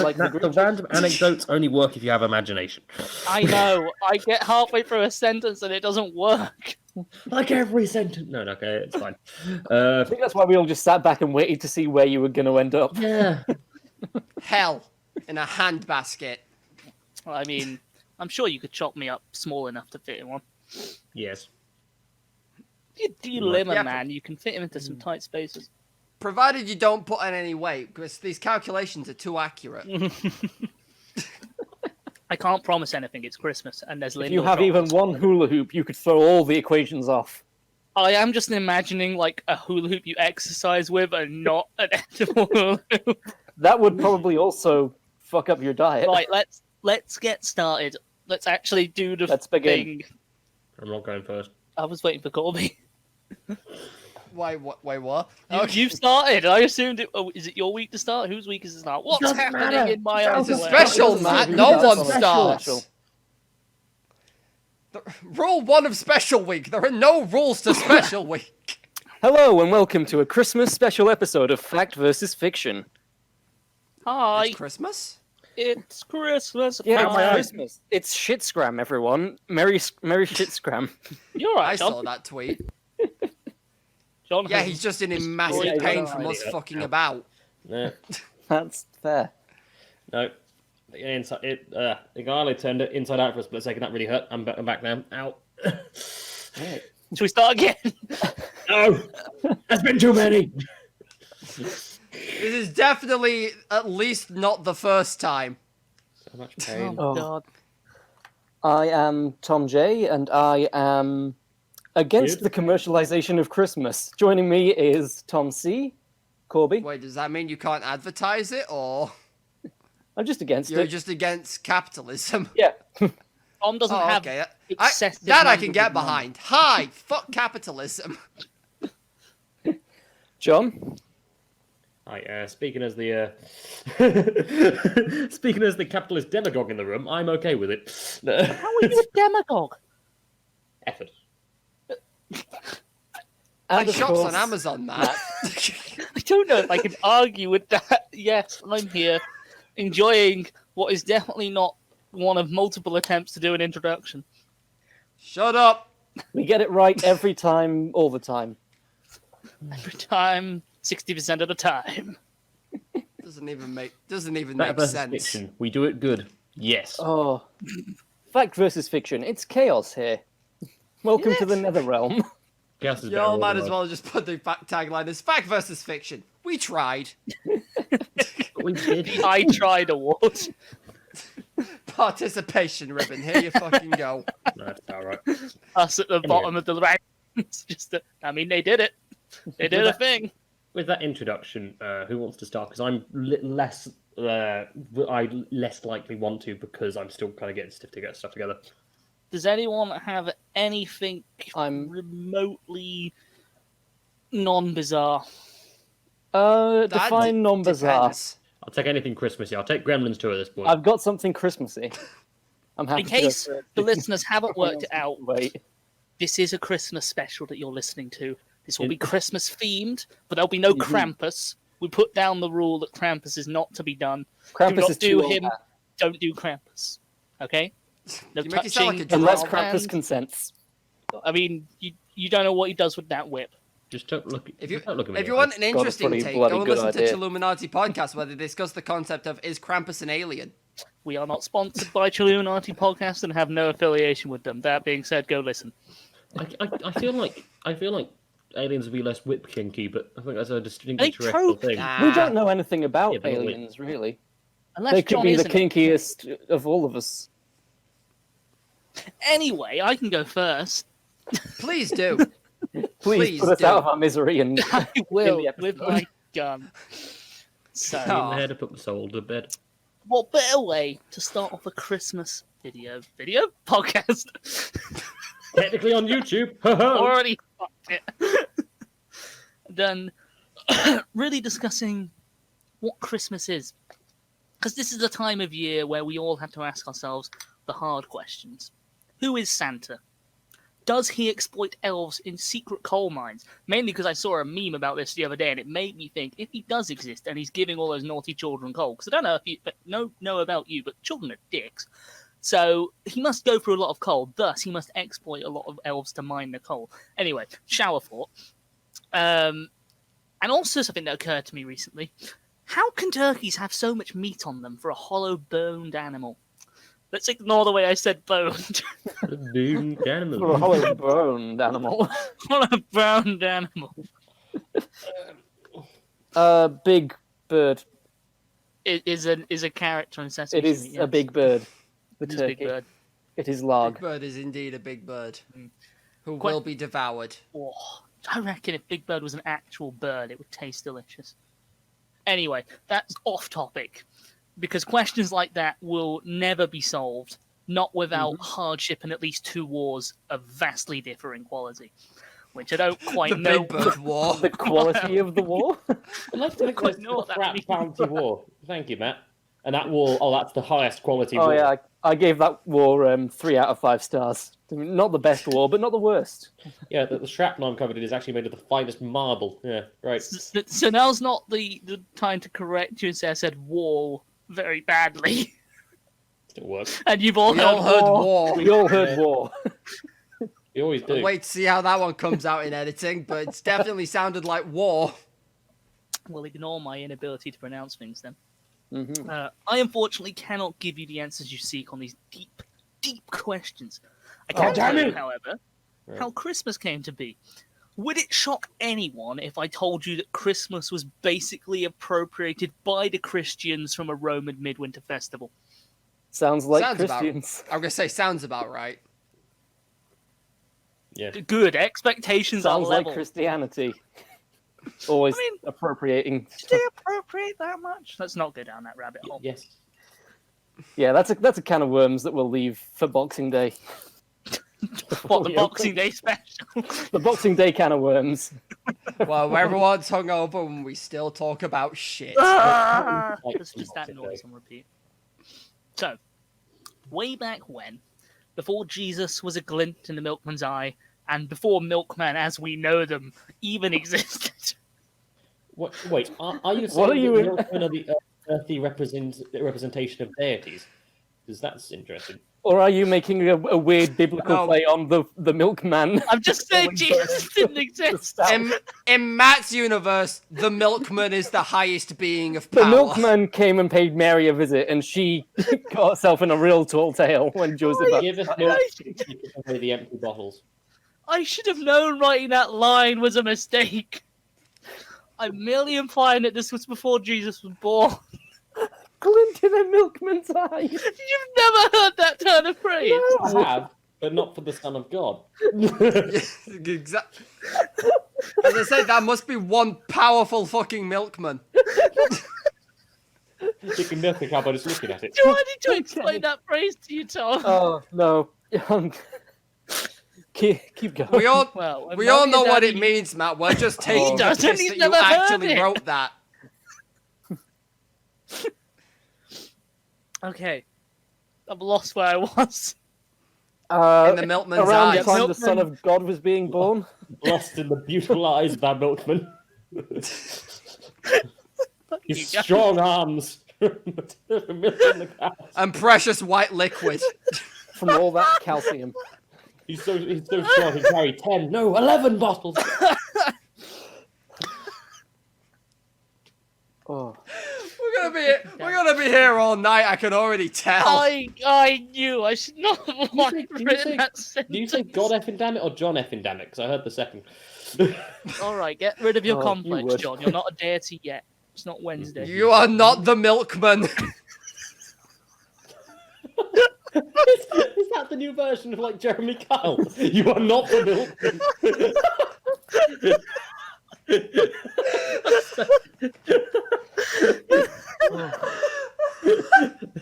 the random anecdotes only work if you have imagination. I know. I get halfway through a sentence and it doesn't work. Like every sentence. No, okay, it's fine. I think that's why we all just sat back and waited to see where you were going to end up. Yeah. Hell in a handbasket. I mean, I'm sure you could chop me up small enough to fit in one. Yes. You lemon man, you can fit him into some tight spaces. Provided you don't put on any weight, because these calculations are too accurate. I can't promise anything. It's Christmas, and there's If you have even one hula hoop, you could throw all the equations off. I am just imagining like a hula hoop you exercise with, and not an edible hula hoop. That would probably also fuck up your diet. Right, let's get started. Let's actually do the thing. I'm not going first. I was waiting for Corby. Wait, what? You started. I assumed it. Oh, is it your week to start? Whose week is it to start? What's happening in my own It's a special, Matt. No one starts. Rule 1 of Special Week. There are no rules to Special Week. Hello and welcome to a Christmas special episode of Fact vs. Fiction. Hi. It's Christmas? It's Christmas. Yeah, Hi. it's Christmas. It's Shitscram, everyone. Merry Shitscram. You're right, I John. saw that tweet. John Yeah, he's just in massive pain from us fucking about. Yeah. That's fair. No. The guy turned it inside out for a split second. That really hurt. I'm back now. Ow. Should we start again? No. There's been too many. This is definitely at least not the first time. So much pain. Oh, God. I am Tom J, and I am against the commercialization of Christmas. Joining me is Tom C, Corby. Wait, does that mean you can't advertise it, or I'm just against you're it. just against capitalism? Yeah. Tom doesn't have okay. excessive That I can numbers get of money. behind. Hi, fuck capitalism. John? Hi, speaking as the capitalist demagogue in the room, I'm okay with it. How are you a demagogue? Effort. Buy And of shops on course- Amazon, Matt. I don't know if I can argue with that. Yes, I'm here enjoying what is definitely not one of multiple attempts to do an introduction. Shut up. We get it right every time, all the time. Every time, 60% of the time. Doesn't even make Fact versus sense. fiction. We do it good. Yes. Oh. Fact versus fiction. It's chaos here. Welcome to the Netherrealm. Chaos is Y'all better might than as well just put the tagline as fact versus fiction. We tried. we did. I tried award. Participation ribbon. Here you fucking go. That's all right. Us at the bottom of the rank. It's just I mean, they did it. They did a thing. With that introduction, who wants to start? Because I'm less likely want to because I'm still kind of getting stiff to get stuff together. Does anyone have anything I'm remotely non-bizarre? Define non-bizarre. Depends. I'll take anything Christmassy. I'll take Gremlins 2 at this point. I've got something Christmassy. I'm happy In case to... the listeners haven't worked it out, Wait. this is a Christmas special that you're listening to. This will be Christmas themed, but there'll be no Krampus. We put down the rule that Krampus is not to be done. Krampus do not is do too him. old. Don't do Krampus. Okay? No You make it sound like touching. a Unless Wow, Krampus man. consents. I mean, you don't know what he does with that whip. Just don't look. If you don't look at me. if you want an God, interesting pretty take, bloody go and good listen to idea. Chilluminati podcast where they discuss the concept of is Krampus an alien? We are not sponsored by Chilluminati Podcast and have no affiliation with them. That being said, go listen. I feel like aliens would be less whip kinky, but I think that's a They distinctly terrestrial trope thing. Nah. We don't know anything about Yeah, but wait. aliens, really. Unless They could John be the isn't. kinkiest of all of us. Anyway, I can go first. Please do. Please put us do. out of our misery and I will In the with episode. my gun. So, Oh. In the head to put the soul to bed. what better way to start off a Christmas video podcast? Technically on YouTube. Already fucked it. Than really discussing what Christmas is. Because this is the time of year where we all have to ask ourselves the hard questions. Who is Santa? Does he exploit elves in secret coal mines? Mainly because I saw a meme about this the other day, and it made me think, if he does exist and he's giving all those naughty children coal, because I don't know if you know about you, but children are dicks. So he must go through a lot of coal. Thus, he must exploit a lot of elves to mine the coal. Anyway, shower thought. And also something that occurred to me recently. How can turkeys have so much meat on them for a hollow-boned animal? Let's ignore the way I said boned. Boned animal. For a hollow-boned animal. Hollow-boned animal. Big bird. It is a character in Sesame It is Street, a yes. big bird. The It is a turkey. big bird. It is log. Big Bird is indeed a big bird who Quite- will be devoured. Oh, I reckon if Big Bird was an actual bird, it would taste delicious. Anyway, that's off topic. Because questions like that will never be solved, not without hardship and at least 2 wars of vastly differing quality. Which I don't quite The know. Big Bird War. The quality of the war? I'd like to make quite this know what that crap means. bounty war. Thank you, Matt. And that war, that's the highest quality Oh war. yeah, I gave that war 3 out of 5 stars. Not the best war, but not the worst. Yeah, the shrapnel I'm covered in is actually made of the finest marble. Yeah, right. So now's not the time to correct you and say I said war very badly. Still works. And you've all We heard all heard war. war. We all heard war. We always do. Wait to see how that one comes out in editing, but it's definitely sounded like war. Well, ignore my inability to pronounce things then. Mm-hmm. I unfortunately cannot give you the answers you seek on these deep, deep questions. I Oh, can tell damn you, it! however, Right. how Christmas came to be. Would it shock anyone if I told you that Christmas was basically appropriated by the Christians from a Roman midwinter festival? Sounds like Sounds about- Christians. I'm gonna say sounds about right. Yeah. Good, expectations Sounds are like level. Christianity. Always I mean, appropriating. Did they appropriate that much? Let's not go down that rabbit hole. Yes. Yeah, that's a can of worms that we'll leave for Boxing Day. What, the we Boxing Day special? The Boxing Day can of worms. Well, everyone's hungover and we still talk about shit. Ah! Like It's just that Boxing noise Day. on repeat. So, way back when, before Jesus was a glint in the milkman's eye, and before milkmen as we know them even existed. Wait, are you saying What are you that in- milkmen are the earthly representation of deities? Because that's interesting. Or are you making a weird biblical No. play on the milkman? I've just said Jesus didn't exist. In Matt's universe, the milkman is the highest being of The power. milkman came and paid Mary a visit, and she got herself in a real tall tale when Joseph. Give us milk away the empty bottles. I should have known writing that line was a mistake. I'm merely implying that this was before Jesus was born. Glint in a milkman's eye. You've never heard that turn of phrase. I have, but not for the Son of God. Exactly. As I said, that must be one powerful fucking milkman. You can milk a cow by just looking at it. Do I need to explain that phrase to you, Tom? Oh no. Keep going. We all Well, we all Mummy know and what it Daddy- means, Matt. We're just taking the doesn't, piss he's that you never heard actually it. wrote that. Okay. I've lost where I was. In the milkman's around the eyes. time Milkman- the Son of God was being born. Lost in the beautiful eyes of that milkman. His You guys. strong arms. Milking the cow. And precious white liquid. From all that calcium. He's so strong he can carry 10, no, 11 bottles. Oh. We're gonna be here all night. I can already tell. I knew I should not have written that Do you say sentence. God effing damn it or John effing damn it? Because I heard the second. Alright, get rid of your Oh, you complex, would. John. You're not a deity yet. It's not Wednesday. You are not the milkman. Is that the new version of like Jeremy Kyle? You are not the milkman.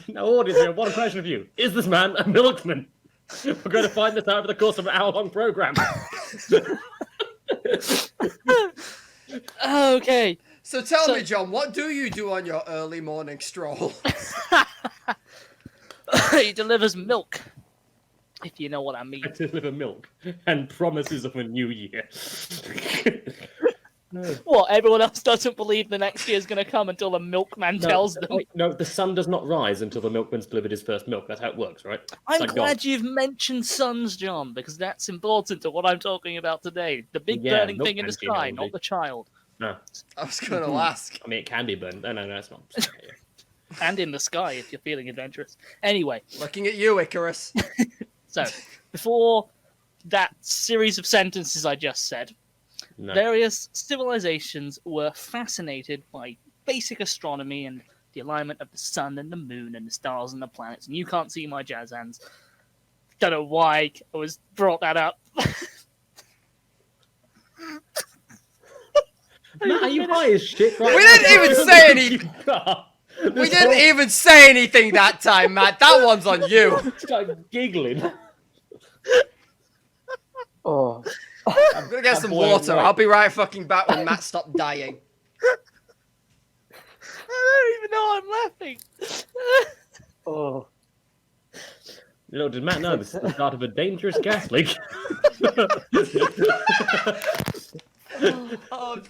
Now, audience, we have one question of you: is this man a milkman? We're going to find this out over the course of an hour-long program. Okay. So tell me, John, what do you do on your early morning stroll? He delivers milk If you know what I mean. I deliver milk and promises of a new year. What, everyone else doesn't believe the next year's going to come until the milkman tells them? Wait, no, the sun does not rise until the milkman's delivered his first milk. That's how it works, right? I'm Like glad God. you've mentioned suns, John, because that's important to what I'm talking about today. The big Yeah, burning thing in the milkman sky, genealogy. not the child. No, I was going to ask. I mean, it can be burned. No, it's not. And in the sky, if you're feeling adventurous. Anyway, Looking at you, Icarus. so, before that series of sentences I just said, No. various civilizations were fascinated by basic astronomy and the alignment of the sun and the moon and the stars and the planets. And you can't see my jazz hands. Don't know why I was brought that up. Matt, are you high as shit? Right We now? didn't even say anything. We This didn't whole- even say anything that time, Matt. That one's on you. Start giggling. Oh, I'm gonna get That some boy, water. right. I'll be right fucking back when Matt stopped dying. I don't even know I'm laughing. oh. You know, did Matt know this is the start of a dangerous gas leak? Oh,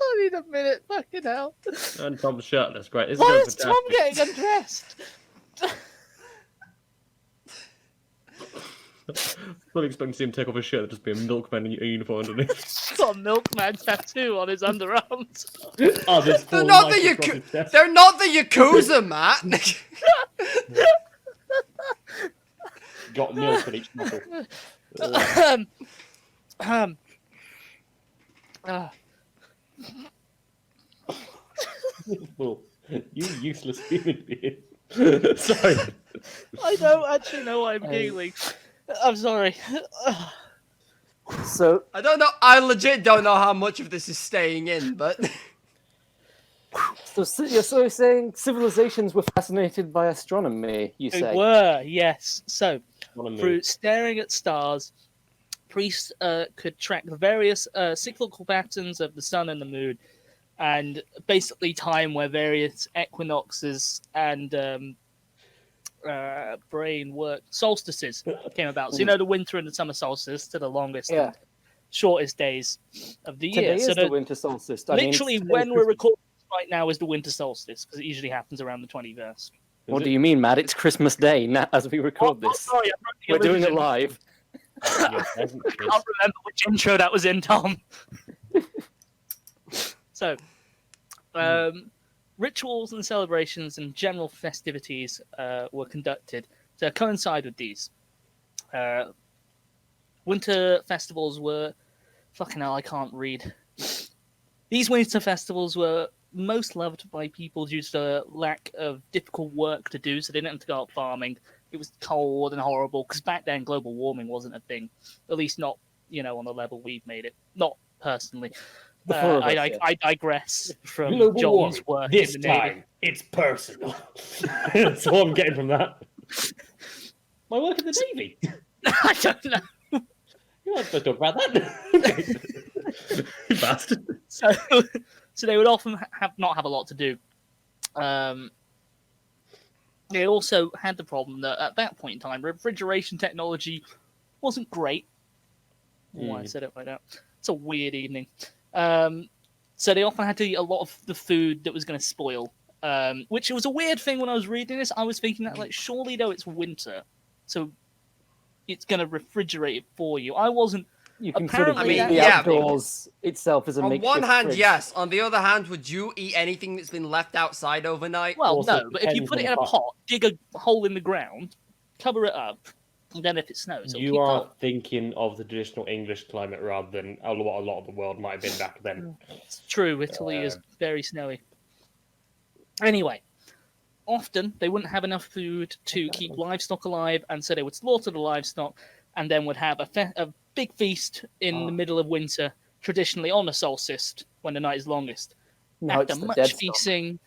I need a minute, fucking hell. And Tom's shirt, that's great. This Why going is Tom fantastic. getting undressed? Fully expecting to see him take off his shirt, just be a milkman in a uniform underneath. He's got a milkman tattoo on his underarms. Oh, there's they're four not the knives across his chest. They're not the Yakuza, Matt. Got milk at each knuckle. Uh, Well, you useless human being. Sorry. I don't actually know why I'm giggling. I'm sorry. So, I don't know. I legit don't know how much of this is staying in, but so you're saying civilizations were fascinated by astronomy, you They say? were, yes. So, What a move. through staring at stars, priests could track the various cyclical patterns of the sun and the moon, and basically time where various equinoxes and brain work solstices came about. So you know the winter and the summer solstice to the longest Yeah. and shortest days of the Today year. is So the winter solstice. I mean, literally, today when is we're Christmas. recording right now is the winter solstice because it usually happens around the 21st. What do you mean, Matt? It's Christmas Day now, as we record Oh, this. sorry, I'm We're running a doing it illusion. live. Yeah, I can't remember which intro that was in, Tom. So, rituals and celebrations and general festivities were conducted to coincide with these. Winter festivals were... Fucking hell, I can't read. These winter festivals were most loved by people due to the lack of difficult work to do, so they didn't have to go out farming. It was cold and horrible, because back then global warming wasn't a thing. At least not, on the level we've made it. Not personally. The four of us, I, yeah. I digress from Global John's warming. work This in the Navy. time, it's personal. That's all I'm getting from that. My work in the Navy. I don't know. You're not supposed to talk about that. You bastard. So they would often not have a lot to do. They also had the problem that at that point in time, refrigeration technology wasn't great. Oh, I said it like that. It's a weird evening. So they often had to eat a lot of the food that was going to spoil, which was a weird thing when I was reading this. I was thinking that, surely though it's winter, so it's going to refrigerate it for you. I wasn't. You can sort of Apparently, use I the mean, yeah, outdoors itself as a on makeshift one hand, fridge. yes. On the other hand, would you eat anything that's been left outside overnight? Well, Also, no, but if you depends put it on in a the pot, dig a hole in the ground, cover it up, and then if it snows, it'll You keep are cold. thinking of the traditional English climate rather than what a lot of the world might have been back then. It's true, Italy is very snowy. Anyway, often they wouldn't have enough food to keep livestock alive, and so they would slaughter the livestock and then would have a big feast in the middle of winter, traditionally on the solstice, when the night is longest. No, After it's the much dead stock. feasting,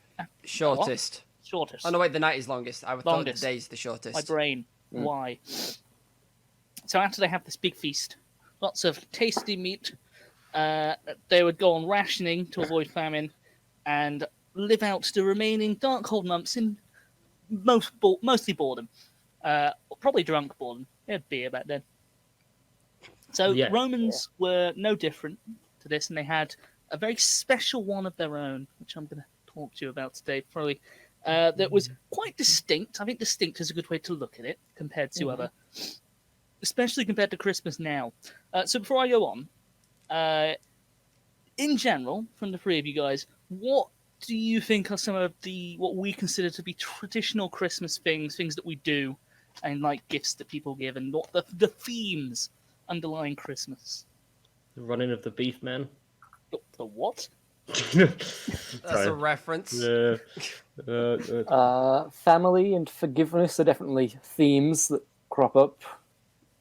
Shortest. shortest. Oh no, wait, the night is longest. I would thought the Longest. day's the shortest. My brain. Why? So after they have this big feast, lots of tasty meat, they would go on rationing to avoid famine and live out the remaining dark cold months in mostly boredom. Probably drunk boredom. They had beer back then. So Yeah. Romans were no different to this, and they had a very special one of their own, which I'm going to talk to you about today, probably, that was quite distinct. I think distinct is a good way to look at it compared to other, especially compared to Christmas now. So before I go on, in general, from the three of you guys, what do you think are some of what we consider to be traditional Christmas things that we do, and like gifts that people give, and what the themes underlying Christmas? The running of the beef man. The what? That's a reference. Family and forgiveness are definitely themes that crop up.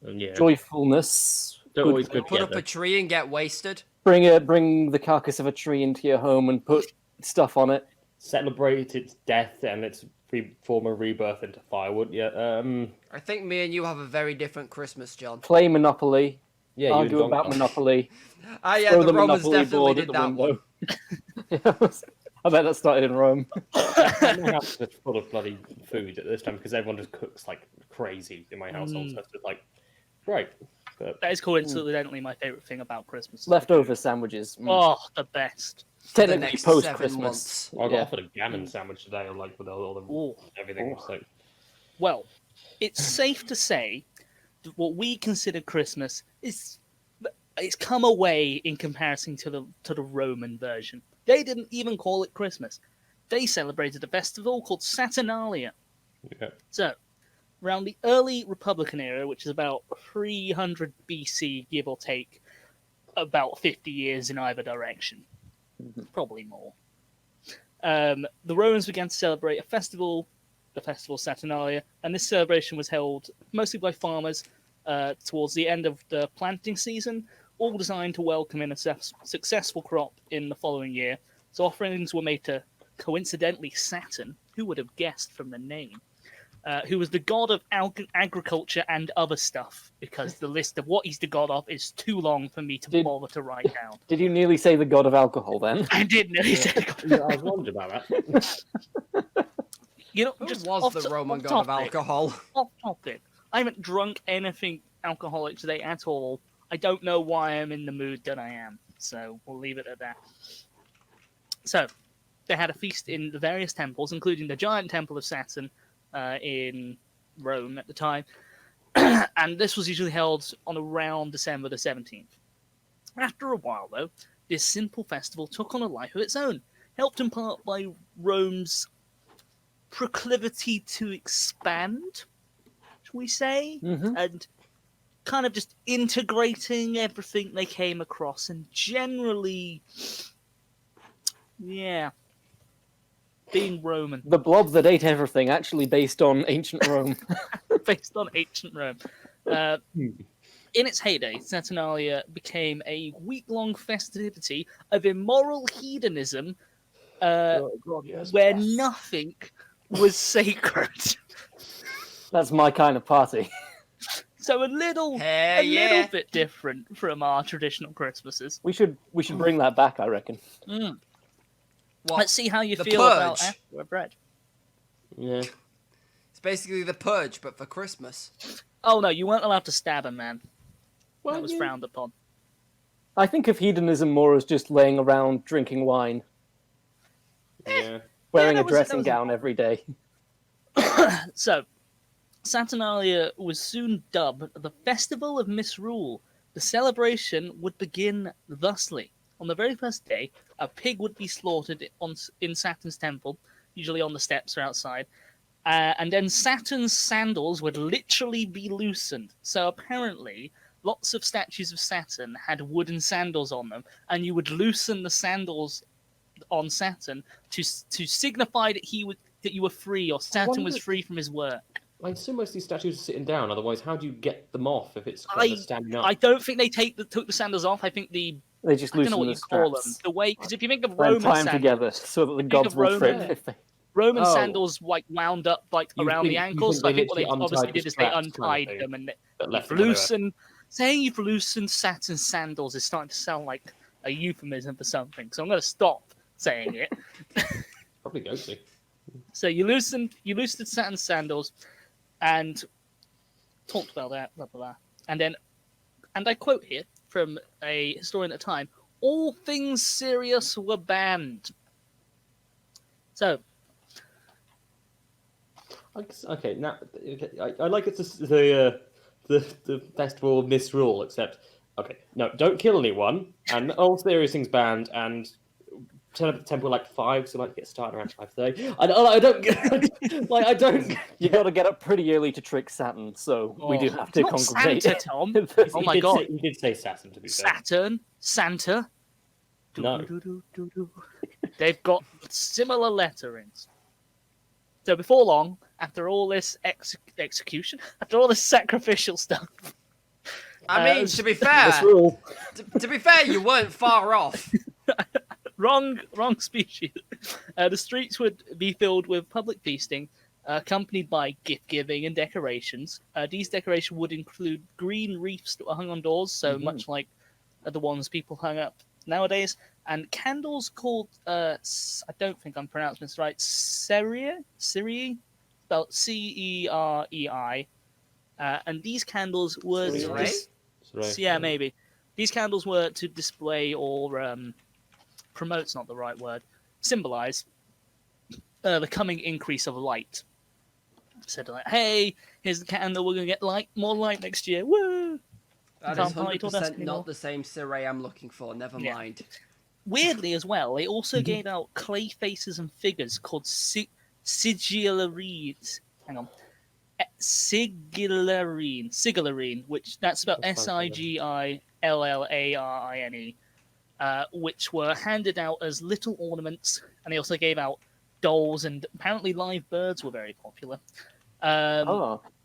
Yeah. Joyfulness. Don't always go Put up together. a tree and get wasted. Bring the carcass of a tree into your home and put stuff on it. Celebrate its death and its form of rebirth into firewood. Yeah. I think me and you have a very different Christmas, John. Play Monopoly. Yeah. Argue about Monopoly. Yeah, Throw the the Romans Monopoly definitely board did at the that window. one. I bet that started in Rome. My house is full of bloody food at this time because everyone just cooks like crazy in my household. So it's just like, great. But That is coincidentally my favourite thing about Christmas. Leftover sandwiches. Oh, the best. The Technically next post 7 Christmas. months. I got Yeah. offered a gammon sandwich today, like with all the Ooh. everything. So Well, it's safe to say that what we consider Christmas is it's come away in comparison to the Roman version. They didn't even call it Christmas. They celebrated a festival called Saturnalia. yeah. So, around the early Republican era, which is about 300 BC, give or take, about 50 years in either direction, probably more. The Romans began to celebrate a festival, the festival Saturnalia, and this celebration was held mostly by farmers towards the end of the planting season, all designed to welcome in a successful crop in the following year. So offerings were made to, coincidentally, Saturn, who would have guessed from the name, who was the god of agriculture and other stuff, because the list of what he's the god of is too long for me to bother to write down. Did you nearly say the god of alcohol then? I did nearly say the god. Yeah, I was wondering about that. You know, Who just was off the to- Roman off god of topic. alcohol? Off topic. I haven't drunk anything alcoholic today at all. I don't know why I'm in the mood that I am, so we'll leave it at that. So, they had a feast in the various temples, including the giant temple of Saturn in Rome at the time, and this was usually held on around December the 17th. After a while, though, this simple festival took on a life of its own, helped in part by Rome's proclivity to expand, shall we say, and kind of just integrating everything they came across, and generally, yeah, being Roman, The blob that ate everything, actually based on ancient Rome. based on ancient Rome. In its heyday, Saturnalia became a week-long festivity of immoral hedonism, where nothing was sacred. That's my kind of party. So a little bit different from our traditional Christmases. We should bring that back, I reckon. What? Let's see how you The feel about Purge? after bread. Yeah. It's basically the Purge, but for Christmas. Oh no, you weren't allowed to stab a man. Well, That was yeah. frowned upon. I think of hedonism more as just laying around drinking wine, Yeah. wearing that a was- dressing that was- gown every day. So, Saturnalia was soon dubbed the Festival of Misrule. The celebration would begin thusly. On the very first day, a pig would be slaughtered in Saturn's temple, usually on the steps or outside, and then Saturn's sandals would literally be loosened. So apparently, lots of statues of Saturn had wooden sandals on them, and you would loosen the sandals on Saturn to signify that that you were free, or Saturn was wonder- free from his work. I assume most of these statues are sitting down. Otherwise, how do you get them off if it's kind of standing up? I don't think they took the sandals off. I think They just I don't know loosen what the you call them. straps. The way, because if you think of And Roman tie them sandals, together so that the Think gods of will trip Roman- if they... Roman Oh. sandals like wound up like You around think- the you ankles. think So I they think what they literally obviously untied did the is they straps kind of untied thing, them and but left you've them anywhere. loosened. Saying you've loosened Saturn's sandals is starting to sound like a euphemism for something. So I'm going to stop saying it. Probably go to. So you loosened Saturn's sandals, and talked about that, blah blah blah, and then, and I quote here from a historian at the time: "All things serious were banned." So. Okay, now I like it's the festival misrule, except no, don't kill anyone, and all serious things banned, and turn up at the temple like 5, so like get started around 5:30. I don't I don't. You got to get up pretty early to trick Saturn, so we do have to Not congregate. Santa, Tom. Oh my god, He did say Saturn, to be fair. Saturn, Santa. No. They've got similar letterings. So before long, after all this execution, after all this sacrificial stuff, I mean, to be fair, to be fair, you weren't far off. wrong species. The streets would be filled with public feasting, accompanied by gift giving and decorations. These decorations would include green wreaths that were hung on doors, so much like the ones people hung up nowadays, and candles called I don't think I'm pronouncing this right, Cerii, spelled Cerei, and these candles were maybe these candles were to display or promote's not the right word, symbolize the coming increase of light. Said like, hey, here's the candle, we're gonna get more light next year. Woo! That is 100% not the same Cirrei I'm looking for. Never mind. Weirdly, as well, they also gave out clay faces and figures called sigillarines. Hang on, sigillarine, which that's spelled Sigillarine, which were handed out as little ornaments, and they also gave out dolls, and apparently live birds were very popular.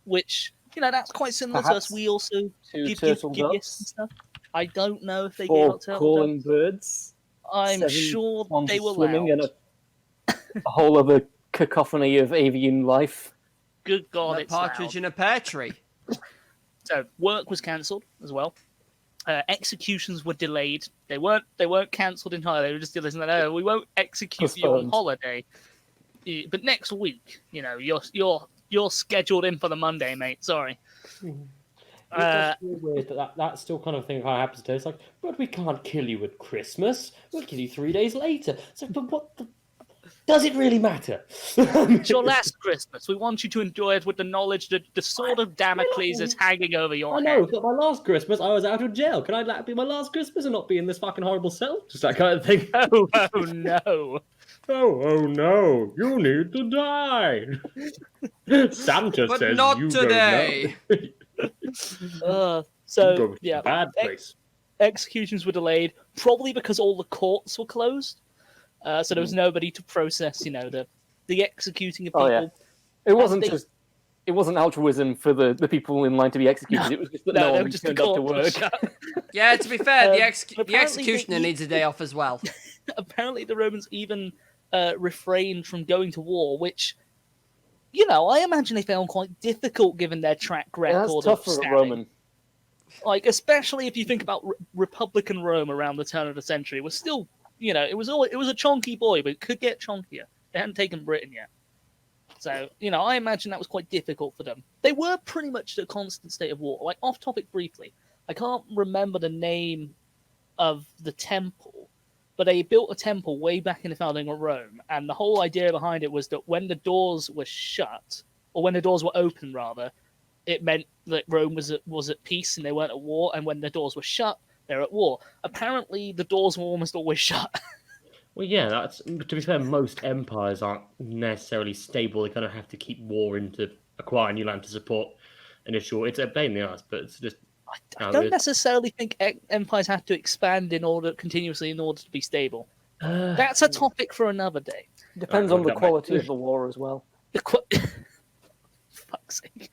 Which, that's quite similar to us. We also give gifts and stuff. I don't know if they gave out turtle calling doves. birds. I'm sure they were swimming loud. And a whole other cacophony of avian life. Good God, a it's partridge loud. in a pear tree. So work was cancelled as well. Executions were delayed. They weren't cancelled entirely. They were just delayed. No, we won't execute you on holiday. But next week, you're scheduled in for the Monday, mate. Sorry. It's weird that still kind of thing kind of happens today. It's like, but we can't kill you at Christmas. We'll kill you 3 days later. So, but what does it really matter? It's your last Christmas. We want you to enjoy it with the knowledge that the sword of Damocles is hanging over your head. I know, but my last Christmas, I was out of jail. Can that be my last Christmas and not be in this fucking horrible cell? Just that kind of thing. Oh no. Oh no, you need to die. Santa but says not you today. Bad place. Executions were delayed, probably because all the courts were closed. So there was nobody to process, the executing of people. Oh, yeah. It wasn't altruism for the people in line to be executed. No. It was just that no one just turned up to work. Yeah, to be fair, the executioner needs a day off as well. Apparently, the Romans even refrained from going to war, which, I imagine they found quite difficult given their track record. Yeah, that's tough for a Roman. Like, especially if you think about Republican Rome around the turn of the century, it was still, it was a chonky boy, but it could get chonkier. They hadn't taken Britain yet. So, I imagine that was quite difficult for them. They were pretty much in a constant state of war. Like, off topic briefly, I can't remember the name of the temple, but they built a temple way back in the founding of Rome, and the whole idea behind it was that when the doors were shut, or when the doors were open, rather, it meant that Rome was at peace and they weren't at war, and when the doors were shut, they're at war. Apparently, the doors were almost always shut. Well, yeah, that's, to be fair, most empires aren't necessarily stable. They kind of have to keep war in to acquire new land to support initial. It's a pain in the ass, but it's just. I don't necessarily think empires have to expand continuously in order to be stable. That's a topic for another day. Depends on the quality of the war as well. Fuck's sake.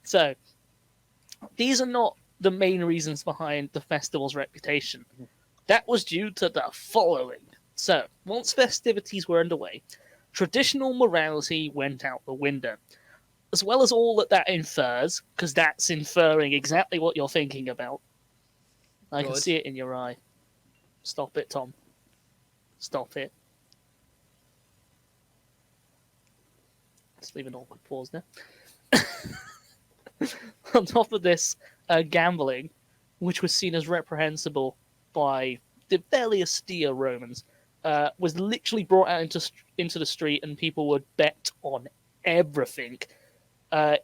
So, these are not the main reasons behind the festival's reputation. That was due to the following. So, once festivities were underway, traditional morality went out the window. As well as all that infers, because that's inferring exactly what you're thinking about. I can see it in your eye. Stop it, Tom. Stop it. Let's leave an awkward pause there. On top of this, gambling, which was seen as reprehensible by the fairly austere Romans, was literally brought out into the street, and people would bet on everything,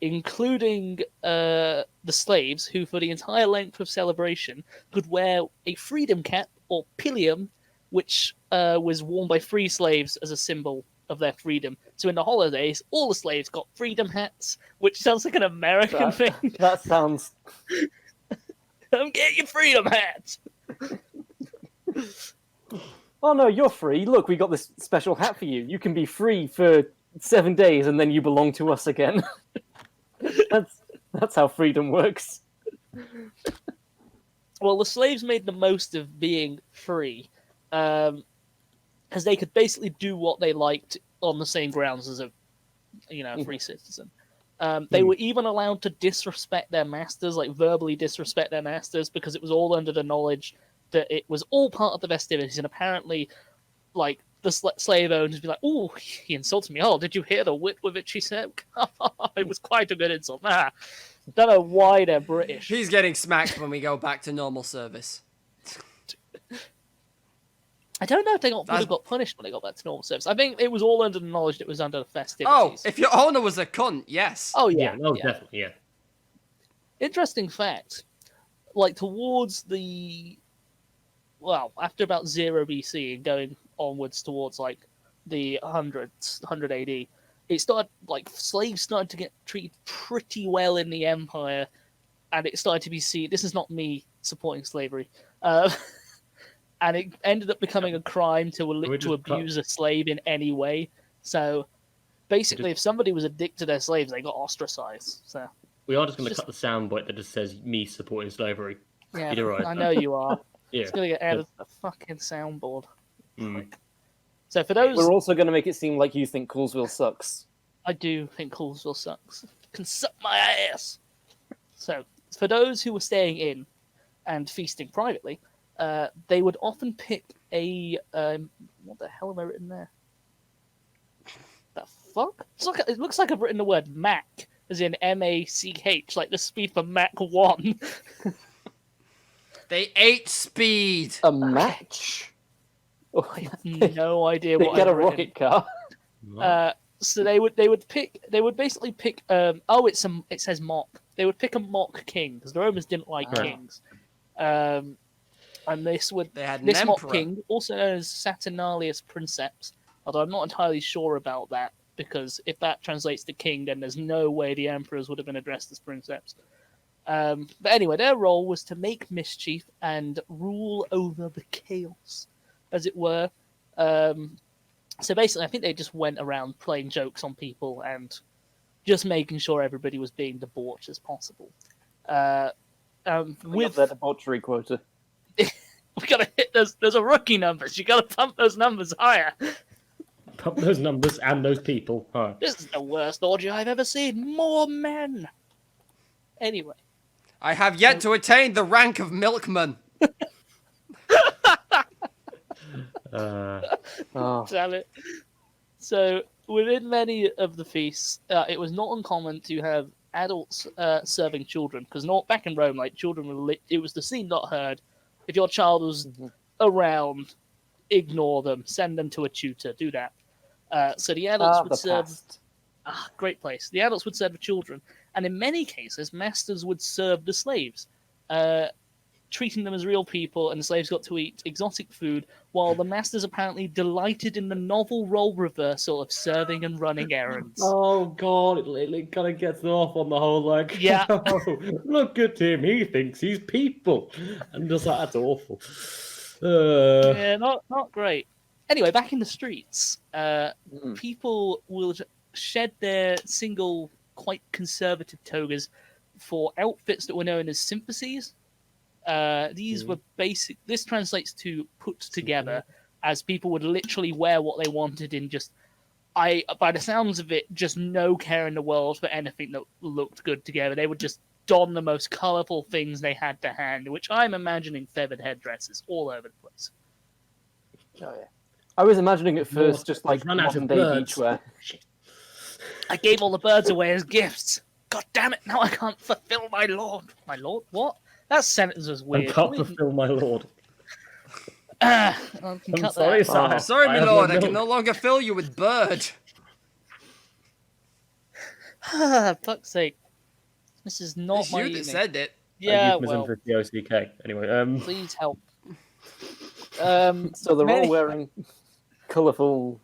including the slaves, who for the entire length of celebration could wear a freedom cap or pillium, which was worn by free slaves as a symbol of their freedom. So in the holidays, all the slaves got freedom hats, which sounds like an American thing. That sounds... Come get your freedom hats! Oh no, you're free. Look, we got this special hat for you. You can be free for 7 days and then you belong to us again. That's how freedom works. Well, the slaves made the most of being free, as they could basically do what they liked on the same grounds as a free citizen. They were even allowed to disrespect their masters, like verbally disrespect their masters, because it was all under the knowledge that it was all part of the festivities. And apparently, like, the slave owners would be like, "Oh, he insulted me. Oh, did you hear the wit with which he said? It was quite a good insult." Don't know why they're British. He's getting smacked when we go back to normal service. I don't know if they would have got punished when they got back to normal service. I think it was all under the knowledge that it was under the festivities. Oh, if your owner was a cunt, yes. Oh, yeah. Definitely, yeah. Interesting fact. Like, towards after about 0 BC and going onwards towards, like, the 100 AD, it started, like, slaves started to get treated pretty well in the empire, and it started to be seen... This is not me supporting slavery. And it ended up becoming a crime to abuse a slave in any way. So, basically, if somebody was addicted to their slaves, they got ostracized. So we are just going to cut the soundbite that just says me supporting slavery. Yeah, You're right. I know you are. Yeah. It's going to get added to the fucking soundboard. So for those... We're also going to make it seem like you think Coolsville sucks. I do think Coolsville sucks. Can suck my ass! So, for those who were staying in and feasting privately, they would often pick a... what the hell have I written there? The fuck? It looks like I've written the word Mac, as in M-A-C-H, like the speed for Mach 1. They ate speed. A match? Oh, I have no idea they what get I've a written. rocket car. So they would basically pick it says mock. They would pick a mock king because the Romans didn't like kings. And this mock king, also known as Saturnalius Princeps, although I'm not entirely sure about that, because if that translates to king, then there's no way the emperors would have been addressed as princeps. But anyway, their role was to make mischief and rule over the chaos, as it were. So basically, I think they just went around playing jokes on people and just making sure everybody was being debauched as possible. With their debauchery quota. We gotta hit those are rookie numbers. You gotta pump those numbers higher. Pump those numbers and those people higher. This is the worst orgy I've ever seen. More men. Anyway. I have yet to attain the rank of Milkman. Damn it. So, within many of the feasts, it was not uncommon to have adults serving children, because back in Rome, like, children were it was the seen, not heard. If your child was around, ignore them, send them to a tutor, do that. So the adults would serve. Great place. The adults would serve the children, and in many cases, masters would serve the slaves, treating them as real people, and the slaves got to eat exotic food, while the masters apparently delighted in the novel role reversal of serving and running errands. Oh god, it kind of gets off on the whole, like, yeah. Oh, look at him, he thinks he's people. And just like, that's awful. Yeah, not great. Anyway, back in the streets, people will shed their single, quite conservative togas for outfits that were known as sympathies. These were basic. This translates to put together, as people would literally wear what they wanted in just, by the sounds of it, just no care in the world for anything that looked good together. They would just don the most colourful things they had to hand, which I'm imagining feathered headdresses all over the place. Oh yeah. I was imagining at first just like modern day beachwear. I gave all the birds away as gifts. God damn it! Now I can't fulfill my lord. My lord? What? That sentence was I weird. can't fulfill my lord. I can I'm cut sorry, that. sir. I'm sorry, I my have no lord. I can milk. no longer fill you with bird. Fuck's sake. This is not It's my you evening. that said it. Yeah, euphemism well, for DOCK. Anyway, please help. So they're all Many- wearing colourful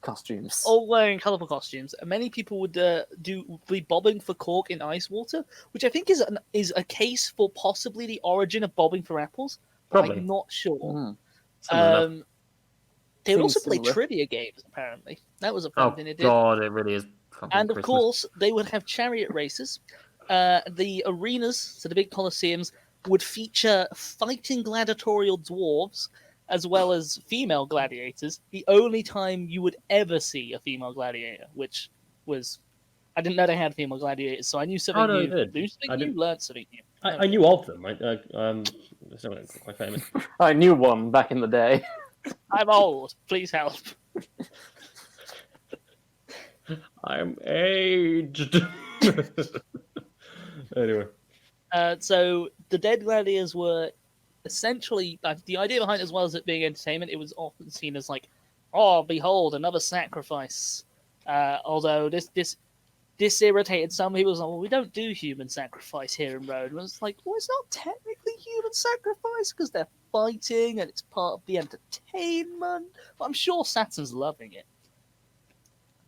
costumes. all wearing colourful costumes. Many people would be bobbing for cork in ice water, which I think is a case for possibly the origin of bobbing for apples. But Probably. I'm not sure. Hmm. similar enough. They would Seems also play similar. trivia games. Apparently, that was a fun Oh thing they did. god, it really is fucking And of Christmas. course, they would have chariot races. The arenas, so the big coliseums, would feature fighting gladiatorial dwarves as well as female gladiators. The only time you would ever see a female gladiator, which was, I didn't know they had female gladiators, so I knew something Oh, no, new. they did. Knew something I new, didn't- learned something new. I knew of them. Some of them are quite famous. I knew one back in the day. I'm old. Please help. I'm aged. Anyway, So the dead gladiators were essentially the idea behind it, as well as it being entertainment. It was often seen as like, oh, behold, another sacrifice. Although this irritated some people. Like, well, we don't do human sacrifice here in Rome. And it's like, well, it's not technically human sacrifice because they're fighting and it's part of the entertainment. But I'm sure Saturn's loving it.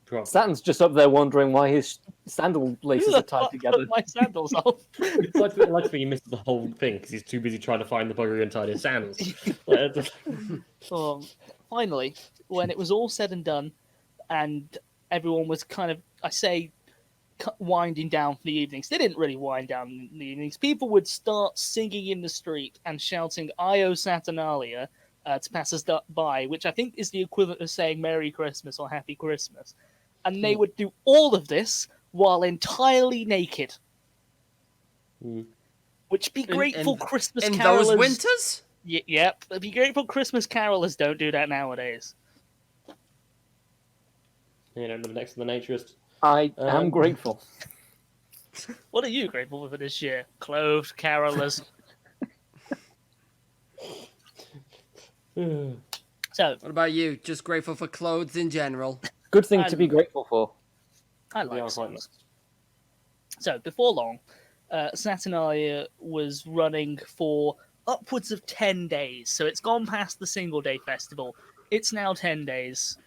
probably. Stanton's just up there wondering why his sandal laces Who the are tied fuck together. put my sandals off? It's like he missed the whole thing because he's too busy trying to find the bugger inside his sandals. Finally, when it was all said and done, and everyone was kind of, I say, winding down for the evenings. They didn't really wind down in the evenings. People would start singing in the street and shouting "Io Saturnalia" to pass us by, which I think is the equivalent of saying "Merry Christmas" or "Happy Christmas." And they would do all of this while entirely naked. Which be grateful Christmas in carolers. those winters. Yep, be grateful Christmas carolers don't do that nowadays. You know, live next to the naturist. I am grateful. What are you grateful for this year? Clothed carolers. So, What about you? Just grateful for clothes in general. Good thing to be grateful for. I We like are quite songs. So, before long, Saturnalia was running for upwards of 10 days. So it's gone past the single day festival. It's now 10 days.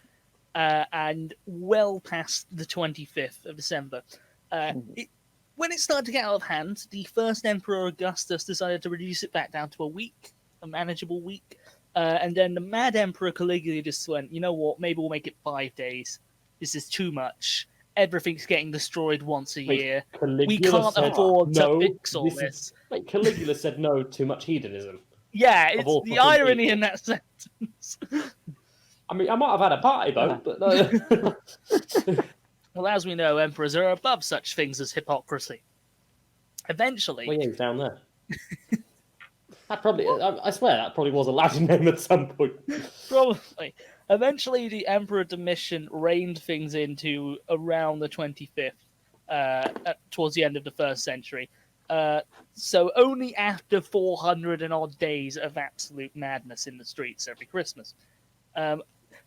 And well past the 25th of December. When it started to get out of hand, the first Emperor Augustus decided to reduce it back down to a week, a manageable week. And then the mad Emperor Caligula just went, you know what, maybe we'll make it 5 days. This is too much. Everything's getting destroyed once a year. We can't afford to fix all this. Wait, Caligula said no to much hedonism. Yeah, Of it's all the fucking irony people. in that sentence. I mean, I might have had a party though, but no. Well, as we know, emperors are above such things as hypocrisy. Eventually, Well, yeah, he's down there. That probably, I swear, that probably was a Latin name at some point. probably. Eventually, the Emperor Domitian reined things into around the 25th, towards the end of the 1st century. So only after 400 and odd days of absolute madness in the streets every Christmas.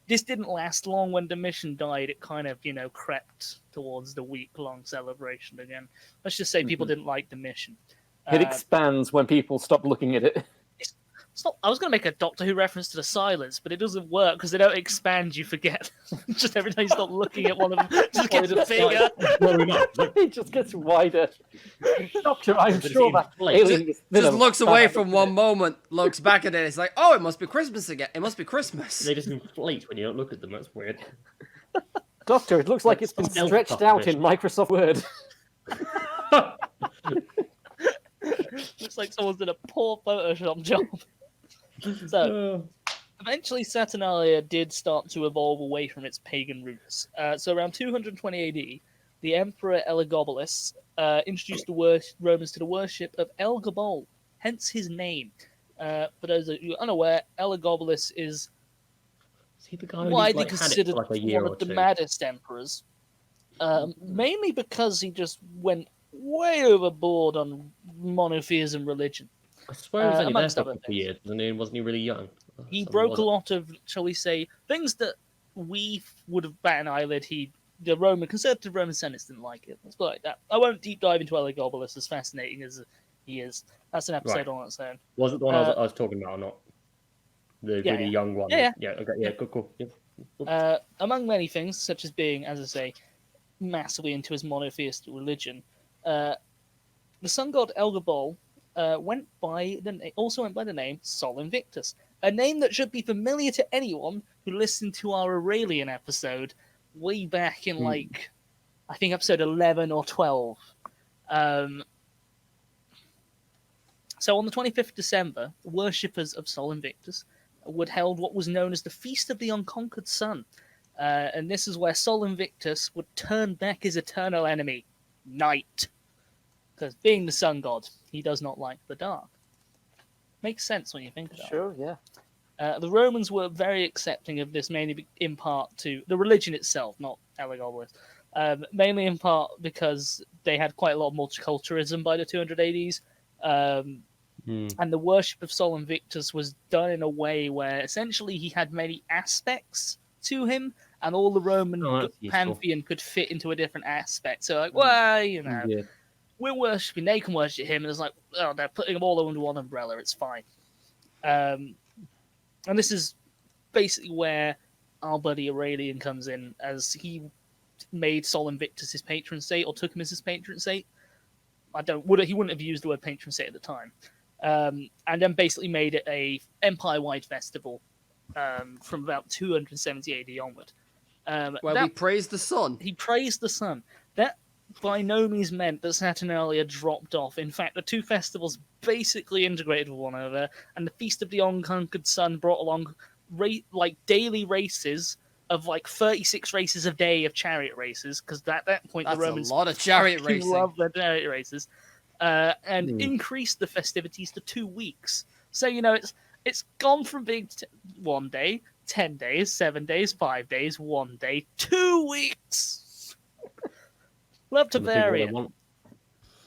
This didn't last long. When Domitian died, it kind of, crept towards the week-long celebration again. Let's just say people didn't like Domitian. It expands when people stop looking at it. It's not, I was going to make a Doctor Who reference to the silence, but it doesn't work because they don't expand, you forget. Just every time you stop looking at one of them, it just gets bigger. Growing up. It just gets wider. Doctor, I'm But sure it's that inflated. alien is Just thinner. looks away from one moment, looks back at it. It's like, oh, it must be Christmas again. It must be Christmas. They just inflate when you don't look at them. That's weird. Doctor, it looks like it's been Stealth stretched out fish. in Microsoft Word. Looks like someone's done a poor Photoshop job. So, eventually Saturnalia did start to evolve away from its pagan roots. So around 220 AD, the Emperor Elagabalus introduced the Romans to the worship of El Gabal, hence his name. For those of you unaware, Elagabalus is Is he the guy who's widely like, had it considered for like a year one or of the two? maddest emperors. Mainly because he just went way overboard on monotheism religion. I swear he was only there amongst for a other couple of things. years, and then wasn't he really young? He Something broke was a it? lot of, shall we say, things that we would have bat an eyelid. The conservative Roman Senates didn't like it. Let's put it like that. I won't deep dive into Elagabalus, as fascinating as he is. That's an episode Right. on its own. Was it the one I was talking about or not? The Yeah, really yeah. young one? Yeah, Yeah, okay, yeah, cool. Yeah. Among many things, such as being, as I say, massively into his monotheistic religion, the sun god Elgabal also went by the name Sol Invictus, a name that should be familiar to anyone who listened to our Aurelian episode way back in, I think episode 11 or 12. So on the 25th of December, worshippers of Sol Invictus would held what was known as the Feast of the Unconquered Sun. And this is where Sol Invictus would turn back his eternal enemy, night. Because being the sun god, he does not like the dark. Makes sense when you think about it. Sure, yeah. The Romans were very accepting of this, mainly in part to the religion itself, not Elagabalus. Mainly in part because they had quite a lot of multiculturalism by the 200 ADs. And the worship of Sol Invictus was done in a way where essentially he had many aspects to him, and all the Roman pantheon could fit into a different aspect. So, like, well, we're worshiping, they can worship him, and it's like, oh, they're putting them all under one umbrella, it's fine. And this is basically where our buddy Aurelian comes in, as he made Sol Invictus his patron saint, or took him as his patron saint. He wouldn't have used the word patron saint at the time. And then basically made it a empire-wide festival from about 270 AD onward. Where we praise the sun. He praised the sun. That by no means meant that Saturnalia dropped off. In fact, the two festivals basically integrated with one another, and the Feast of the Unconquered Sun brought along daily races of 36 races a day of chariot races, because at that point That's the Romans a lot of chariot racing. love their chariot races, and increased the festivities to 2 weeks. So it's gone from being 1 day, 10 days, 7 days, 5 days, 1 day, 2 weeks. Love to vary it.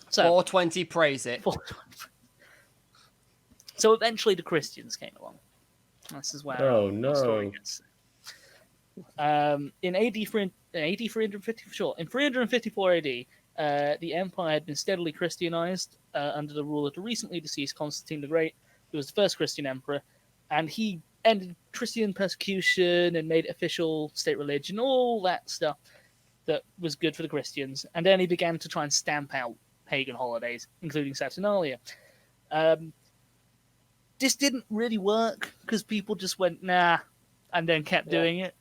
So 420 praise it. 420. So eventually the Christians came along. This is where the story gets. In AD 354 AD, the empire had been steadily Christianized under the rule of the recently deceased Constantine the Great, who was the first Christian emperor, and he ended Christian persecution and made it official state religion, all that stuff that was good for the Christians. And then he began to try and stamp out pagan holidays, including Saturnalia. This didn't really work because people just went, nah, and then kept doing it.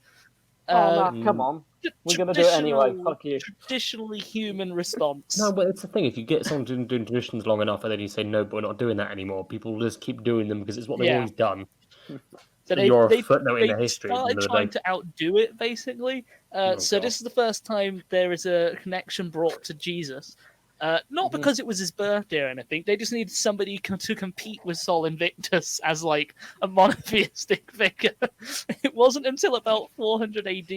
Come on. We're going to do it anyway. Fuck you. Traditionally human response. No, but it's the thing. If you get someone doing traditions long enough and then you say, no, but we're not doing that anymore, people will just keep doing them because it's what they've always done. So you're a footnote in the history. They started trying to outdo it, basically. This is the first time there is a connection brought to Jesus. Not because it was his birthday or anything. They just needed somebody to compete with Sol Invictus as a monotheistic figure. It wasn't until about 400 AD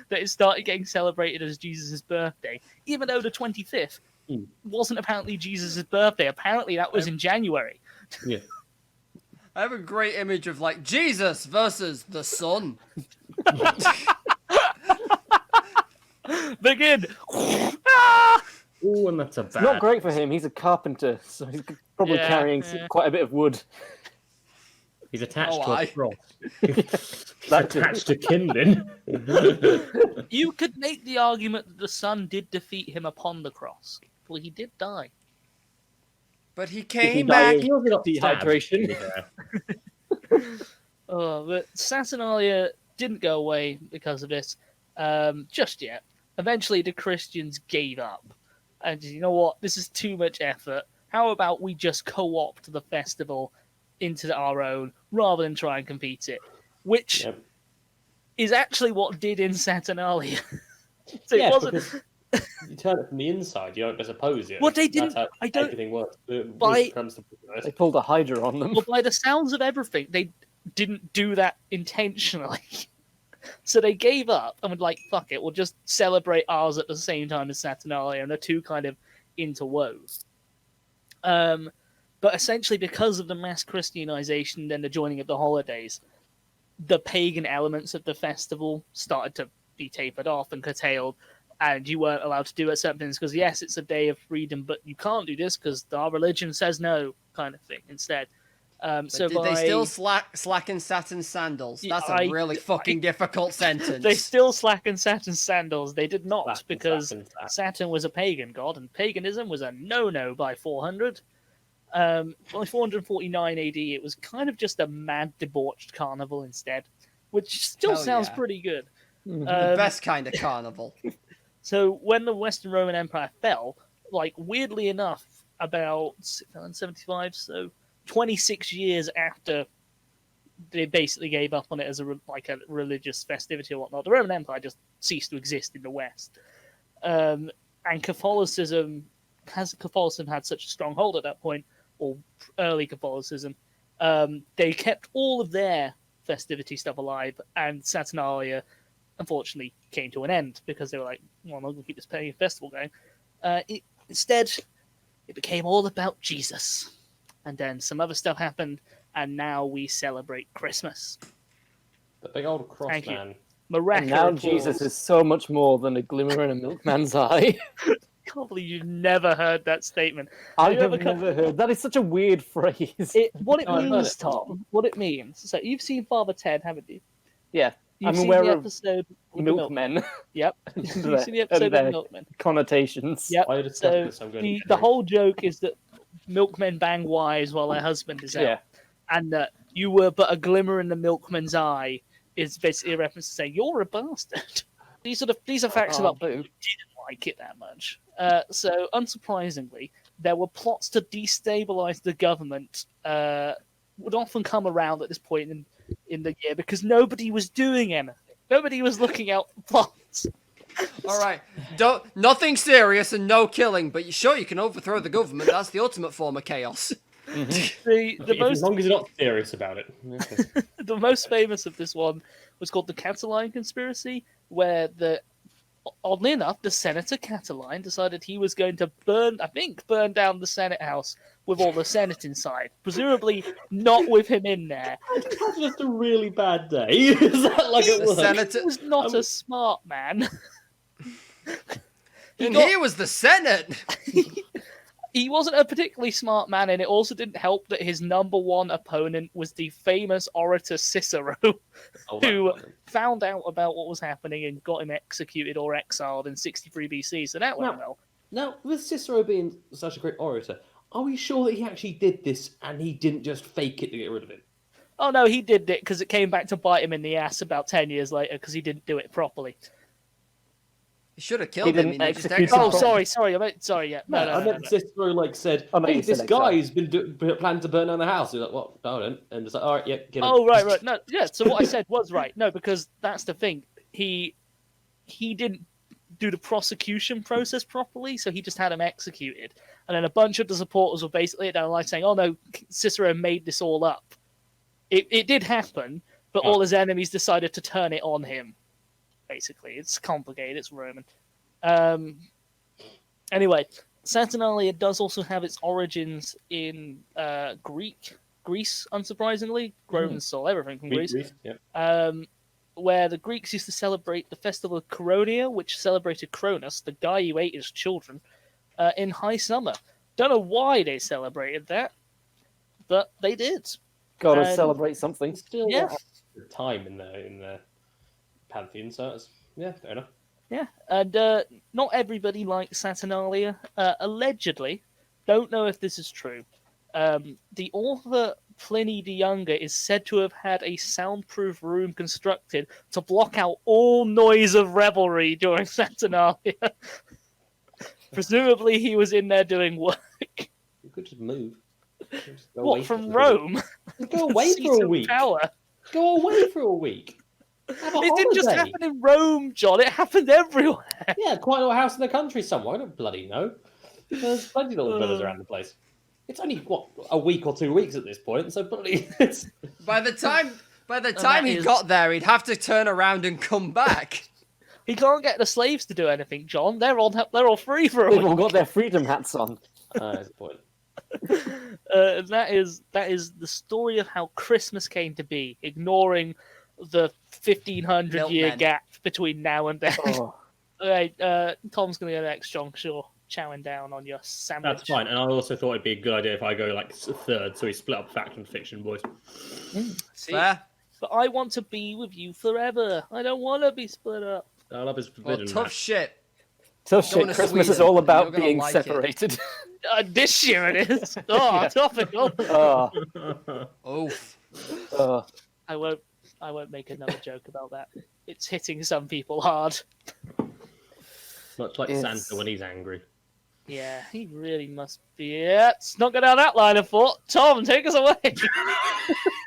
that it started getting celebrated as Jesus' birthday, even though the 25th wasn't apparently Jesus' birthday. Apparently that was in January. Yeah. I have a great image of Jesus versus the sun. Begin. Oh, and that's a bad. Not great for him. He's a carpenter, so he's probably carrying quite a bit of wood. He's attached to a cross. That's attached to kindling. You could make the argument that the sun did defeat him upon the cross. Well, he did die. But he came back. He also got dehydration. But Saturnalia didn't go away because of this just yet. Eventually, the Christians gave up. And you know what? This is too much effort. How about we just co-opt the festival into our own rather than try and compete it? Which is actually what did in Saturnalia. So it wasn't. You turn it from the inside. You don't just oppose it. Well, they didn't. That's how everything works. They pulled a Hydra on them. Well, by the sounds of everything, they didn't do that intentionally. So they gave up and were like, fuck it, we'll just celebrate ours at the same time as Saturnalia, and the two kind of interwove. But essentially, because of the mass Christianization and the joining of the holidays, the pagan elements of the festival started to be tapered off and curtailed, and you weren't allowed to do it certain things because, yes, it's a day of freedom, but you can't do this because our religion says no, kind of thing, instead. So did they still slacken Saturn's sandals? That's a really fucking difficult sentence. They still slacken Saturn's sandals. They did not, Slacken because Saturn's sandals. Saturn was a pagan god, and paganism was a no-no by 400. By 449 AD, it was kind of just a mad, debauched carnival instead, which still Hell sounds yeah. pretty good. The best kind of carnival. So when the Western Roman Empire fell, like, weirdly enough, about 675, so 26 years after they basically gave up on it as a religious festivity or whatnot, the Roman Empire just ceased to exist in the West. And Catholicism had such a strong hold at that point, or early Catholicism, they kept all of their festivity stuff alive, and Saturnalia unfortunately came to an end because they were like, well, I'm not going to keep this pagan festival going. Instead, it became all about Jesus. And then some other stuff happened, and now we celebrate Christmas. The big old cross Thank you. man. And now Miraculous. Jesus is so much more than a glimmer in a milkman's eye. I can't believe you've never heard that statement. I you have ever come- never heard. That is such a weird phrase. What it No, I've heard means, it. Tom, what it means. So you've seen Father Ted, haven't you? Yeah, You've I'm seen aware the of episode with the milkmen. Yep. You've seen the episode and with their Milkman. connotations. Yep. I discussed So this, I'm going to the whole joke is that milkmen bang wives while their husband is out. Yeah. And that you were but a glimmer in the milkman's eye is basically a reference to saying you're a bastard. These are facts about people who didn't like it that much. So unsurprisingly, there were plots to destabilize the government. Would often come around at this point in the year because nobody was doing anything. Nobody was looking out for plots. All right, nothing serious and no killing, but sure you can overthrow the government. That's the ultimate form of chaos. As long as you're not serious about it. Okay. The most famous of this one was called the Catiline Conspiracy, where oddly enough, the Senator Catiline decided he was going to burn down the Senate House with all the Senate inside. Presumably not with him in there. That's just a really bad day. Is that like it The was? Senator, He was not a smart man. he was the Senate. He wasn't a particularly smart man, and it also didn't help that his number one opponent was the famous orator Cicero, who found out about what was happening and got him executed or exiled in 63 BC, so that went well. Now, with Cicero being such a great orator, are we sure that he actually did this and he didn't just fake it to get rid of it? Oh no, he did it because it came back to bite him in the ass about 10 years later because he didn't do it properly. You should have killed him. didn't execute him Oh, properly. sorry, yeah. No, I meant Cicero said, Oh, no, hey, you said this exile. guy's been planning to burn down the house. He's like, well, no, I don't. And it's like, all right, yeah, get him. Oh, right. No, yeah, so what I said was right. No, because that's the thing. He didn't do the prosecution process properly, so he just had him executed. And then a bunch of the supporters were basically down the line saying, oh no, Cicero made this all up. It did happen, but all his enemies decided to turn it on him. Basically, it's complicated, it's Roman. Anyway, Saturnalia does also have its origins in Greece, unsurprisingly. Romans stole everything from Greece. Yeah. Where the Greeks used to celebrate the festival of Coronia, which celebrated Cronus, the guy who ate his children, in high summer. Don't know why they celebrated that, but they did. Gotta celebrate something. Still Yeah. time in the pantheon, so it's, yeah, fair enough. Yeah, and not everybody likes Saturnalia. Allegedly, don't know if this is true. The author Pliny the Younger is said to have had a soundproof room constructed to block out all noise of revelry during Saturnalia. Presumably, he was in there doing work. You could just move. Just go away What, from for Rome? Go away Seat for a of week. Power. Go away for a week. Have a It didn't just holiday. happen in Rome, John. It happened everywhere. Yeah, quite a little house in the country somewhere. I don't bloody know. There's plenty of little villas around the place. It's only, what, a week or 2 weeks at this point, so bloody... It's... By the time By the time he got there, he'd have to turn around and come back. He can't get the slaves to do anything, John. They're all free for a They've week. all got their freedom hats on. That's the point. That is the story of how Christmas came to be, ignoring the 1500-year Milkman. gap between now and then. Oh. Okay, Tom's gonna go next, John. Sure, chowing down on your sandwich. That's fine. And I also thought it'd be a good idea if I go like third, so we split up fact and fiction, boys. See? Fair. But I want to be with you forever. I don't want to be split up. Love is Well, forbidden. tough shit. Tough Going shit. to Christmas is Sweden. all You're about gonna being like it. separated. This year it is. Oh, topical. Oh, Oof. oh. I won't make another joke about that. It's hitting some people hard. Much like It's- Santa when he's angry. Yeah, he really must be. Yeah, it's not go down that line of thought. Tom, take us away.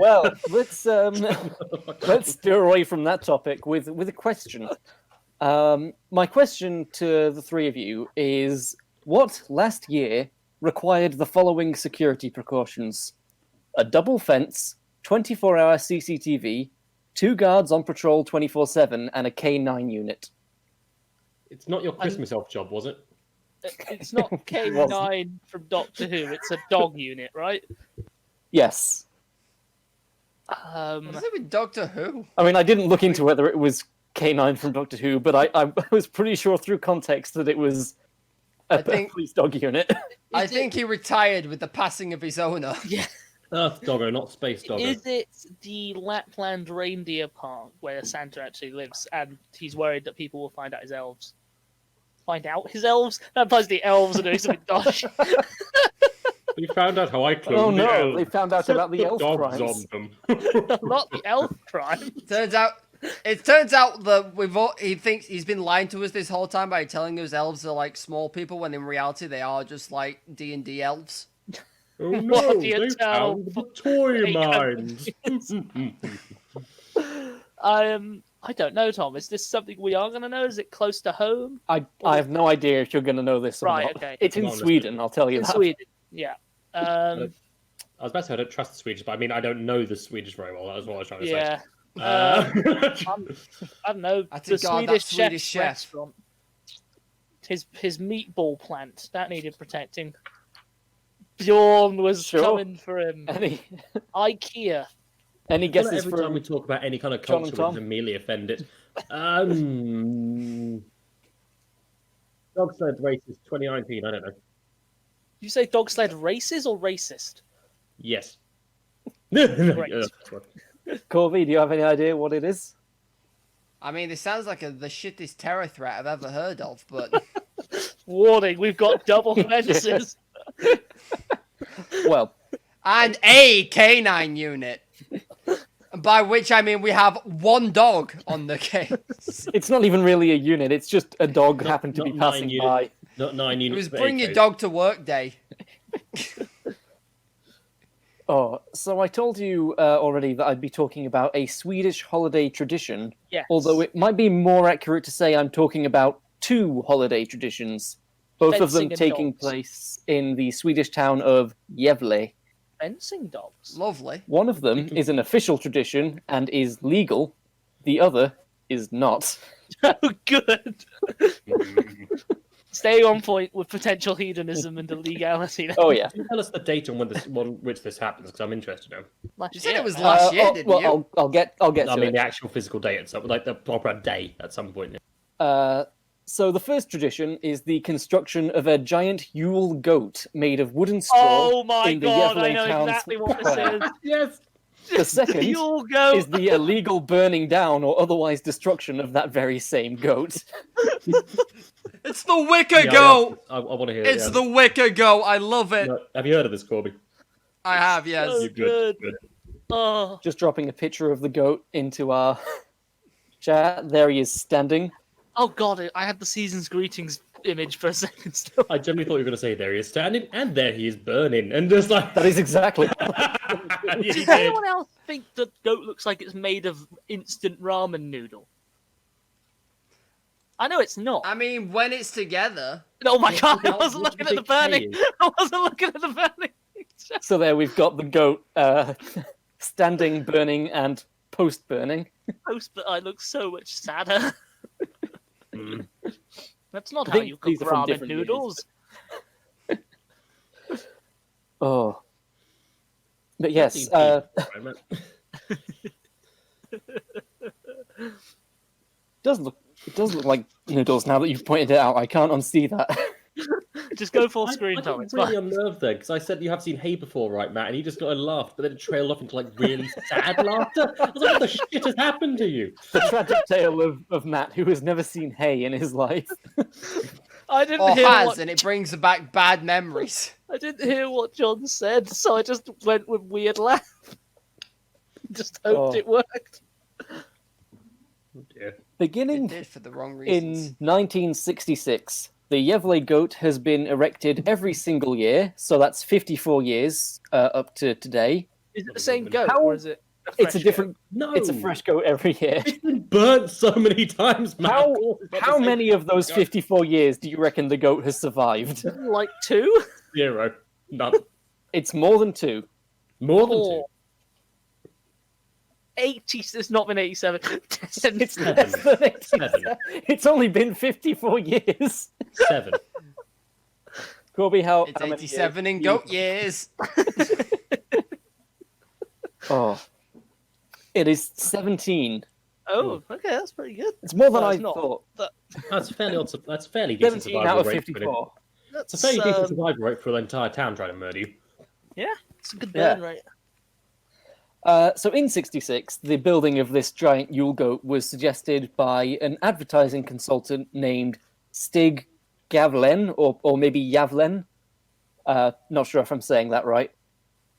Well, let's steer away from that topic with a question. My question to the three of you is: what last year required the following security precautions? A double fence, 24-hour CCTV, 2 guards on patrol 24/7, and a K9 unit. It's not your Christmas elf job, was it? It's not K9 from Doctor Who. It's a dog unit, right? Yes. What's it with Doctor Who? I mean, I didn't look into whether it was K9 from Doctor Who, but I was pretty sure through context that it was a police dog unit. I think he retired with the passing of his owner. Yeah. Earth Doggo, not Space Doggo. Is it the Lapland reindeer park where Santa actually lives, and he's worried that people will find out his elves? Find out his elves? That implies the elves are doing something dodgy. We found out how I cloned Oh the no, elves. they found out Set about the elf dogs crimes. on them. Not the elf crime. It turns out that he thinks he's been lying to us this whole time by telling us elves are like small people, when in reality they are just like D&D elves. Oh What no, do you they tell found the toy Hey, mines. I don't know, Tom. Is this something we are going to know? Is it close to home? I have no idea if you're going to know this or Right, not. okay. It's in Come on, Sweden, I'll tell you In that. Sweden. Yeah. I was about to say I don't trust the Swedish, but I mean I don't know the Swedish very well. That was what I was trying to Yeah. say. I don't know. I The think, God, that Swedish Swedish chef's chef. restaurant. His meatball plant that needed protecting. Bjorn was Sure. coming for him. Any IKEA. guesses Every time we from talk about any kind of John and culture, we're Tom? immediately offended. Dog sled races 2019. I don't know. You say dog sled races or racist? Yes. Great. Corby? Do you have any idea what it is? I mean, this sounds like the shittest terror threat I've ever heard of, but Warning, we've got double fences. Well, and a K9 unit. By which I mean we have one dog on the case. it's not even really a unit. It's just a dog happened to be not 9 passing units. by. Not 9 It units. was but bring your AKs. dog to work day. Oh, so I told you already that I'd be talking about a Swedish holiday tradition. Yes. Although it might be more accurate to say I'm talking about 2 holiday traditions, both of Fencing them and taking dogs. place in the Swedish town of Gävle. Fencing dogs. Lovely. One of them is an official tradition and is legal. The other is not. Oh, good. Staying on point with potential hedonism and illegality. Oh yeah. Can you tell us the date on which this happens? Because I'm interested now. You said it was last year, didn't well, you? I'll get I to mean it. the actual physical date at some, like the proper day at some point. So the first tradition is the construction of a giant Yule goat made of wooden straw. Oh my in the god, I Gävle know town exactly what this square. is. Yes. The second You'll go. is the illegal burning down or otherwise destruction of that very same goat. It's the Wicker Goat! I want to hear It's it. the Wicker Goat. I love it. No, have you heard of this, Corby? I have, yes. So You're good. good. Oh, Just dropping a picture of the goat into our chat. There he is standing. oh god, I had the season's greetings image for a second still. I generally thought you were going to say there he is standing and there he is burning and just like That is exactly. You Does did. anyone else think the goat looks like it's made of instant ramen noodle? I know it's not. I mean, when it's together. Oh my god, I What wasn't do looking you at the think K burning. is? I wasn't looking at the burning. So there we've got the goat standing, burning, and post-burning. But I look so much sadder. Mm. That's not I how think you cook these are from ramen different years. noodles. Oh. But yes, Right, it does look like noodles now that you've pointed it out. I can't unsee that. Just go full I screen, Tom. got It's really fine. unnerved there because I said you have seen Hay before, right, Matt? And he just got a laugh, but then it trailed off into like really sad laughter. I was like, what the shit has happened to you? The tragic tale of Matt, who has never seen hay in his life. I didn't Or hear has, what and it brings back bad memories. I didn't hear what John said, so I just went with weird laugh. Just hoped Oh. it worked. Oh, dear. It Beginning did for the wrong in reasons. 1966, the Yevle goat has been erected every single year, so that's 54 years up to today. Is it the same goat, How- or is it? It's a fresh different. No, It's a fresh goat every year. It's been burnt so many times, Matt. How Of course it's not the how same many of those goat. 54 years do you reckon the goat has survived? goat? Like 2? 0. None. It's more than 2. More than 2. 4? 80? It's not been 87. 10. It's less than 87. 7. It's only been 54 years. 7. Corby, how It's how many 87 years in do you- goat years. Oh, it is 17. Oh, okay, that's pretty good. It's more than Well, I it's not. thought. That's fairly decent 17 out survival of rate. 54. It's a That's, fairly decent survival rate for an entire town trying to murder you. it's a good Yeah. burn rate. So in 66, the building of this giant Yule goat was suggested by an advertising consultant named Stig Gavlen, or maybe Yavlen. Not sure if I'm saying that right.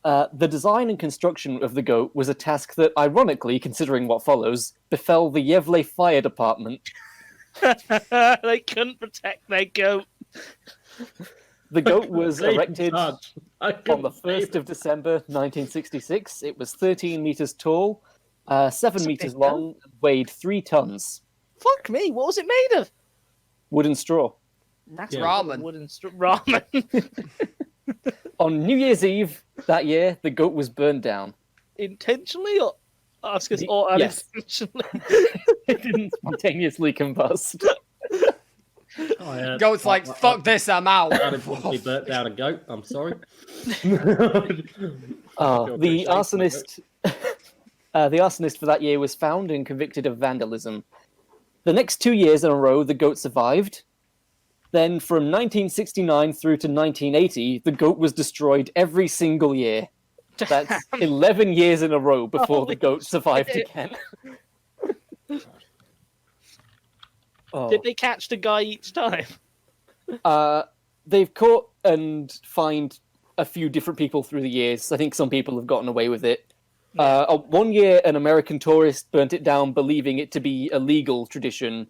The design and construction of the goat was a task that, ironically, considering what follows, befell the Yevle Fire Department. They couldn't protect their goat. The goat was They erected can't. I on couldn't the say 1st of December 1966. It was 13 meters tall, 7 a meters big goat. long, weighed 3 tons. Fuck me, what was it made of? Wood and straw. That's Yeah. ramen. Wooden ramen. On New Year's Eve that year, the goat was burned down. Intentionally or ask us Y- or yes. unintentionally? It didn't spontaneously combust. Goat's like, fuck this, I'm out. unintentionally burnt down a goat. I'm sorry. The arsonist, the arsonist for that year was found and convicted of vandalism. The next 2 years in a row, the goat survived. Then, from 1969 through to 1980, the goat was destroyed every single year. That's 11 years in a row before the Holy goat survived shit. again. Oh. Did they catch the guy each time? They've caught and fined a few different people through the years. I think some people have gotten away with it. 1 year, an American tourist burnt it down, believing it to be a legal tradition,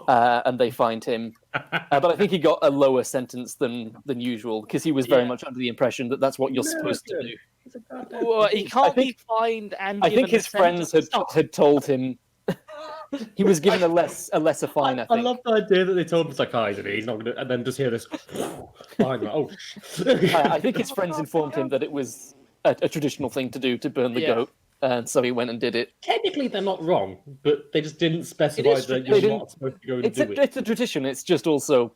and they fined him. But I think he got a lower sentence than usual because he was very Yeah. much under the impression that that's what you're supposed to do. Well, he can't think- be fined and I given think his a friends sentence. Oh, had told him he was given a lesser fine. I I think. love the idea that they told him it's like, he's not going to, and then just hear this behind me. Oh, I think his friends informed him that it was a traditional thing to do to burn the Yeah. goat, and so he went and did it. Technically, they're not wrong, but they just didn't specify is that true. They you're not supposed to go and It's do a, it. it's a tradition. It's just also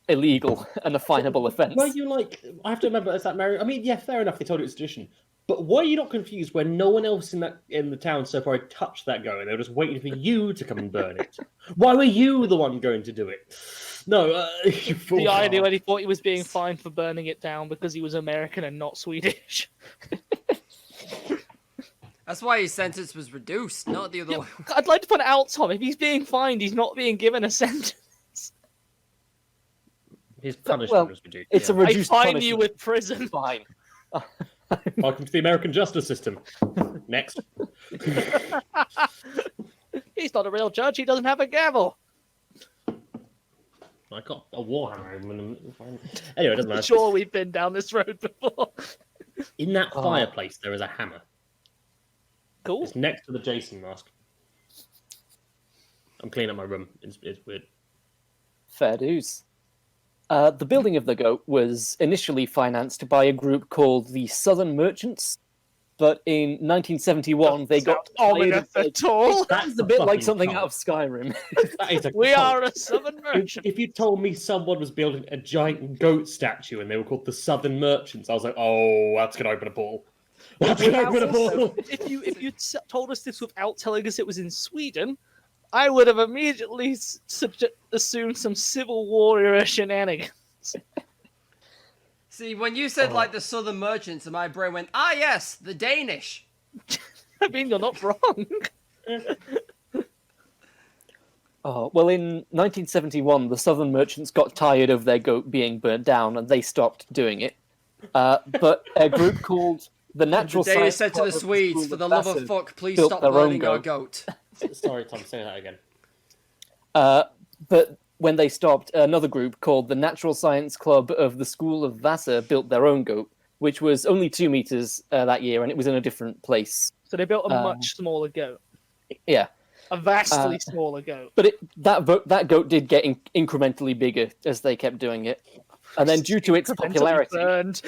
illegal and a finable offence. Were you like? I have to remember, is that Mary? I mean, yeah, fair enough. They told you it's tradition, but were you not confused when no one else in the town so far had touched that goat? They were just waiting for you to come and burn it. Why were you the one going to do it? No, you fool. the idea when he thought he was being fined for burning it down because he was American and not Swedish. That's why his sentence was reduced, not the other way. I'd like to point out, Tom, if he's being fined, he's not being given a sentence. His punishment Well, was reduced. it's a yeah. I reduced fine punishment. you with prison. Fine. Welcome to the American justice system. Next. He's not a real judge. He doesn't have a gavel. I got a warhammer. Anyway, it doesn't I'm matter. sure we've been down this road before. In that Oh. fireplace, there is a hammer. Cool. It's next to the Jason mask. I'm cleaning up my room. It's weird. Fair dues. The building of the goat was initially financed by a group called the Southern Merchants. but in 1971 they got ominous at all. That's a bit like fucking something cult. out of Skyrim. That is a We cult. are a southern merchant. If you told me someone was building a giant goat statue and they were called the Southern Merchants, I was like, oh, that's going to open a portal. That's going to open a portal. If you told us this without telling us it was in Sweden, I would have immediately assumed some Civil War shenanigans. See, when you said like the Southern Merchants, and my brain went, ah, yes, the Danish. I mean, you're not wrong. Oh, well, in 1971, the Southern Merchants got tired of their goat being burnt down, and they stopped doing it. But a group called the Natural The Danish Science said to Club the of Swedes, School for of the love Vassar of fuck, please built stop their own burning our goat. goat. Sorry, Tom, say that again. But when they stopped, another group called the Natural Science Club of the School of Vassar built their own goat, which was only 2 meters that year, and it was in a different place. So they built a much smaller goat. Yeah. A vastly smaller goat. But that goat did get incrementally bigger as they kept doing it. And then due to its popularity, Burned.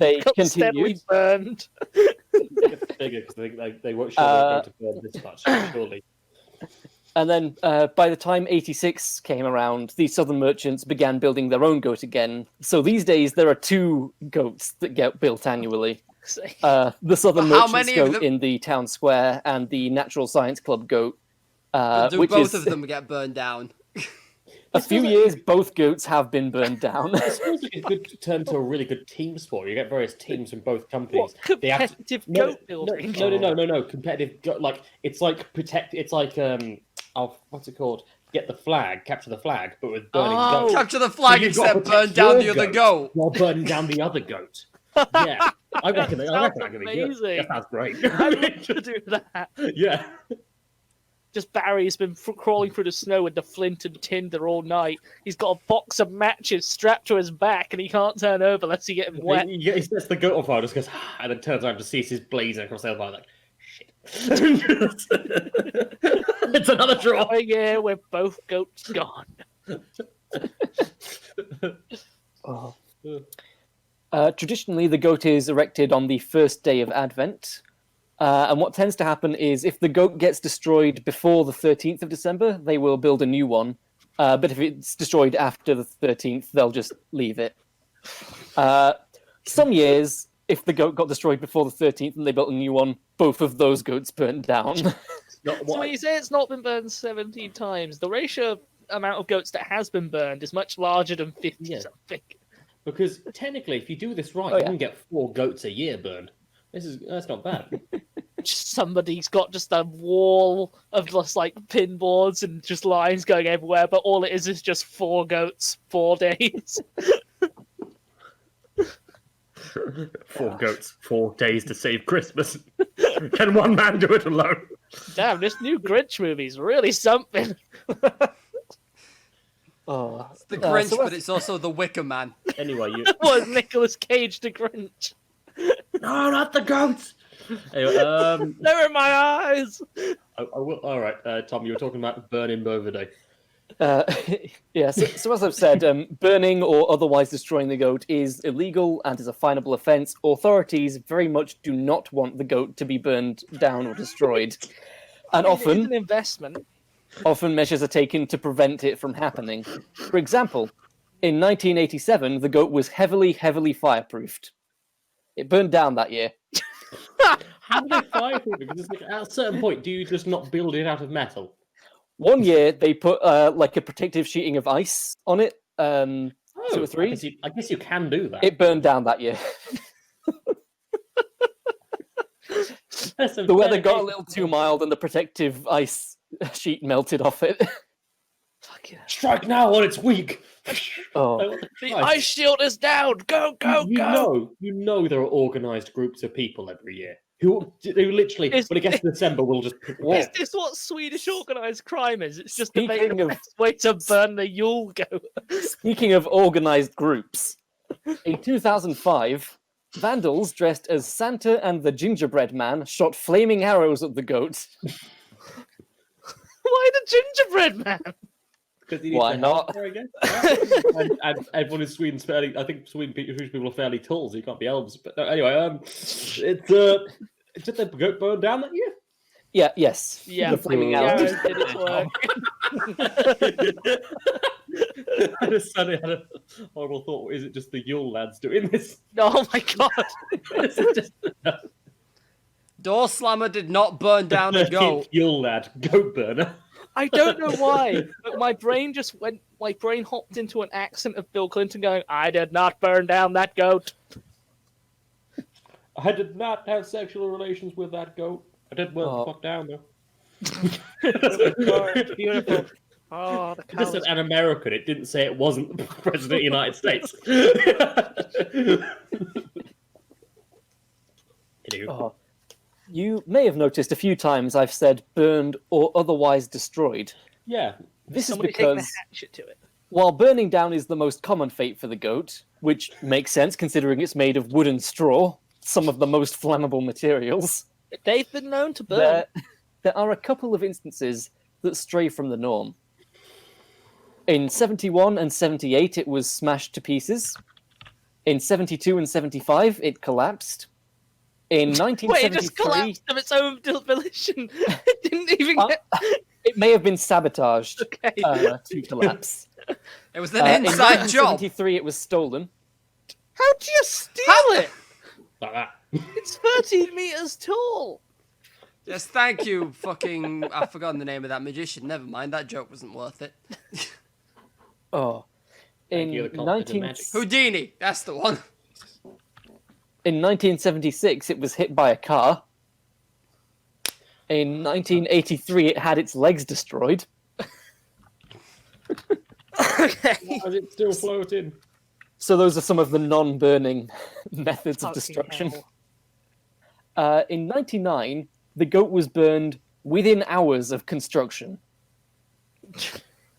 they Got steadily continued. burned. It's bigger because they won't show it going to burn this much, surely. And then by the time 86 came around, the Southern Merchants began building their own goat again. So these days there are 2 goats that get built annually. The Southern But how Merchants many of goat them- in the town square and the Natural Science Club goat. Do Which both is of them get burned down? a few years, both goats have been burned down. It feels like a good turn to a really good team sport. You get various teams from both companies. What, They have to- competitive goat building? No. Competitive goat, like it's like protect. It's like what's it called? Get the flag, capture the flag, but with burning goats. Capture the flag So you've got to except burn protect down your the other goat. while burning down the other goat. Yeah, I reckon that Sounds could be good. amazing. That sounds great. I want to do that. Yeah. Just Barry's been crawling through the snow with the flint and tinder all night. He's got a box of matches strapped to his back, and he can't turn over unless he get him wet. He sets the goat on fire, just goes, and then turns around to see his blazing across the other line, like, shit. It's another draw. Oh yeah, we're both goats gone. Traditionally, the goat is erected on the first day of Advent. And what tends to happen is if the goat gets destroyed before the 13th of December, they will build a new one. But if it's destroyed after the 13th, they'll just leave it. Some years, if the goat got destroyed before the 13th and they built a new one, both of those goats burnt down. So when you say it's not been burned 17 times, the ratio amount of goats that has been burned is much larger than 50 something. Because technically, if you do this right, Oh, you yeah. can get 4 goats a year burned. That's not bad. Just somebody's got just a wall of just like pinboards and just lines going everywhere, but all it is just 4 goats, 4 days. 4 goats, 4 days to save Christmas. Can one man do it alone? Damn, this new Grinch movie's really something. Oh, It's the Grinch, so but it's also the Wicker Man. Anyway, you. Was Nicolas Cage the Grinch? No, not the goats! Anyway, They're in my eyes! I will. All right, Tom, you were talking about burning Bover Day. yeah, so as I've said, burning or otherwise destroying the goat is illegal and is a finable offence. Authorities very much do not want the goat to be burned down or destroyed. And It's an often investment. measures are taken to prevent it from happening. For example, in 1987, the goat was heavily fireproofed. It burned down that year. How do they fireproof it? Because it's like, at a certain point, do you just not build it out of metal? One year, they put like a protective sheeting of ice on it. 2 or 3. I guess you can do that. It burned down that year. The weather got a little too mild and the protective ice sheet melted off it. Fucking hell. Strike now while it's weak. Oh, The ice shield is down! Go, go, go! You know there are organised groups of people every year who literally, when it gets to December, will just pick Is this what Swedish organised crime is? It's just a Speaking of- way to burn the Yule goat. speaking of organised groups, in 2005, vandals dressed as Santa and the Gingerbread Man shot flaming arrows at the goat. Why the gingerbread man? Why not? I guess. and everyone in Sweden's fairly. I think Swedish people are fairly tall, so you can't be elves. But no, anyway, it's Did the goat burn down that year? Yeah, yes. Yeah, The flaming arrow. Gareth did its work. I just suddenly had a horrible thought. Is it just the Yule lads doing this? Oh my god! Is it just Door Slammer did not burn down a 13th goat. Yule lad goat burner? I don't know why, but my brain just went. My brain hopped into an accent of Bill Clinton going, "I did not burn down that goat." I did not have sexual relations with that goat. I did burn the fuck down though. Oh, beautiful. Oh, the It just said colours. an American. It didn't say it wasn't the president of the United States. Anywho. Oh. You may have noticed a few times I've said burned or otherwise destroyed. Yeah. This Somebody is taking a because hatchet to it. while burning down is the most common fate for the goat, which makes sense considering it's made of wood and straw, some of the most flammable materials, They've been known to burn. there are a couple of instances that stray from the norm. In 71 and 78, it was smashed to pieces. In 72 and 75, it collapsed. In Wait, it 1973, just collapsed of its own volition. It didn't even get. it may have been sabotaged Okay. to collapse. It was an inside in job. 1973, it was stolen. How'd you steal it? Like that. It's 13 meters tall. Yes, thank you, fucking. I've forgotten the name of that magician. Never mind, that joke wasn't worth it. Oh. In, Thank you, the cult did magic. Houdini, that's the one. in 1976, it was hit by a car. In 1983, it had its legs destroyed. Okay. Why is it still floating? So those are some of the non-burning methods of Fucking destruction. hell. In 99, the goat was burned within hours of construction.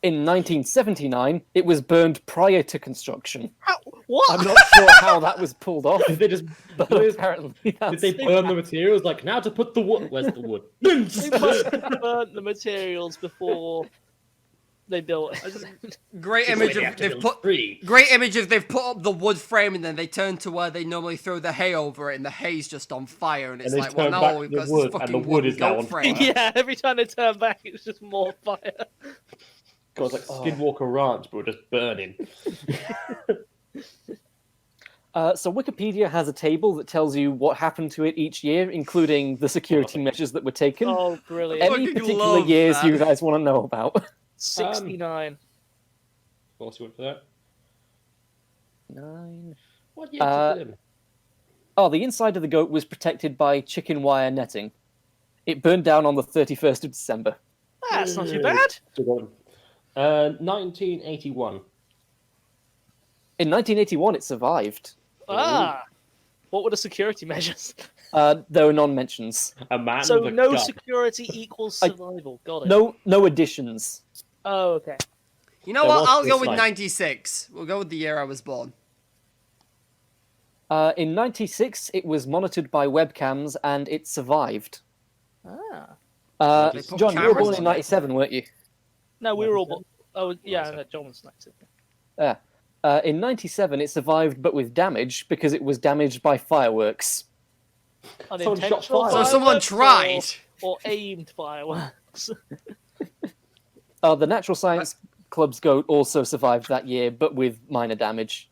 In 1979, it was burned prior to construction. What? I'm not sure how that was pulled off, Did they just but apparently did that's they burn the materials? Like now to put the wood. Where's the wood? They must have burnt the materials before they built it. Great image of they've put. Great image of they've put up the wood frame and then they turn to where they normally throw the hay over it and the hay's just on fire and it's they like, well, turn now back all we've the got is wood, this and fucking the wood is now goat on frame. Yeah, every time they turn back, it's just more fire. God, it's like Skinwalker Ranch, but we're just burning. So Wikipedia has a table that tells you what happened to it each year, including the security measures that were taken. Oh, brilliant. Any fucking particular love years that. you guys want to know about? 69. What's you went for that? 9. What year did it in? Oh, the inside of the goat was protected by chicken wire netting. It burned down on the 31st of December. That's not too bad. 1981. In 1981, it survived. Ah. What were the security measures? There were non-mentions. A man So with a no gun. security equals survival. Got it. No additions. Oh, okay. You know There what? was I'll this, go with like- 96. We'll go with the year I was born. In 96, it was monitored by webcams and it survived. Ah. They put John, you were cameras born in on it. 97, weren't you? No, we were all. Oh, yeah, no, John was nice. In 97, it survived but with damage because it was damaged by fireworks. Someone shot Unintentional fire. So someone fireworks tried. Or aimed fireworks. The Natural Science Club's goat also survived that year, but with minor damage.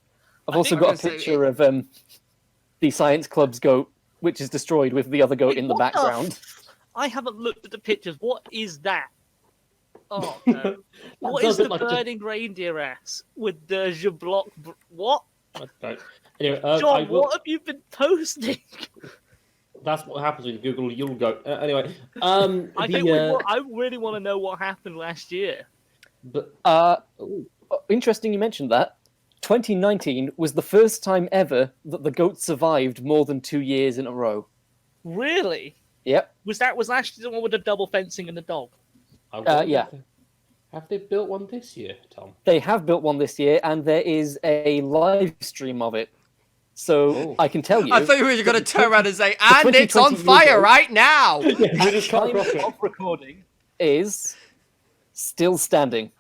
I've I also think got I'm a gonna say picture of the Science Club's goat, which is destroyed with the other goat Wait, in the what the background. I haven't looked at the pictures. What is that? Oh, no. What does is the look like burning reindeer ass with the Jablock? What? I don't. Anyway, John, I will, what have you been posting? that's what happens when you Google Yule Goat. Anyway, I think the, I really want to know what happened last year. but Interesting you mentioned that. 2019 was the first time ever that the goat survived more than 2 years in a row. Really? Yep. Was last year the one with the double fencing and the dog? I wonder yeah. Have they built one this year, Tom? They have built one this year, and there is a live stream of it. So Oh. I can tell you. I thought you were going to turn around and say, and it's on 2020 fire Yule Goat. right now. Yeah, just cut time across it. of recording is still standing.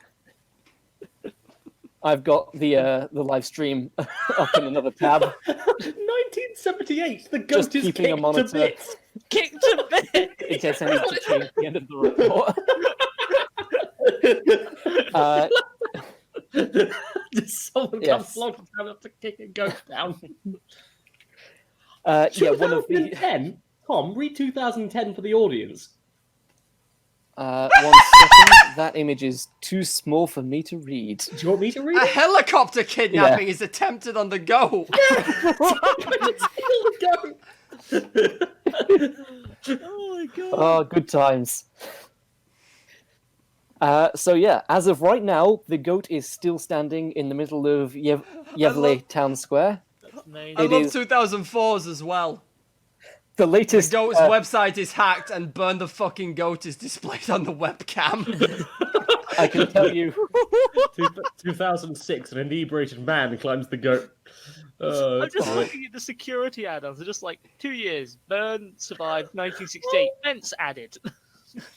I've got the live stream up in another tab. 1978. The goat Just is keeping a kicked monitor. to bits. kicked a bit. In case I need to change the end of the report. Just someone Yes. comes along and tries to kick a goat down. Yeah, one of the 2010? Tom, read 2010 for the audience. 1 second. That image is too small for me to read. Do you want me to read A it? helicopter kidnapping is attempted on the go. Oh my god. Oh, good times. So yeah, as of right now, the goat is still standing in the middle of Yevle Town Square. That's amazing. I It love is- 2004s as well. The The latest goat's website is hacked and Burn the Fucking Goat is displayed on the webcam. I can tell you. 2006, an inebriated man climbs the goat. I'm just sorry. looking at the security add-ons. They're just like 2 years. Burn survived 1968. Fence added.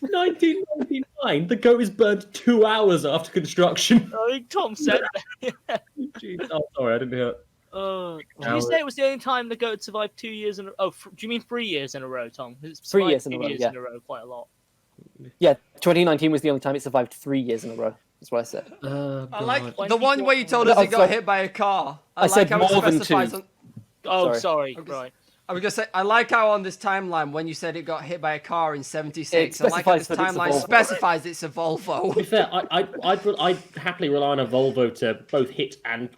1999, the goat is burned 2 hours after construction. I think Tom said that. Jeez. Oh, sorry, I didn't hear it. Did you say it was the only time the goat survived 2 years in a do you mean 3 years in a row, Tom? It's 3 survived years in a 2 row, years yeah. in a row, quite a lot. Yeah, 2019 was the only time it survived 3 years in a row. That's what I said. I like God. the one where you told us No, it got sorry. hit by a car. I said how it more than specifies two. on- Oh, Sorry. sorry. Okay. Right. I was gonna say, I like how on this timeline when you said it got hit by a car in '76, It I like how this specifies that it's a timeline Volvo. specifies it's a To be Volvo. fair, I'd happily rely on a Volvo to both hit and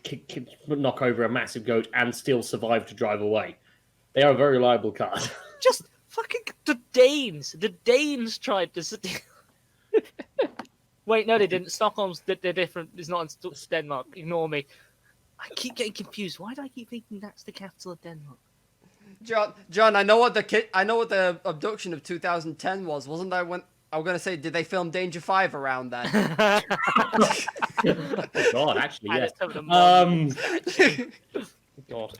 knock over a massive goat and still survive to drive away. They are a very reliable car. Just fucking the Danes. The Danes tried to. Wait, no, they didn't. Stockholm's they're different. It's not in Denmark. Ignore me. I keep getting confused. Why do I keep thinking that's the capital of Denmark? John, I know what the abduction of 2010 was. Wasn't that when I was gonna say? Did they film Danger 5 around then? Oh, God, actually, And yes. it's covered in mud.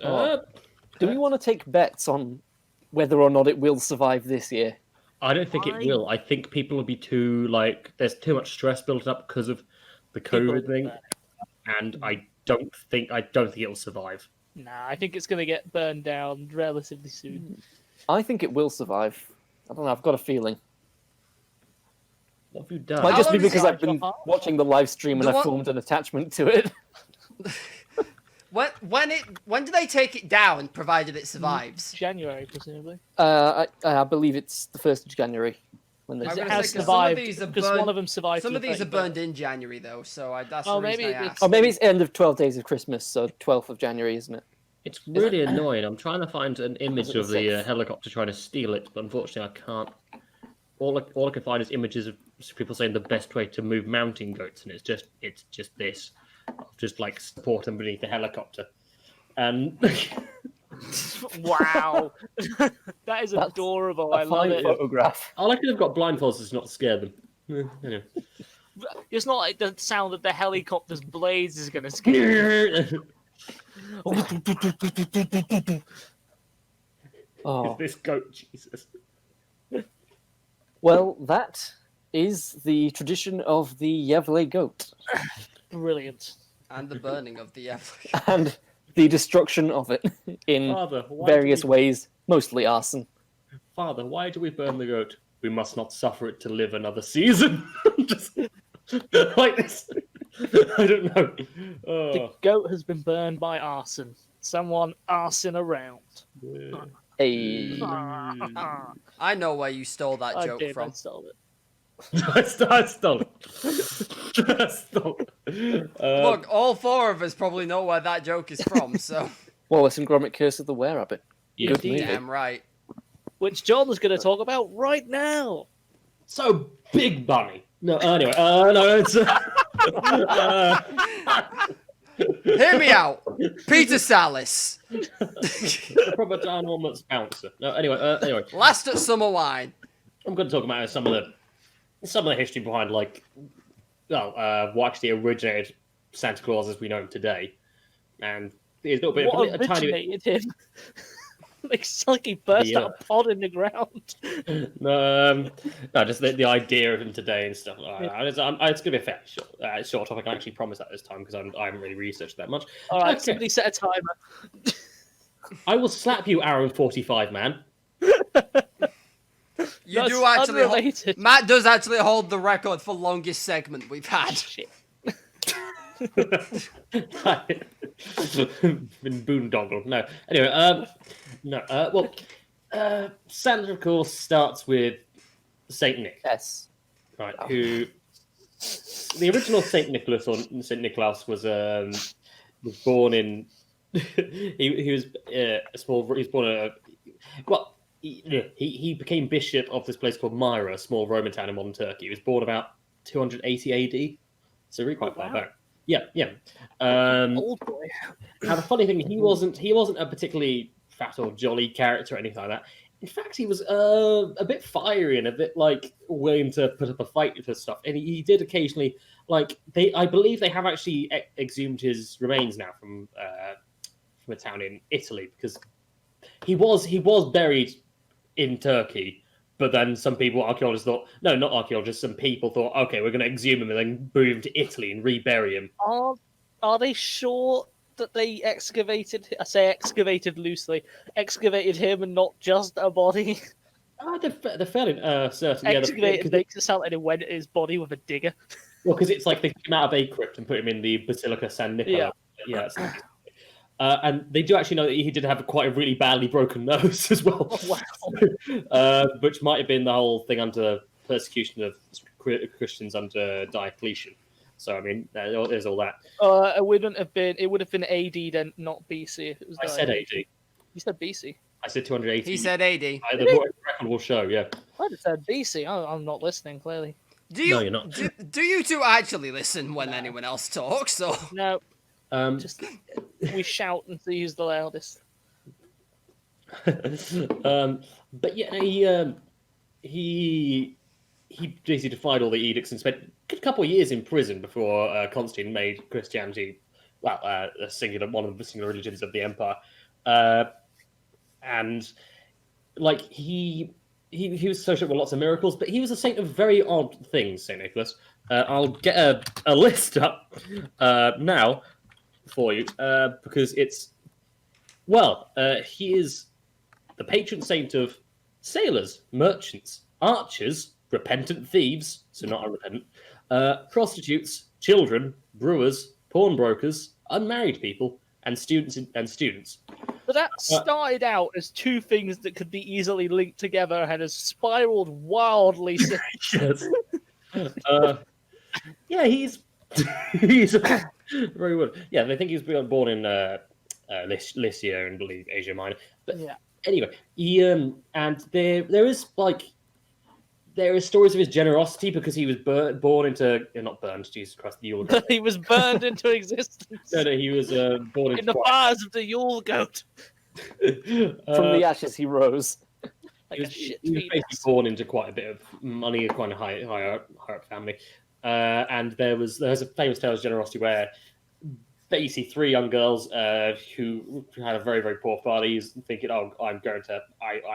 God. Do we want to take bets on whether or not it will survive this year? I don't think it will. I think people will be too, there's too much stress built up because of the COVID thing. And I don't think it will survive. Nah, I think it's going to get burned down relatively soon. I think it will survive. I don't know. I've got a feeling. What have you done? Might How just be long is because it? I've been watching the live stream and The I one- formed an attachment to it. When do they take it down, provided it survives? January, presumably. I believe it's the 1st of January when they I was It gonna has say, 'cause some of survived these are because burned- one of them survived. Some to of the these are 31st. burned in January though, so that's Oh, the reason maybe I it's- asked. Oh, maybe it's end of 12 Days of Christmas, so 12th of January, isn't it? It's really annoying. I'm trying to find an image it the of the 6th? helicopter trying to steal it, but unfortunately I can't. All I can find is images of people saying the best way to move mountain goats, and it's just this, just like support them beneath the helicopter, and Wow, that is That's adorable. I A love fine it. photograph. I like to have got blindfolds just not to scare them. Anyway. It's not like the sound of the helicopter's blades is going to scare you. Oh. This goat, Jesus. Well, that is the tradition of the Yevle goat Brilliant. And the burning of the and the destruction of it in Father, why various do we, ways, mostly arson. Father, why do we burn the goat? We must not suffer it to live another season. Just like this. I don't know. The Oh. goat has been burned by arson. Someone arson around. Yeah. Hey. I know where you stole that I joke did. I from. stole it. I stole it. I stole it. Look, all four of us probably know where that joke is from, so Wallace and Gromit Curse of the Were-Rabbit. Yeah. Good movie. damn right. Which John is going to talk about right now. So big bunny. No, anyway, no, it's. Hear me out. Peter Salis. The proper ginormous bouncer. No, anyway. Last at Summer Wine. I'm going to talk about some of the history behind, what actually originated Santa Claus as we know him today, and there's a little bit, What a tiny bit. originated him? It's like he burst Yeah. out a pod in the ground. No, just the idea of him today and stuff. It's going to be a fairly short topic. I actually promise that this time because I haven't really researched that much. All right, Okay. somebody set a timer. I will slap you, Aaron 45 man. You That's do actually. unrelated. Matt does actually hold the record for longest segment we've had. Shit. Been boondoggled. No. Anyway, no. Santa, of course, starts with Saint Nick, Yes. right? Who the original Saint Nicholas or Saint Nicholas was born in. he was a small. He was born he became bishop of this place called Myra, a small Roman town in modern Turkey. He was born about 280 AD, so really quite far back. Yeah. Old boy. Now the funny thing, he wasn't a particularly fat or jolly character or anything like that. In fact, he was a bit fiery and a bit like willing to put up a fight for stuff. And he did occasionally, I believe they have actually exhumed his remains now from a town in Italy because he was buried in Turkey. But then some archaeologists thought, no, not archaeologists, some people thought, okay, we're going to exhume him and then move him to Italy and rebury him. Are they sure that they excavated? I say excavated loosely. Excavated him and not just a body. They're fairly certain. Excavated makes it sound like they went at his body with a digger. Well, because it's like they took him out of a crypt and put him in the Basilica San Nicola. Yeah. And they do actually know that he did have quite a really badly broken nose as well. Oh, wow. Which might have been the whole thing under persecution of Christians under Diocletian. So, I mean, there's all that. It would have been AD then, not BC. If it was I said AD. You said BC. I said 280. He said AD. The record will show, yeah. I just said BC. I'm not listening, clearly. Do you, No, you're not. Do you two actually listen when anyone else talks? Or? No, Just we shout and see who's the loudest. but yeah, he basically defied all the edicts and spent a couple of years in prison before Constantine made Christianity one of the singular religions of the empire. And like he was associated with lots of miracles, but he was a saint of very odd things, Saint Nicholas. I'll get a list up now for you because he is the patron saint of sailors, merchants, archers, repentant thieves, so not unrepentant, prostitutes, children, brewers, pawnbrokers, unmarried people, and students. But that started out as two things that could be easily linked together and has spiraled wildly since. Yes. He's very good. Yeah, they think he was born in Lycia and believe Asia Minor. But Yeah. anyway, he and there is stories of his generosity because he was born into not burned. Jesus Christ, the Yule goat. He was burned into existence. No, he was born In into the fires of the Yule goat. From the ashes he rose. Like he a was shit basically fetus. born into quite a bit of money, quite a high up family. And there's a famous tale of generosity where basically three young girls who had a very, very poor father, he's thinking, I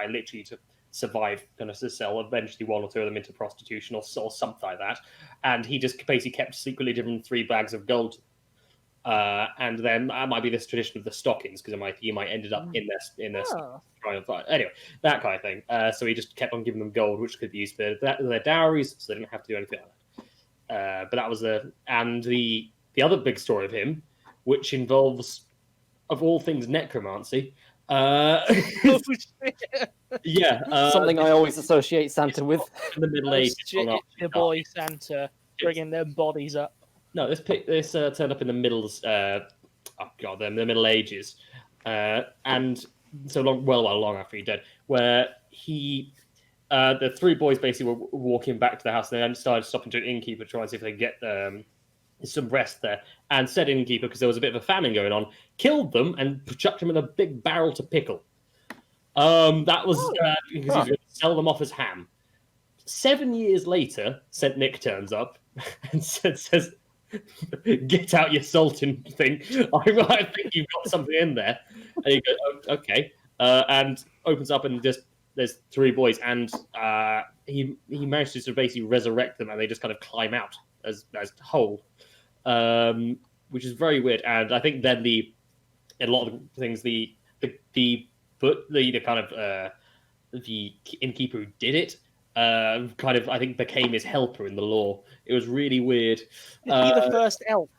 literally to survive, going to sell eventually one or two of them into prostitution or something like that. And he just basically kept secretly giving 3 bags of gold. And then that might be this tradition of the stockings because he might ended up in their anyway, that kind of thing. So he just kept on giving them gold, which could be used for their dowries, so they didn't have to do anything like that. But that was the other big story of him, which involves, of all things, necromancy. Yeah, Something I always associate Santa with. in the Middle Ages. Your boy Santa bringing their bodies up. No, this turned up in the the Middle Ages, and so long after he's dead, where the 3 boys basically were walking back to the house, and they then started stopping to an innkeeper to try and see if they could get some rest there. And said innkeeper, because there was a bit of a famine going on, killed them and chucked them in a big barrel to pickle. That was because he was going to sell them off as ham. 7 years later, Saint Nick turns up and says, "Get out your salting thing. I think you've got something in there." And he goes, "Oh, okay," and opens up and just there's 3 boys, and he manages to basically resurrect them, and they just kind of climb out as whole, which is very weird. And I think then a lot of the things the innkeeper who did it kind of, I think, became his helper in the law. It was really weird. Is he the first elf?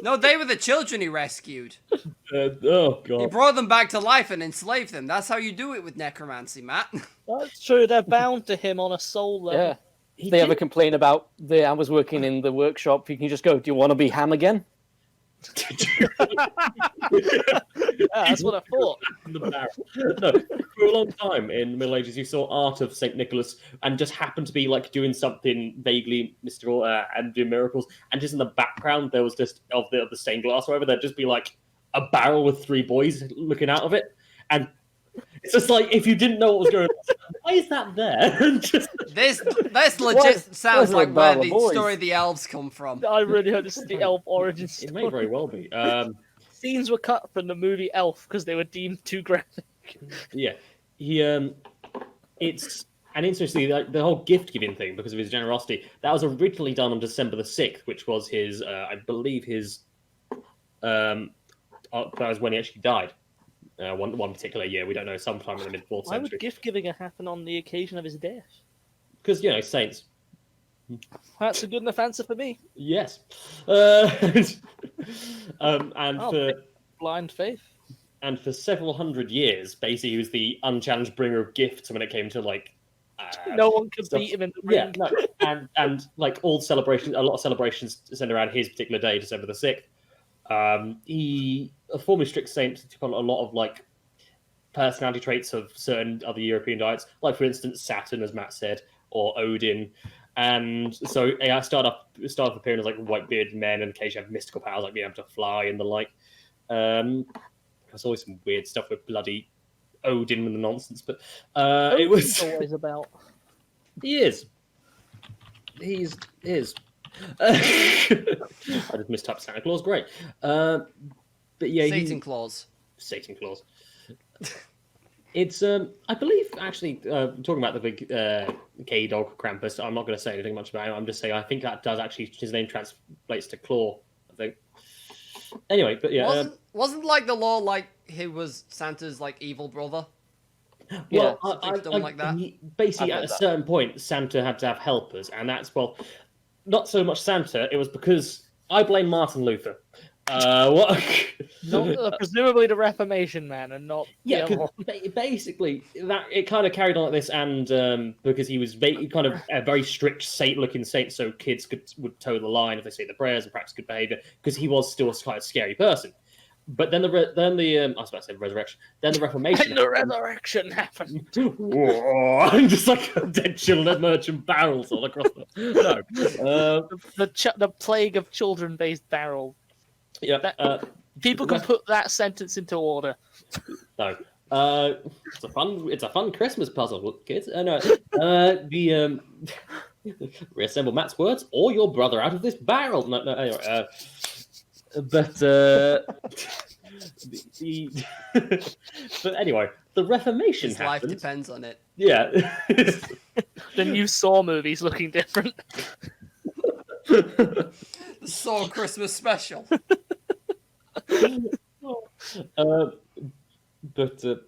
No, they were the children he rescued. Oh, He God. brought them back to life and enslaved them. That's how you do it with necromancy, Matt. That's true. They're bound to him on a soul level. Yeah. If they ever complain about the hours working in the workshop, you can just go, do you want to be Ham again? That's what I thought. In the barrel. No, for a long time in the Middle Ages, you saw art of Saint Nicholas and just happened to be like doing something vaguely mystical and doing miracles, and just in the background there was just of the stained glass, or whatever, there'd just be like a barrel with 3 boys looking out of it, and it's just like if you didn't know what was going on, why is that there? Just... This legit sounds like where the boys? story of the elves come from. I really hope this is the elf origin It story. may very well be. Scenes were cut from the movie Elf because they were deemed too graphic. Yeah, he it's and interestingly, like, the whole gift giving thing, because of his generosity, that was originally done on December the 6th, which was his, I believe his, that was when he actually died. One particular year, we don't know, sometime in the mid 4th Why would century. gift giving happen on the occasion of his death? Because saints. That's a good enough answer for me. Yes. And Oh, for Blind faith. and for several hundred years, basically, he was the unchallenged bringer of gifts when it came to like. No one could stuff. beat him in the ring. Yeah, no, and like all celebrations, a lot of celebrations centered around his particular day, December the 6th. He, a formerly strict saint, took on a lot of like personality traits of certain other European deities, like for instance Saturn, as Matt said, or Odin. And so I started appearing as like white bearded men, and occasionally have mystical powers like being able to fly and the like. There's always some weird stuff with bloody Odin and the nonsense, but it was always about. he is. He's is. I just mistyped Santa Claus. Great. But yeah, Satan Claus. Satan Claus. It's I believe actually talking about the big gay dog Krampus. I'm not going to say anything much about him. I'm just saying I think that does actually, his name translates to claw, I think. Anyway, but yeah, Wasn't like the law like he was Santa's like evil brother? well, something done like that. Basically, I've at a heard that. certain point, Santa had to have helpers, and that's, well, not so much Santa. It was because I blame Martin Luther. What? Presumably the Reformation man, and not Yeah, the 'cause other one. basically that it kind of carried on like this, and because he was kind of a very strict saint-looking saint, so kids would toe the line if they say the prayers and practice good behavior, because he was still quite a scary person. But then I was about to say resurrection. Then the Reformation. And the resurrection happened. I'm just like dead children merchant barrels all across the. No. The plague of children-based barrel. Yeah. People can put that sentence into order. No. It's a fun Christmas puzzle, kids. No. Reassemble Matt's words or your brother out of this barrel. No. Anyway. But but anyway, the Reformation His life happened. depends on it. Yeah. The new Saw movie's looking different. The Saw Christmas special. Yeah, the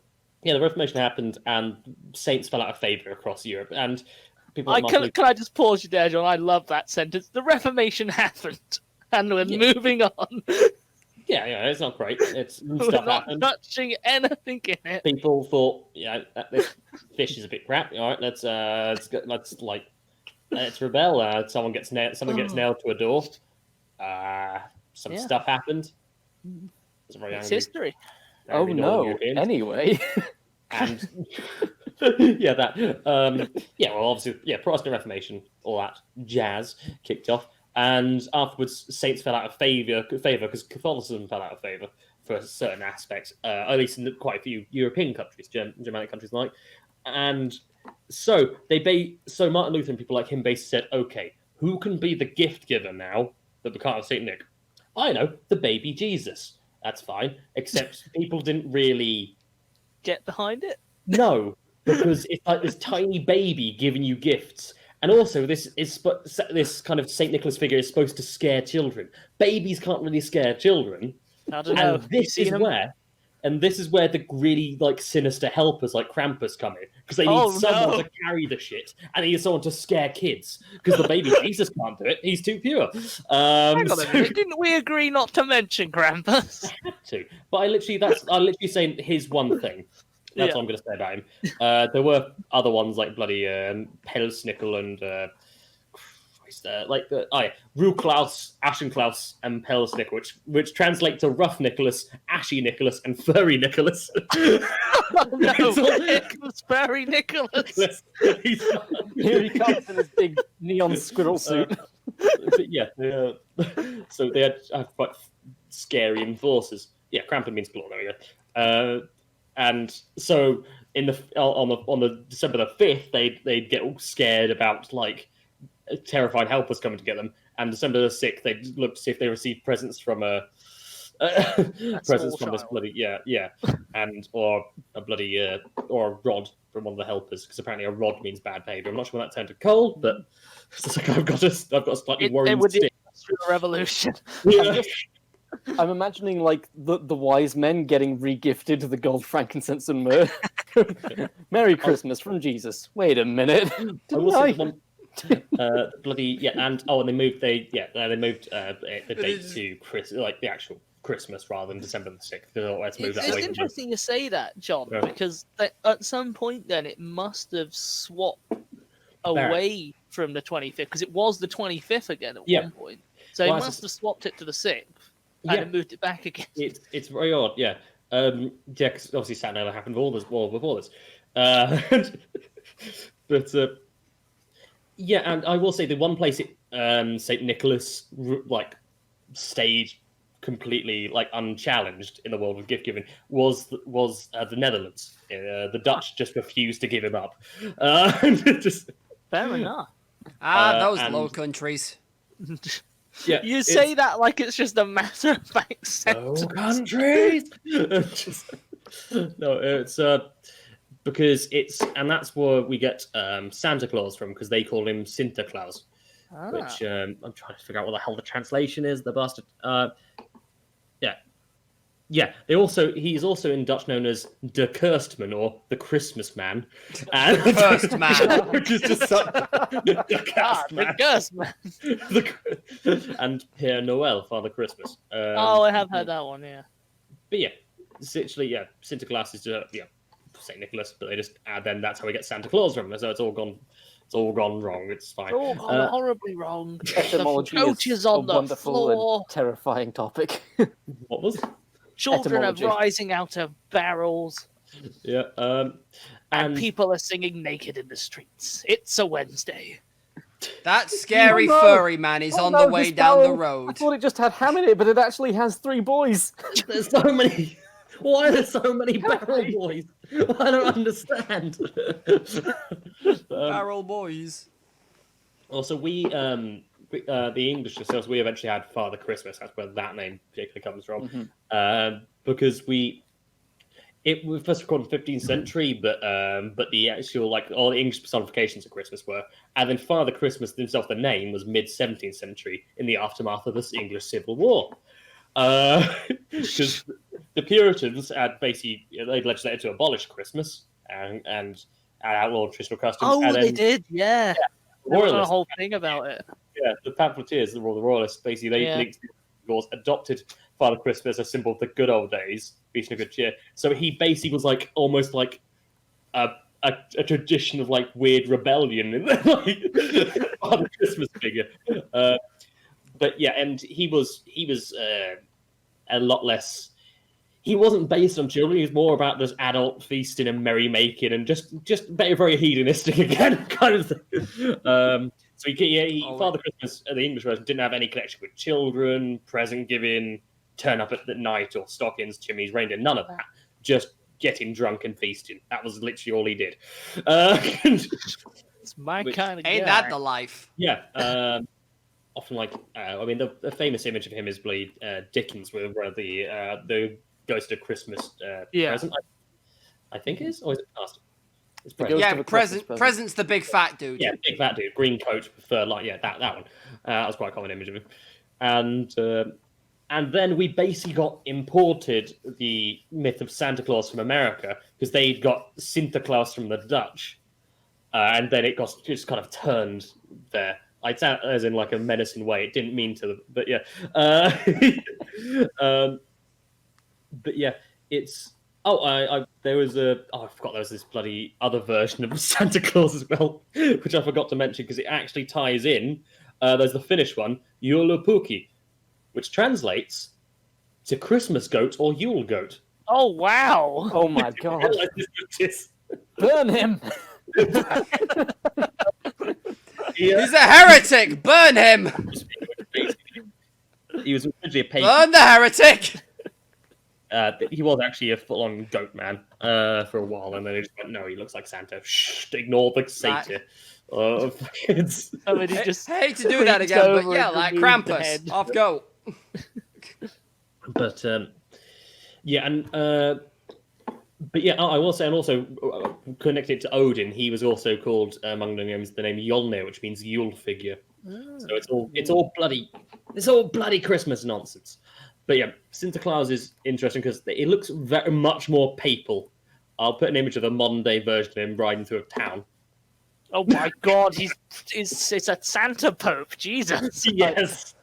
Reformation happened, and saints fell out of favor across Europe, and people. Can I just pause you there, John? I love that sentence. The Reformation happened, and we're moving on. Yeah, it's not great. It's We're stuff not happened. touching anything in it. People thought, this fish is a bit crap. All right, let's rebel. Someone gets nailed to a door. Some stuff happened. It's very It's angry. history. Oh angry no! Northern Europeans. Anyway, And well, obviously, Protestant Reformation, all that jazz kicked off, and afterwards, saints fell out of favor because Catholicism fell out of favor for certain aspects, at least in quite a few European countries, Germanic countries like, and so Martin Luther and people like him basically said, okay, who can be the gift giver now that we can't have Saint Nick? I know, the baby Jesus. That's fine, except people didn't really. Get behind it. No, because it's like this tiny baby giving you gifts, and also this kind of Saint Nicholas figure is supposed to scare children. Babies can't really scare children, I don't know. and this is where And this is where the really like sinister helpers like Krampus come in, because they need Oh, someone no. to carry the shit, and they need someone to scare kids, because the baby Jesus can't do it. He's too pure. Hang on a minute, didn't we agree not to mention Krampus? To. But I literally saying his one thing. That's Yeah. what I'm going to say about him. There were other ones like bloody Pelsnickel and Ruklaus, Aschenklaus, and Pelsnickel, which translate to Rough Nicholas, Ashy Nicholas, and Furry Nicholas. No, Nicholas, Barry Nicholas. Here he comes in his big neon squirrel suit. But yeah, so they have quite scary enforcers. Yeah, Krampus means claw. There we go. And so on the December the 5th, they'd get all scared about like terrified helpers coming to get them. And December the 6th, they'd look to see if they received presents from presents from this bloody and or a bloody or a rod from one of the helpers, because apparently a rod means bad behavior. I'm not sure when that turned to cold, but it's like I've got a slightly worrying stick. Through the revolution. Yeah. I'm imagining like the wise men getting regifted the gold, frankincense, and myrrh. Merry Christmas from Jesus. Wait a minute. I will say the one, bloody and they moved the date to the actual Christmas rather than December the 6th. Let's move that It's away. interesting you say that, John, Yeah. because at some point then it must have swapped away from the 25th, because it was the 25th again at one point. So Well, it must have swapped it to the 6th and then moved it back again. It's very odd, yeah. Because obviously Saturday happened before this. But and I will say the one place St. Nicholas stayed completely unchallenged in the world of gift giving was the Netherlands. The Dutch just refused to give him up. Fair enough. Those Low Countries. Yeah, You say that like it's just a matter of fact sentence. No countries. No, it's because that's where we get Santa Claus from, because they call him Sinterklaas, which I'm trying to figure out what the hell the translation is. The bastard. He's also in Dutch known as De Kerstman, or the Christmas Man, and Cursed man. which is just such the The Ghost Man. and Père Noël, Father Christmas. I have heard that one, yeah. But yeah, essentially, Sinterklaas is Saint Nicholas, but they just then that's how we get Santa Claus from. So it's all gone wrong. It's fine. It's all gone horribly wrong. Etymology the coach is on a the wonderful floor. and terrifying topic. What was? Children Etymology. are rising out of barrels. Yeah. And people are singing naked in the streets. It's a Wednesday. That scary Oh, no. furry man is on the way this down the barrel- I road. thought it just had ham in it, but it actually has 3 boys. There's so many. Why are there so many barrel boys? I don't understand. Barrel boys. Also, the English ourselves, we eventually had Father Christmas. That's where that name particularly comes from. Because it was first recorded in the 15th century, but the actual all the English personifications of Christmas were, and then Father Christmas himself, the name was mid 17th century in the aftermath of the English Civil War. Because the Puritans had basically they'd legislated to abolish Christmas and outlaw traditional customs. Oh, and they then, did, yeah. There was a Royalists, whole thing about it. yeah, the pamphleteers, the Royalists, basically they laws adopted Father Christmas as a symbol of the good old days, feasting a good cheer. So he basically was almost like a tradition of weird rebellion in Father Christmas figure. But yeah, and he was a lot less. He wasn't based on children. He was more about just adult feasting and merrymaking and just very, very hedonistic again kind of thing. So Father Christmas, the English version, didn't have any connection with children, present giving, turn up at night or stockings, chimneys, reindeer, none of that. Just getting drunk and feasting. That was literally all he did. It's my kind of Ain't guy. that the life? Yeah. Often the famous image of him is Dickens, where the Ghost of Christmas present. I think it is, or is it past? It's present. Yeah, of a Christmas present's the big fat dude. Yeah, big fat dude, green coat, fur, that one. That was quite a common image of him. And And then we basically got imported the myth of Santa Claus from America because they'd got Sinterklaas from the Dutch. And then it got just kind of turned there. As in like a menacing way. It didn't mean to, but yeah. But yeah, it's... there was I forgot there was this bloody other version of Santa Claus as well, which I forgot to mention because it actually ties in. There's the Finnish one, Joulupuki, which translates to Christmas goat or Yule goat. Oh, wow. Oh my god. Burn him! He's a heretic! Burn him! He was originally a pagan. Burn the heretic! He was actually a full-on goat man for a while, and then he just went, no, he looks like Santa. Shh, ignore the satyr. Somebody just hate to do that again, but yeah, like Krampus. Off go. But yeah, and but yeah, I will say, and also connected to Odin, he was also called among the names the name Yolnir, which means Yule figure. So it's all bloody Christmas nonsense. But yeah, Sinterklaas is interesting because it looks very much more papal. I'll put an image of a modern day version of him riding through a town. Oh my god, it's a Santa Pope, Jesus. Yes.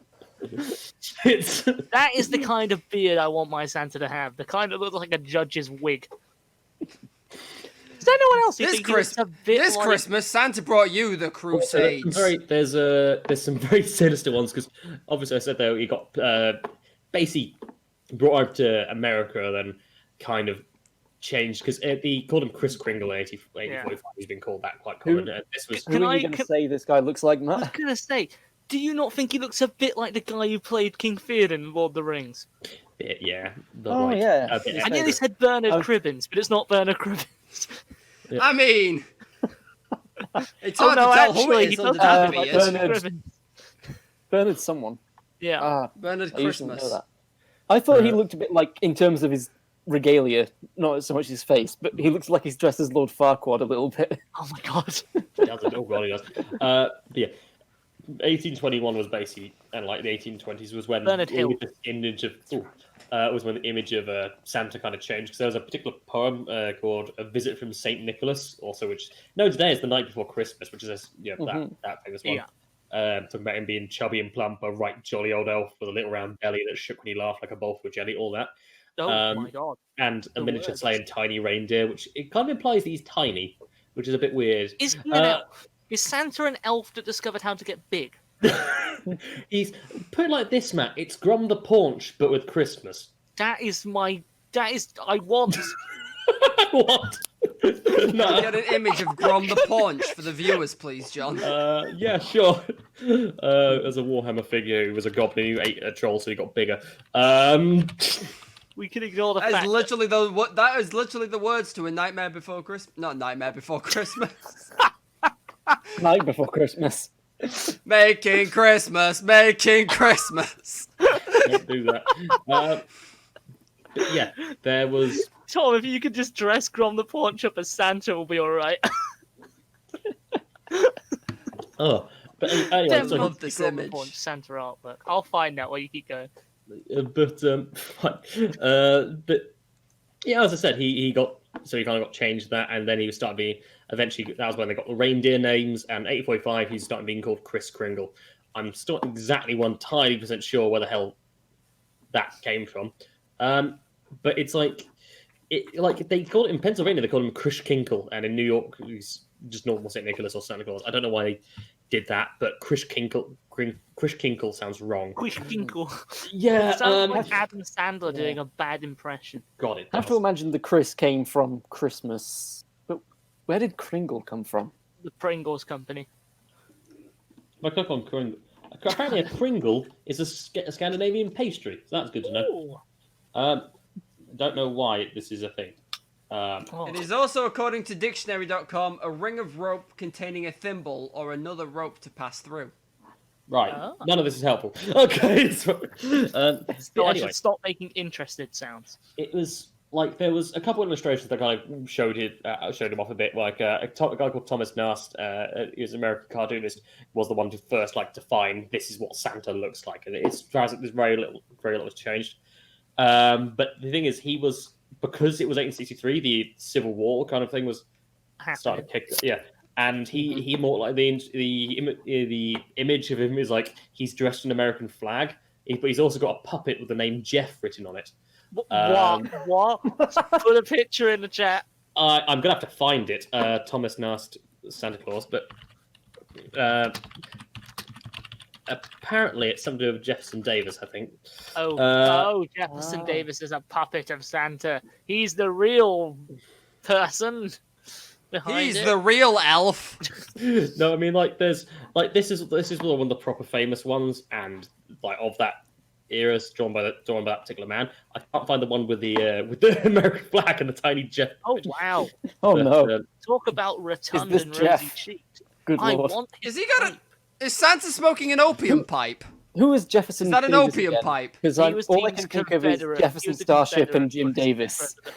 That is the kind of beard I want my Santa to have. The kind that looks like a judge's wig. Is there no one else? This Christmas, Santa brought you the Crusades. There's some very sinister ones because obviously I said though he got basically brought over to America, then kind of changed because he called him Chris Kringle in 1945. He's been called that quite common. Who are you going to say this guy looks like, Matt? I was going to say, do you not think he looks a bit like the guy who played King Fear in Lord of the Rings? Yeah. Yeah. I nearly said Bernard Cribbins, but it's not Bernard Cribbins. Yeah. I mean, it's hard to tell who it is on the top of it. Bernard someone. Yeah. Bernard Christmas. I thought he looked a bit like, in terms of his regalia, not so much his face, but he looks like he's dressed as Lord Farquaad a little bit. Oh my god. He does. Yeah. 1821 was basically, and like the 1820s was when Bernard Hill. the image of Santa kind of changed because there was a particular poem called "A Visit from Saint Nicholas," also which today is the night before Christmas, which is that famous one. Yeah. Talking about him being chubby and plump, a right jolly old elf with a little round belly that shook when he laughed like a bowl full of jelly, all that. Oh my god. And a miniature sleigh and tiny reindeer, which it kind of implies that he's tiny, which is a bit weird. Is he an elf? Is Santa an elf that discovered how to get big? He's put it like this, Matt. It's Grom the Paunch, but with Christmas. I want. What? No. Get an image of Grom the Paunch for the viewers, please, John. Yeah, sure. As a Warhammer figure who was a goblin who ate a troll, so he got bigger. We can ignore the that fact. That is literally the words to A Nightmare Before Christmas. Not Nightmare Before Christmas. Night Before Christmas. Making Christmas. Don't do that. But yeah, there was... Tom, if you could just dress Grom the Paunch up as Santa, we'll be alright. But anyway, I love this Grom the image. Paunch Santa artwork. I'll find out while you keep going. But yeah, as I said, he kind of got changed that, and then he started being eventually. That was when they got the reindeer names, and 1845 he started being called Chris Kringle. I'm still not exactly 100% sure where the hell that came from, but it's like they call it in Pennsylvania. They call him Krish Kinkle, and in New York he's just normal St. Nicholas or Santa Claus. I don't know why they did that, but Krish Kinkle sounds wrong. Krish Kinkle. Yeah, sounds like Adam Sandler doing a bad impression. Got it. I have to imagine the Chris came from Christmas, but where did Kringle come from? The Pringles company. If I click on Kringle, apparently a Kringle is a Scandinavian pastry, so that's good to know. I don't know why this is a thing. It is also, according to dictionary.com, a ring of rope containing a thimble or another rope to pass through. Right. None of this is helpful. Okay. I should stop making interested sounds. It was like there was a couple of illustrations that kind of showed him off a bit. Like a guy called Thomas Nast, he was an American cartoonist, was the one to first like define this is what Santa looks like, and there's very little has changed. But the thing is, he was, because it was 1863, the Civil War kind of thing was starting to kick. Yeah, and he more like the image of him is like he's dressed in an American flag, but he's also got a puppet with the name Jeff written on it. What? Put a picture in the chat. I'm gonna have to find it. Thomas Nast Santa Claus, but apparently it's something to do with Jefferson Davis, I think. Jefferson Davis is a puppet of Santa. He's the real person behind He's it. the real elf. No, I mean like there's like this is one of the proper famous ones, and like of that era, drawn by that particular man. I can't find the one with the American flag and the tiny Jeff. Oh wow! No! Talk about rotund this and rosy Jeff? cheeked. Good I lord! want his Is Santa smoking an opium pipe? Who is Jefferson? Is that an Davis opium again? pipe? Because He was all I Dean's can think of is Confederate. He Jefferson was the Starship and Confederate Jim Davis. president.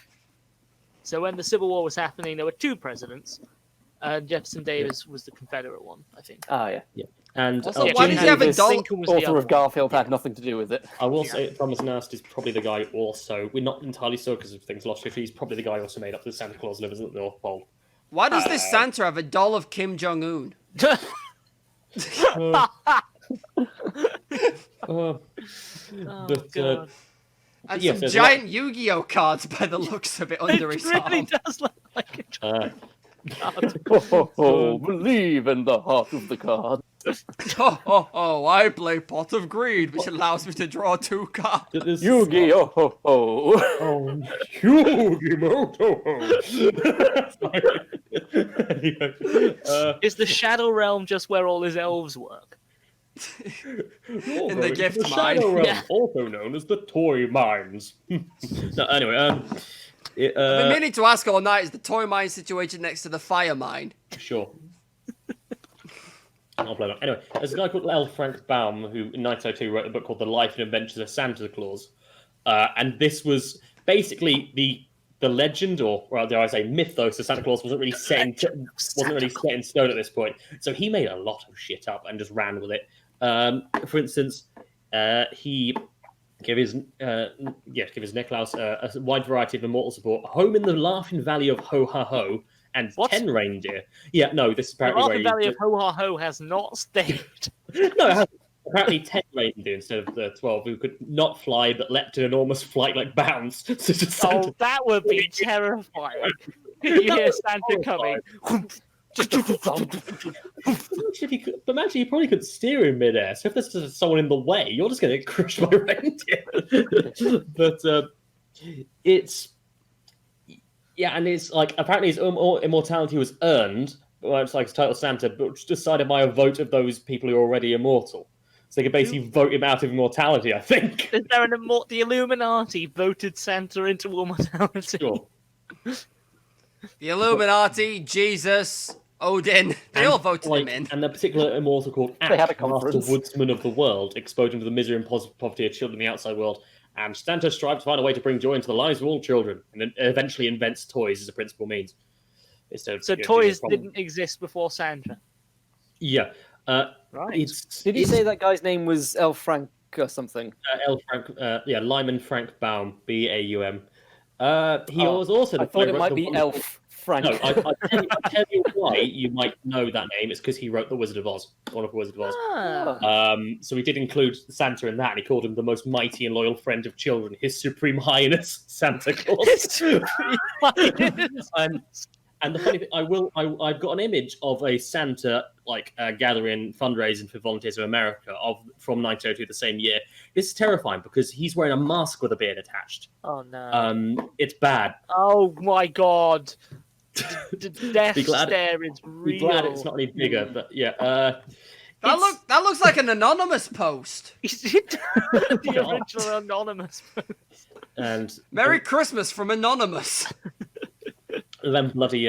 So when the Civil War was happening, there were two presidents. Jefferson Davis was the Confederate one, I think. Ah, yeah. And Also, why Jim does he have a Davis, doll? Lincoln was the author other of Garfield, had nothing to do with it. I will say Thomas Nast is probably the guy also. We're not entirely sure because of things lost history. He's probably the guy who also made up the Santa Claus lives at the North Pole. Why does this Santa have a doll of Kim Jong Un? Oh, God. And yes, some there's giant Yu-Gi-Oh cards by the looks of it under It his really arm. does look like a card. Believe in the heart of the card. I play Pot of Greed, which allows me to draw 2 cards. Yu-Gi-Oh! Oh, Yu-Gi-Oh! Anyway, Is the Shadow Realm just where all his elves work? In the gift the mine. Shadow Realm, Yeah. also known as the Toy Mines. No, anyway, I've been meaning to ask all night, is the toy mine situated next to the fire mine? sure. I'll blow it up. Anyway, there's a guy called L. Frank Baum who, in 1902, wrote a book called The Life and Adventures of Santa Claus, and this was basically the legend, or dare I say, mythos of Santa Claus wasn't really set in stone at this point. So he made a lot of shit up and just ran with it. For instance, he gave his Nicklaus a wide variety of immortal support, a home in the Laughing Valley of Ho Ha Ho, and What? 10 reindeer. Yeah, no, this is The apparently Arthur Valley of Ho Ha Ho has not stayed. No, it has apparently 10 reindeer instead of the 12 who could not fly but leapt an enormous flight like bounds. So just Oh, that would be terrifying. You hear Santa coming. Imagine you probably couldn't steer in midair. So if there's just someone in the way, you're just going to get crushed by reindeer. But it's and it's like apparently his immortality was earned. Well, it's like his title Santa, but was decided by a vote of those people who are already immortal. So they could basically vote him out of immortality, I think. Is there the Illuminati voted Santa into immortality? Sure. The Illuminati, Jesus, Odin, they all voted him in. And the particular immortal called They had a Ash, Master conference. Woodsman of the World, exposed him to the misery and poverty of children in the outside world. And Santa strives to find a way to bring joy into the lives of all children, and then eventually invents toys as a principal means. So toys didn't exist before Santa. Yeah. Right. Did he say that guy's name was L. Frank or something? Lyman Frank Baum, B-A-U-M. He was also the I thought it wrote might the be wonderful- Elf Frank. No, I'll tell you why you might know that name. It's because he wrote The Wizard of Oz, Wonderful Wizard of Oz. Ah. So he did include Santa in that, and he called him the most mighty and loyal friend of children, His Supreme Highness Santa Claus. And the funny thing, I've got an image of a Santa gathering fundraising for Volunteers of America from 1902, the same year. This is terrifying because he's wearing a mask with a beard attached. Oh no! It's bad. Oh my God! The death stare is real. Be glad it's not any bigger, but yeah. That looks like an anonymous post. The original anonymous. And Merry Christmas from Anonymous. then bloody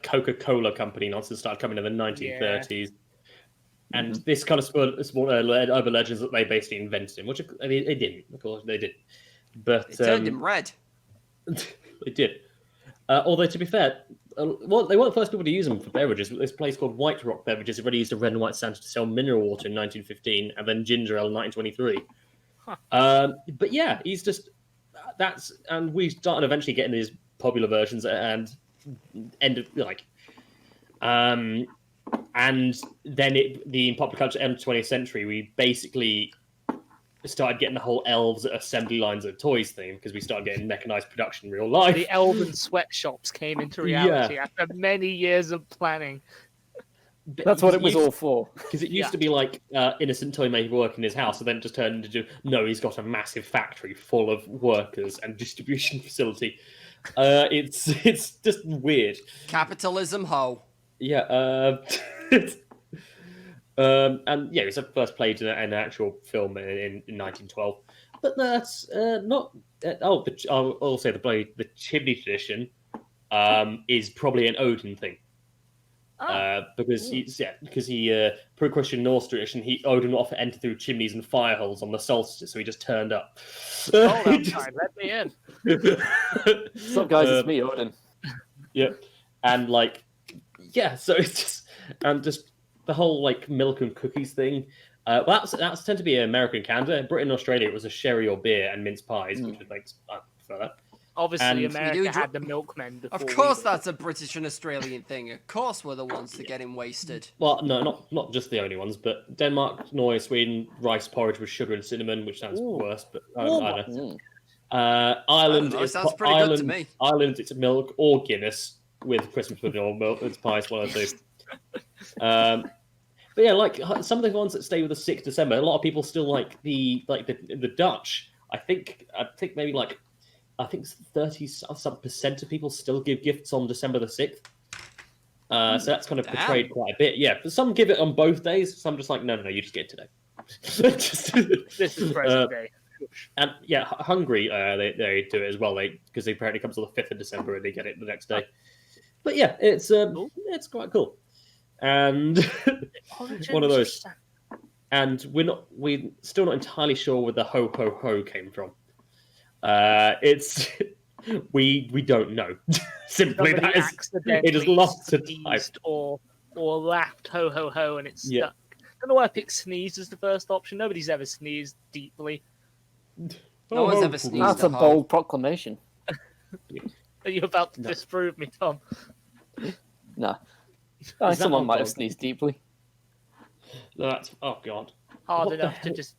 Coca-Cola company nonsense started coming in the 1930s. And this kind of spawned other legends that they basically invented him, which they didn't. Of course, they did. But It turned him red. they did. Although, to be fair, well, they weren't the first people to use them for beverages. This place called White Rock Beverages already used a red and white Santa to sell mineral water in 1915, and then ginger ale in 1923. But yeah, he's just and we started eventually getting these popular versions and ended like, and then in popular culture, end of the 20th century, we basically started getting the whole elves assembly lines of toys thing because we started getting mechanized production in real life. The elven sweatshops came into reality after many years of planning. That's what it was all for. Because it used to be like innocent toy maker working in his house, and then it just turned into no, he's got a massive factory full of workers and distribution facility. It's just weird. Capitalism, ho. Yeah. And yeah, it was first played in an actual film in 1912. But that's not. I'll say the chimney tradition is probably an Odin thing. Because he pre-Christian Norse tradition, Odin would often enter through chimneys and fire holes on the solstice, so he just turned up. Oh, that's fine. Let me in. What's up, guys? It's me, Odin. Yeah, and so it's just the whole milk and cookies thing. That's tend to be American Canada. In Britain and Australia, it was a sherry or beer and mince pies, which makes I prefer that. Obviously, America had the milkmen before. Of course, that's a British and Australian thing. Of course, we're the ones that get him wasted. Well, no, not just the only ones, but Denmark, Norway, Sweden, rice porridge with sugar and cinnamon, which sounds worse, but I don't know. Ireland, sounds pretty good to me. Ireland, it's milk or Guinness with Christmas pudding or milk. It's pies, one or two. But yeah, some of the ones that stay with the 6th December, a lot of people still like the Dutch. I think maybe 30% of people still give gifts on December the 6th. So that's kind of portrayed quite a bit. Yeah, but some give it on both days. Some just like, no, you just get it today. This is present day. And yeah, Hungary, they do it as well. Because they apparently comes on the 5th of December and they get it the next day. But yeah, it's quite cool. And one of those. And we're still not entirely sure where the ho ho ho came from. We don't know. Simply Somebody that is it is lost to time. Or laughed ho ho ho and it's stuck. I don't know why I picked sneeze as the first option. Nobody's ever sneezed deeply. No one's ever sneezed. That's a bold proclamation. Are you about to disprove me, Tom? No. Someone might have sneezed deeply. No, that's god. Hard enough to just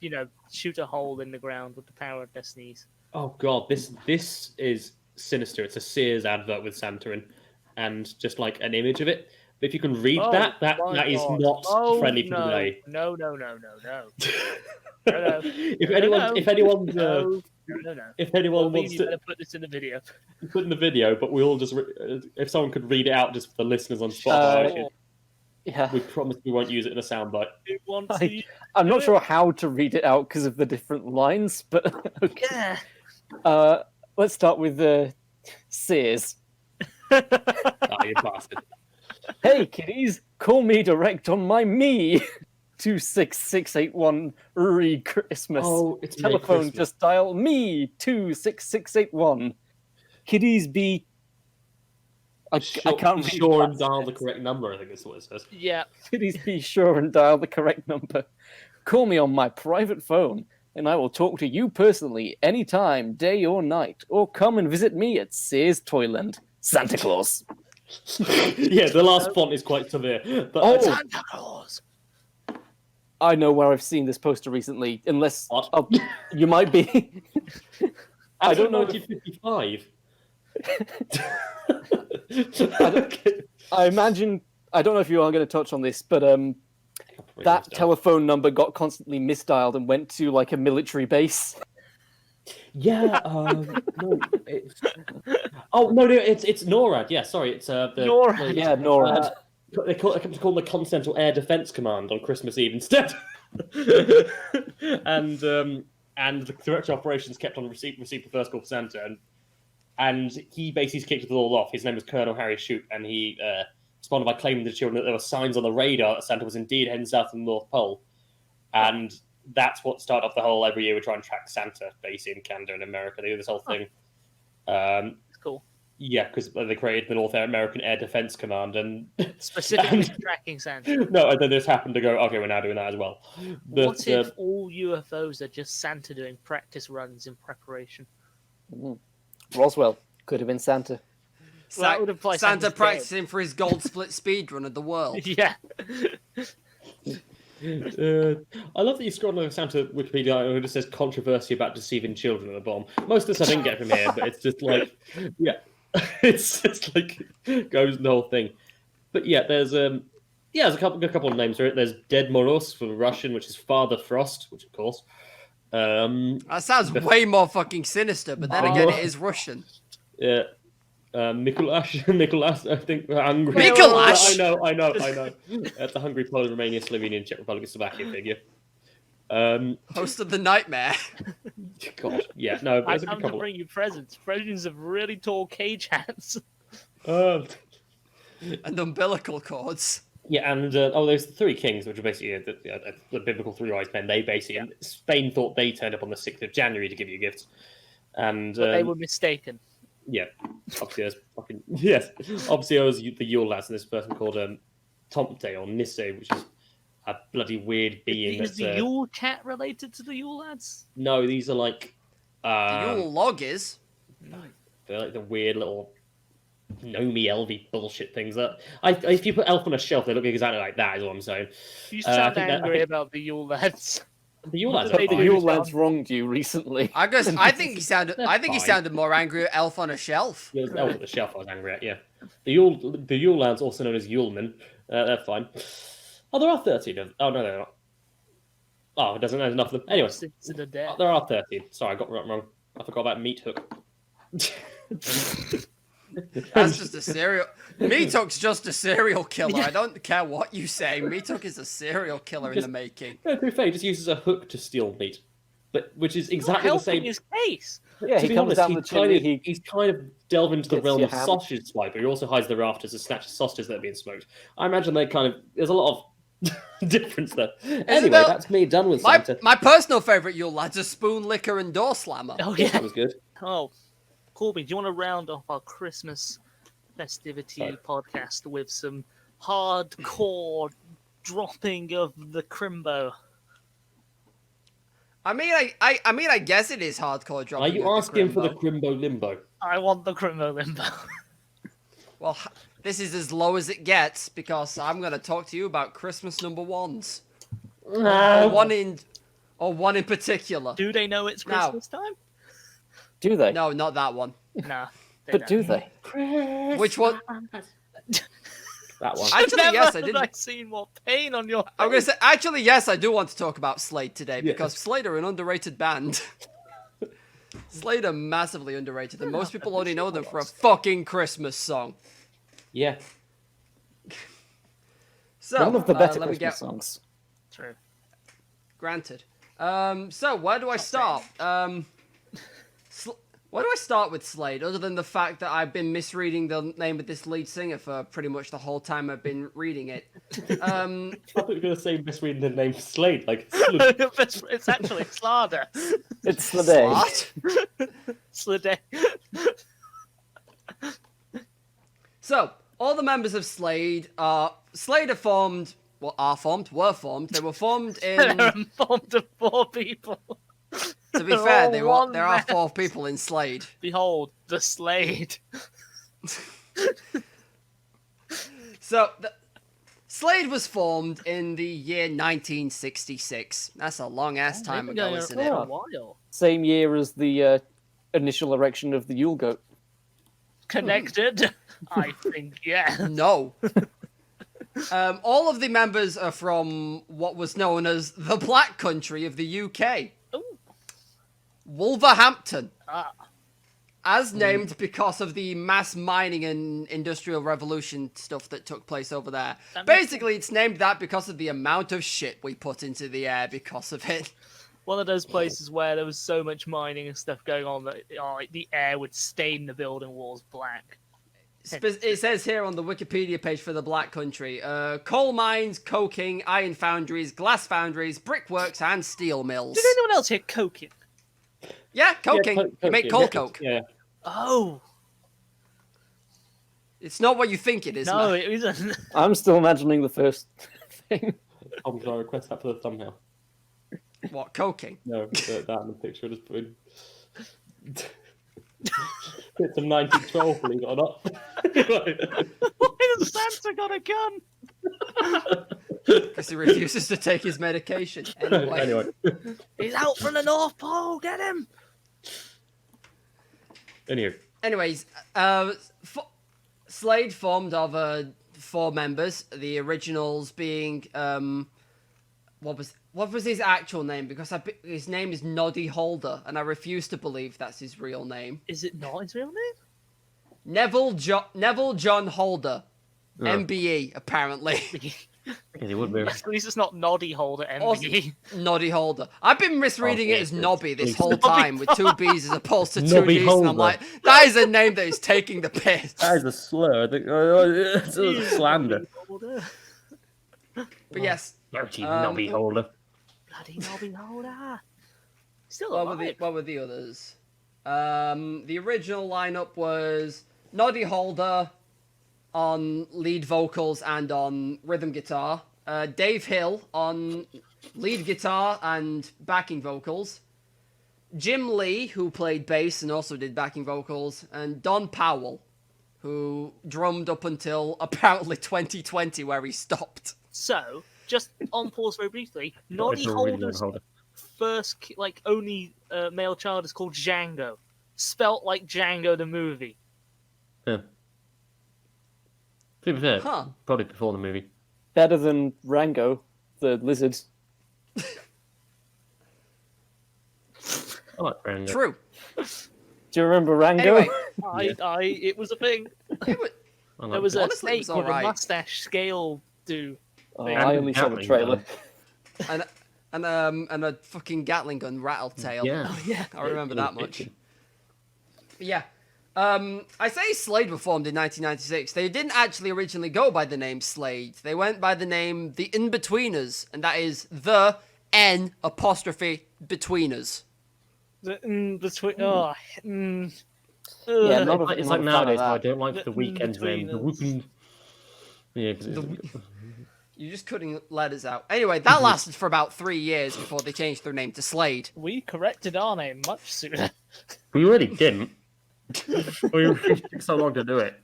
shoot a hole in the ground with the power of their sneeze. Oh god, this is sinister. It's a Sears advert with Santa in, and just an image of it. But if you can read that is not friendly for today. No. If anyone wants to put this in the video, put in the video. But we all just if someone could read it out just for the listeners on Spotify. We promise we won't use it in a soundbite. I'm not sure how to read it out because of the different lines, but okay. Yeah. Let's start with Sears. You bastard. Hey, kiddies, call me direct on my Me 26681 Christmas. Oh, it's telephone. Christmas. Just dial Me 26681. Kiddies be. I can't be sure and dial the correct number. I think that's what it says. Yeah. Kiddies, be sure and dial the correct number. Call me on my private phone, and I will talk to you personally anytime, day or night. Or come and visit me at Sears Toyland. Santa Claus. Yeah, the last font is quite severe. But Santa Claus. I know where I've seen this poster recently. Unless you might be. I don't know. 1955. I imagine. I don't know if you are going to touch on this, but that telephone number got constantly misdialed and went to a military base. Yeah. No. It's NORAD. Yeah, sorry. It's NORAD. NORAD. They call the Continental Air Defense Command on Christmas Eve instead. and the Director of Operations kept on received the first call for Santa, and he basically kicked it all off. His name was Colonel Harry Shute, and he responded by claiming to the children that there were signs on the radar that Santa was indeed heading south to the North Pole. And that's what started off the whole every year we try and track Santa base in Canada and America. They do this whole thing. It's cool. Yeah, because they created the North American Air Defense Command and Specifically tracking Santa. No, and then this happened to go, okay, we're now doing that as well. But, What if all UFOs are just Santa doing practice runs in preparation? Roswell could have been Santa. Well, that would imply Santa Santa's practicing for his gold split speed run of the world. Yeah. I love that you scrolled on Santa Wikipedia and it just says controversy about deceiving children at the bottom. Most of this I didn't get from here, but it's just like, yeah, it's just like goes the whole thing. But yeah, there's a couple of names for it. There's Ded Moroz from Russian, which is Father Frost, which of course. That sounds way more fucking sinister, but then again, it is Russian. Yeah. Mikulash, I think. Hungary. Mikulash? I know. That's a Hungary, Poland, Romania, Slovenia, Czech Republic, and Slovakia figure. Host of the nightmare. God, yeah, no. I There's a come to couple. bring you presents. Presents of really tall cage hats. Uh, And umbilical cords. yeah, and there's the three kings, which are basically the biblical three wise men. They basically Spain thought they turned up on the 6th of January to give you gifts, and But they were mistaken. yeah, obviously there's fucking yes. Obviously, there was the Yule lads, and this person called Tomte or Nisse, which is a bloody weird being. Is the Yule cat related to the Yule lads? No, these are like The Yule log is. they're like the weird little gnomey elvy bullshit things that if you put elf on a shelf, they look exactly like that. Is what I'm saying. You sound I angry think- about the Yule lads. The Yule lads They are The do. fine. Yule lads wronged you recently. I guess I think he sounded. They're I think he fine. sounded more angry at Elf on a Shelf. Yeah, it was elf at the shelf I was angry at. Yeah, the Yule lads, also known as Yulemen, they're fine. Oh, there are 13. Oh no, they're not. Oh, it doesn't. There's enough of them. Anyway, Six in a day. there are 13. Sorry, I got it wrong. I forgot about Meat Hook. That's just a serial. Meathook's just a serial killer. I don't care what you say. Meathook is a serial killer in the making. No, to be fair, he just uses a hook to steal meat, but which is exactly the Helping same. his case. Yeah, To he be comes honest, down the chimney. he's kind of delved into the gets realm your of ham. sausage swipe, but he also hides the rafters and snatches sausages that are being smoked. I imagine there's a lot of difference there. Anyway, there- that's me done with My Santa. my personal favorite Yule lads are Spoon Licker and Door Slammer. Oh That yeah. was good. Oh, Corby, do you want to round off our Christmas festivity Sorry. podcast with some hardcore dropping of the crimbo? I mean, I guess it is hardcore dropping. Are you of asking for the Crimbo. Crimbo Limbo? I want the crimbo limbo. Well, this is as low as it gets because I'm going to talk to you about Christmas number ones. Or one in particular. Do they know it's Now- Christmas time? Do they? No, not that one. Nah. they But don't. do they? Which one? That one. Actually, Never yes, I have didn't. I seen more pain on your face. I'm gonna say, actually, yes, I do want to talk about Slade today because Yes. Slade are an underrated band. Slade are massively underrated, and most people only know them for a fucking Christmas song. Yeah. So, One of the better let me Christmas get songs. True. granted. So where do I start? Where do I start with Slade, other than the fact that I've been misreading the name of this lead singer for pretty much the whole time I've been reading it? I thought you were going to say misreading the name Slade, like Slade. It's actually Slada. It's the day. What? Slade. So, all the members of Slade are were formed. They were formed in. They're formed of 4 people. To be They're fair, all one there are man. 4 people in Slade. Behold, the Slade. So, Slade was formed in the year 1966. That's a long ass time They've been ago, going isn't on it? for Yeah. a while. Same year as the initial erection of the Yule goat. Connected? I think, yeah. No. All of the members are from what was known as the Black Country of the UK. Ooh. Wolverhampton. Ah. As named because of the mass mining and industrial revolution stuff that took place over there. That makes Basically, it's named that because of the amount of shit we put into the air because of it. One of those places where there was so much mining and stuff going on that like, the air would stain the building walls black. It says here on the Wikipedia page for the Black Country, coal mines, coking, iron foundries, glass foundries, brickworks, and steel mills. Did anyone else hear coking? Yeah, coking. Yeah, You make coal coke. Yeah. Oh. It's not what you think it is, No, man. it isn't. I'm still imagining the first thing. I'm going to request that for the thumbnail. What, coking? No, that in the picture. Just put in. It's a 1912, believe it or not. Why does Santa got a gun? Because he refuses to take his medication. Anyway. He's out from the North Pole. Get him. Anyways, Slade formed of 4 members. The originals being what was his actual name? Because his name is Noddy Holder, and I refuse to believe that's his real name. Is it not his real name? Neville John Holder, MBE apparently. Yeah, he would be. At least it's not Noddy Holder, MBE. Also, Noddy Holder. I've been misreading it as Nobby this whole Nobby time with 2 B's as opposed to 2 Nobby D's, and I'm Holder. like, that is a name that is taking the piss. That is a slur. It's a slander. But yes, Dirty knobby holder. Bloody Nobby Holder. Still what alive. were the others? The original lineup was Noddy Holder on lead vocals and on rhythm guitar, Dave Hill on lead guitar and backing vocals, Jim Lee, who played bass and also did backing vocals, and Don Powell, who drummed up until apparently 2020, where he stopped. So, just on pause very briefly, Noddy Original really Holder's holder. first, only male child is called Django. Spelt like Django the movie. Yeah. To be fair, Huh. probably before the movie. Better than Rango, the lizard. I like Rango. True. Do you remember Rango? Anyway, It was a thing. it was, I like There was it. a Honestly, it snake was with alright. a mustache scale do. Oh, thing. I only saw the Gatling trailer. gun. and a fucking Gatling gun rattle tail. Yeah. Yeah. I remember that much. Yeah. I say Slade were formed in 1996. They didn't actually originally go by the name Slade. They went by the name The In-Betweeners, and that is the N apostrophe Betweeners. Between. Yeah, not a- It's not like a fan of nowadays how I that. don't like the weekend's name. The Between Whoopin. Yeah, 'cause it's... You're just cutting letters out. Anyway, that lasted for about 3 years before they changed their name to Slade. We corrected our name much sooner. We really didn't. We took so long to do it.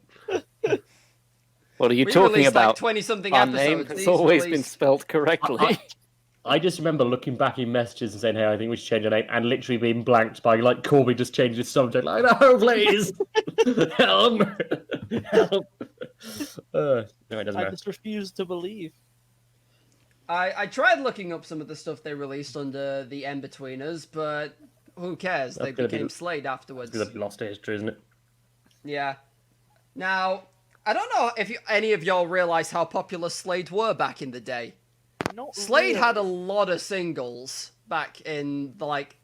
What are you We talking released about? like 20-something Our episodes. name has These always been released- spelt correctly. I just remember looking back in messages and saying, "Hey, I think we should change our name," and literally being blanked by like Corby just changed his subject. Like, no, please, help, help. No, it doesn't I matter. just refuse to believe. I tried looking up some of the stuff they released under the In-Betweeners, but who cares? They That's gonna be became the- Slade afterwards. It's a lost to history, isn't it? Yeah. Now, I don't know if any of y'all realize how popular Slade were back in the day. Not Slade really. had a lot of singles back in the, like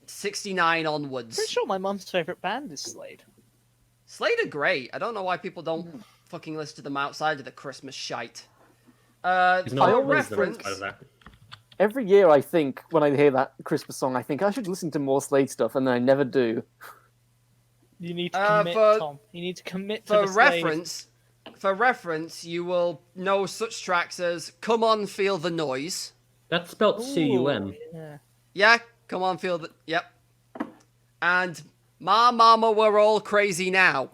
69 onwards. Pretty sure my mum's favorite band is Slade. Slade are great. I don't know why people don't fucking listen to them outside of the Christmas shite. It's For not always the reference, side of that. Every year I think, when I hear that Christmas song, I think I should listen to more Slade stuff, and then I never do. You need to commit, Tom. You need to commit to for the Slade. reference, you will know such tracks as "Come On, Feel the Noise." That's spelled C-U-M. Ooh, yeah. Yeah, come on, feel the. Yep. And "Ma Mama, We're All Crazy Now."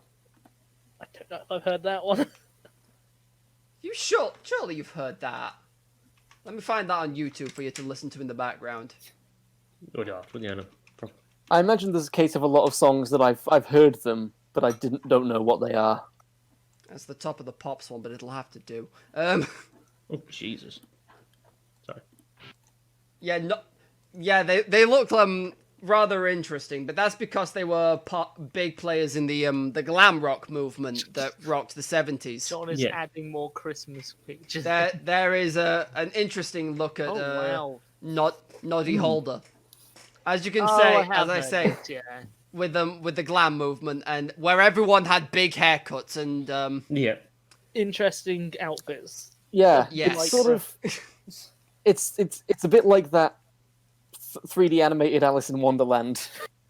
I don't know if I've heard that one. Surely you've heard that. Let me find that on YouTube for you to listen to in the background. Oh, yeah, no. I imagine there's a case of a lot of songs that I've heard them, but I don't know what they are. That's the top of the Pops one, but it'll have to do. Oh, Jesus. Sorry. Yeah, they look rather interesting, but that's because they were big players in the glam rock movement that rocked the 70s. John is Yeah. adding more Christmas pictures. There is an interesting look at oh wow! Noddy Holder. As you can Oh, say, I have as I heard say, this, yeah. with the glam movement, and where everyone had big haircuts and Yeah. Interesting outfits. Yeah, Yes. it's sort of. It's a bit like that 3D animated Alice in Wonderland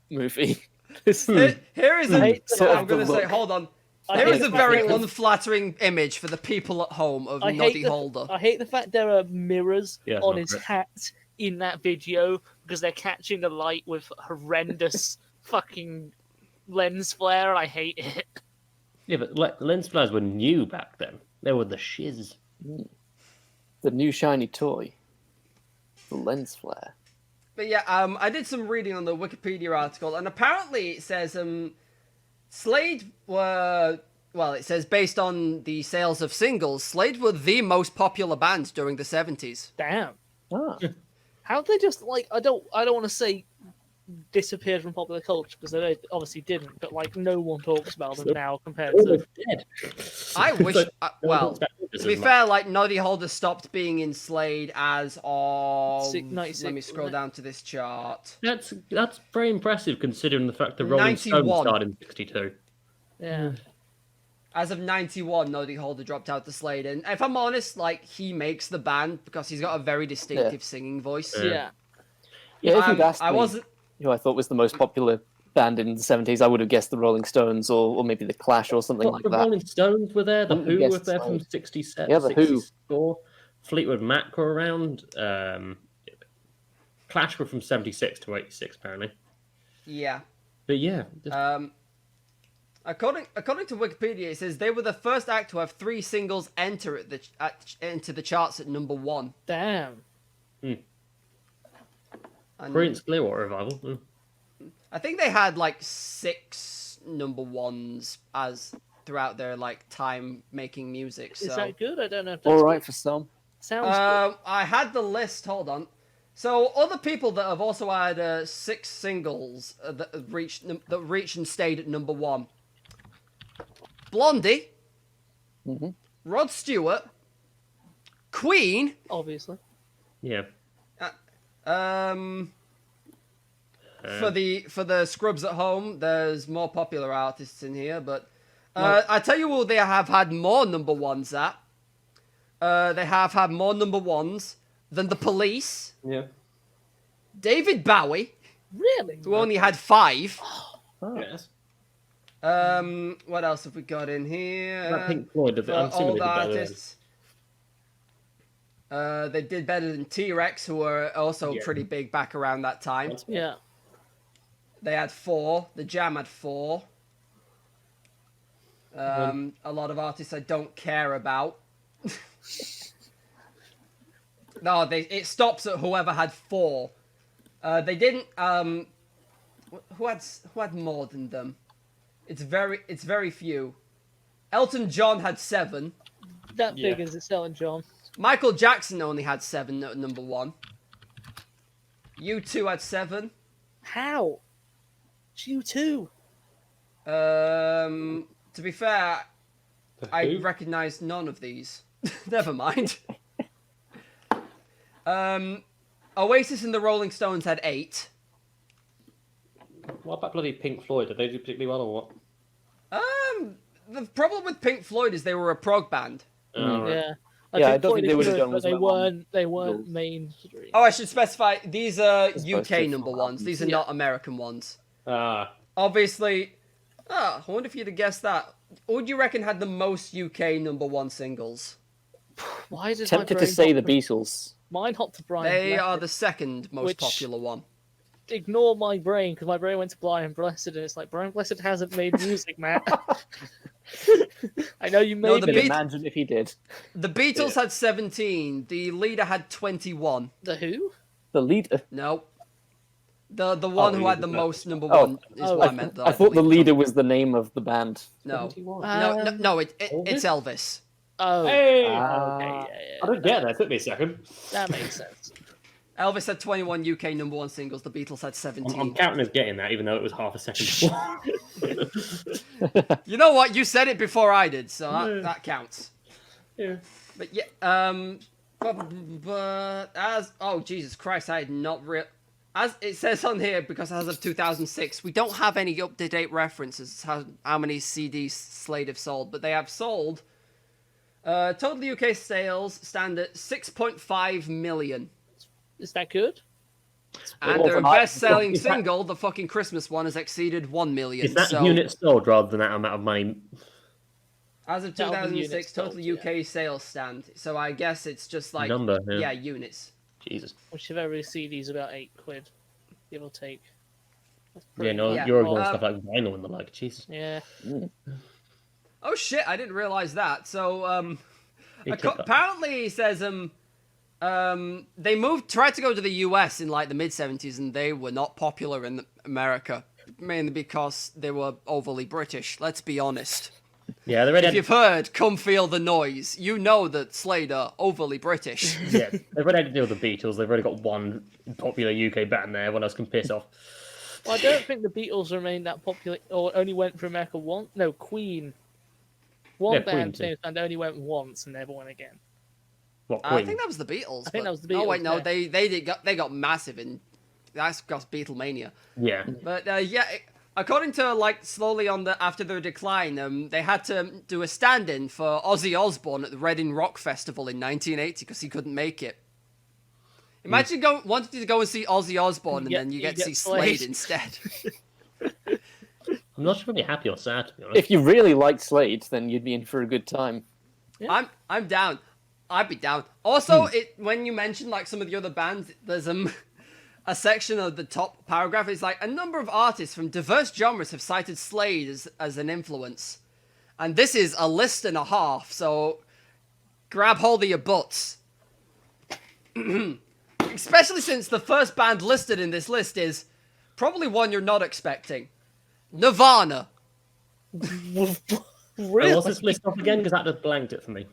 movie. Here is a. sort of I'm gonna the say, look. hold on. I Here hate is the a fact very that- unflattering image for the people at home of I Noddy hate, the, Holder. I hate the fact there are mirrors Yeah, it's on not his great. hat in that video because they're catching the light with horrendous fucking lens flare, and I hate it. Yeah, but lens flares were new back then. They were the shiz. The new shiny toy. The lens flare. But yeah, I did some reading on the Wikipedia article, and apparently it says Slade were, well, it says based on the sales of singles, Slade were the most popular band during the 70s. Damn. Ah. How'd they just like? I don't want to say disappeared from popular culture because they obviously didn't, but like no one talks about them now compared to. Almost dead. I wish, well, to to be fair, like Noddy Holder stopped being in Slade as of. 96, Let me scroll wasn't it? down to this chart. That's very impressive considering the fact the Rolling 91. Stones started in '62. Yeah. As of 91, Noddy Holder dropped out to Slade, and if I'm honest, like he makes the band because he's got a very distinctive singing voice. Yeah. Yeah, if you'd asked I me wasn't. who I thought was the most popular band in the 70s, I would have guessed the Rolling Stones or maybe the Clash or something like The that. Rolling Stones were there. The Wouldn't Who guess were there so. from '67. Yeah, the Who. 64. Fleetwood Mac were around. Clash were from '76 to '86 apparently. Yeah. But yeah, According to Wikipedia, it says they were the first act to have 3 singles enter into the charts at number 1. Damn. And Prince Clearwater Revival. I think they had like 6 number 1s as throughout their like time making music. So Is that good? I don't know. If that's All right good. for some. Sounds good. I had the list. Hold on. So other people that have also had 6 singles that reached and stayed at number 1. Blondie, Rod Stewart, Queen, Obviously. Yeah. for the scrubs at home, there's more popular artists in here, but I tell you who they have had more number 1s at. They have had more number 1s than the Police, Yeah. David Bowie, Really? who only had 5. Yes. What else have we got in here? That Pink Floyd. For I'm assuming old they did better than- artists. They did better than T-Rex, who were also Yeah. pretty big back around that time. Yeah. They had 4. The Jam had 4. A lot of artists I don't care about. No, it stops at whoever had 4. They didn't. Who had more than them? It's very few. Elton John had 7. That Yeah. figures it's Elton John. Michael Jackson only had 7 at number 1. U2 had 7. How? It's you too. To be fair, The I Who? recognise none of these. Never mind. Oasis and the Rolling Stones had 8. What about bloody Pink Floyd? Did they do particularly well or what? The problem with Pink Floyd is they were a prog band. Oh, right. Yeah. Yeah, I think don't Floyd think they is would have good, done but as they well on weren't. They weren't those. mainstream. Oh, I should specify these are As opposed UK to number full 1s. albums. These are Yeah. not American ones. Ah, Obviously. I wonder if you'd have guessed that. Who do you reckon had the most UK number 1 singles? Why did Tempted my to brain say hop the Beatles. Mine hopped to Brian. They Blessed. are the second most Which- popular one. Ignore my brain because my brain went to Brian Blessed, and it's like Brian Blessed hasn't made music, Matt. I know you No, made the Can it. you Beat- imagine if he did? The Beatles had 17. The leader had 21. The Who? The leader. No. The one he who had the was that. most number Oh. 1 is Oh, what I I, meant. I thought the believe. leader was the name of the band. No. 21. No, it's Elvis. Oh, Hey! okay, Ah. yeah, I didn't get that. It took me a second. that makes sense. Elvis had 21 UK number 1 singles. The Beatles had I'm 17. counting as getting that, even though it was half a second before. You know what? You said it before I did, so that counts. Yeah. But yeah, but as oh Jesus Christ, I had not as it says on here, because as of 2006, we don't have any up-to-date references to how many CDs Slade have sold, but they have sold. Total UK sales stand at 6.5 million. Is that good? And their best-selling single, the fucking Christmas one, has exceeded 1 million. Is that so, units sold rather than that amount of money? as of That'll be 2006, units total sold, UK sales stand. So I guess it's just like Number, yeah. units. Jesus. Which if every CD's about £8, give or take. That's Yeah, no, Yeah. you're going stuff like vinyl and the like. Jesus. Yeah. Oh shit! I didn't realize that. So It took up. apparently he says they tried to go to the US in like the mid 70s, and they were not popular in America, mainly because they were overly British. Let's be honest. Yeah, they already If had, you've heard "Come Feel the Noise," you know that Slade are overly British. yeah, they've already had to deal with the Beatles. They've already got one popular UK band there. Everyone else can piss off. Well, I don't think the Beatles remained that popular, or only went for America once. No, Queen. One Yeah, band, Queen too. and only went once and never went again. What I Queen? think that was the Beatles. I think but- that was the No, wait, Beatles, no, yeah. they got massive, and that's got Beatlemania. Yeah. But according to like slowly after their decline, they had to do a stand-in for Ozzy Osbourne at the Reading Rock Festival in 1980 because he couldn't make it. Imagine wanting to go and see Ozzy Osbourne and then you get to see Slade instead. I'm not sure if I'd be happy or sad, to be honest. If you really liked Slade, then you'd be in for a good time. Yeah. I'm down. I'd be down. Also, when you mentioned like some of the other bands, there's a section of the top paragraph is like a number of artists from diverse genres have cited Slade as an influence, and this is a list and a half. So grab hold of your butts, especially since the first band listed in this list is probably one you're not expecting: Nirvana. Really? What's this list off again? Because that just blanked it for me.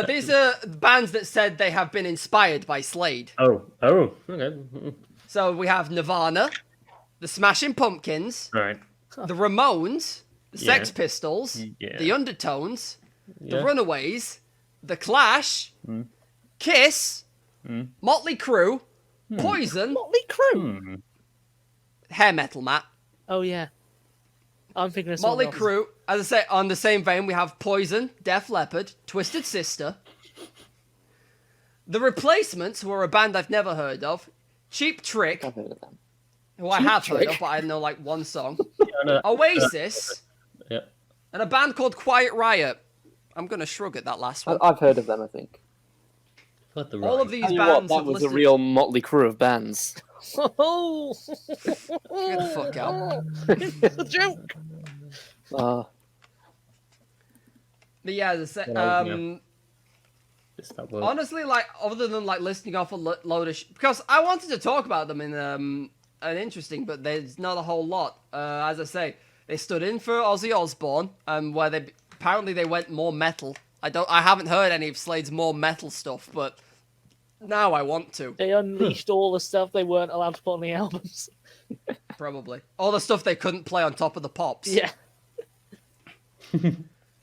These are bands that said they have been inspired by Slade. Oh, okay. So we have Nirvana, the Smashing Pumpkins, All right. the Ramones, the Yeah. Sex Pistols, Yeah. the Undertones, the Yeah. Runaways, the Clash, Kiss, Motley Crue, Poison, Motley Crue. hair metal, Matt. Oh yeah. I'm thinking of someone Motley else. Crue. As I say, on the same vein, we have Poison, Def Leppard, Twisted Sister, The Replacements, who are a band I've never heard of, Cheap Trick, I've heard of them. who I have heard Trick? of, but I know like one song, No, Oasis, yeah. and a band called Quiet Riot. I'm gonna shrug at that last one. I've heard of them, I think. What the All of these Tell you what, bands that have was listed... a real motley crew of bands. Oh, Get the fuck out. it's a joke. Uh, But yeah, as I say, Well, yeah. It's that word. honestly, like, other than like listing off a load of because I wanted to talk about them in an interesting, but there's not a whole lot. As I say, they stood in for Ozzy Osbourne, where they apparently they went more metal. I haven't heard any of Slade's more metal stuff, but now I want to. They unleashed all the stuff they weren't allowed to put on the albums. Probably all the stuff they couldn't play on top of the pops. Yeah.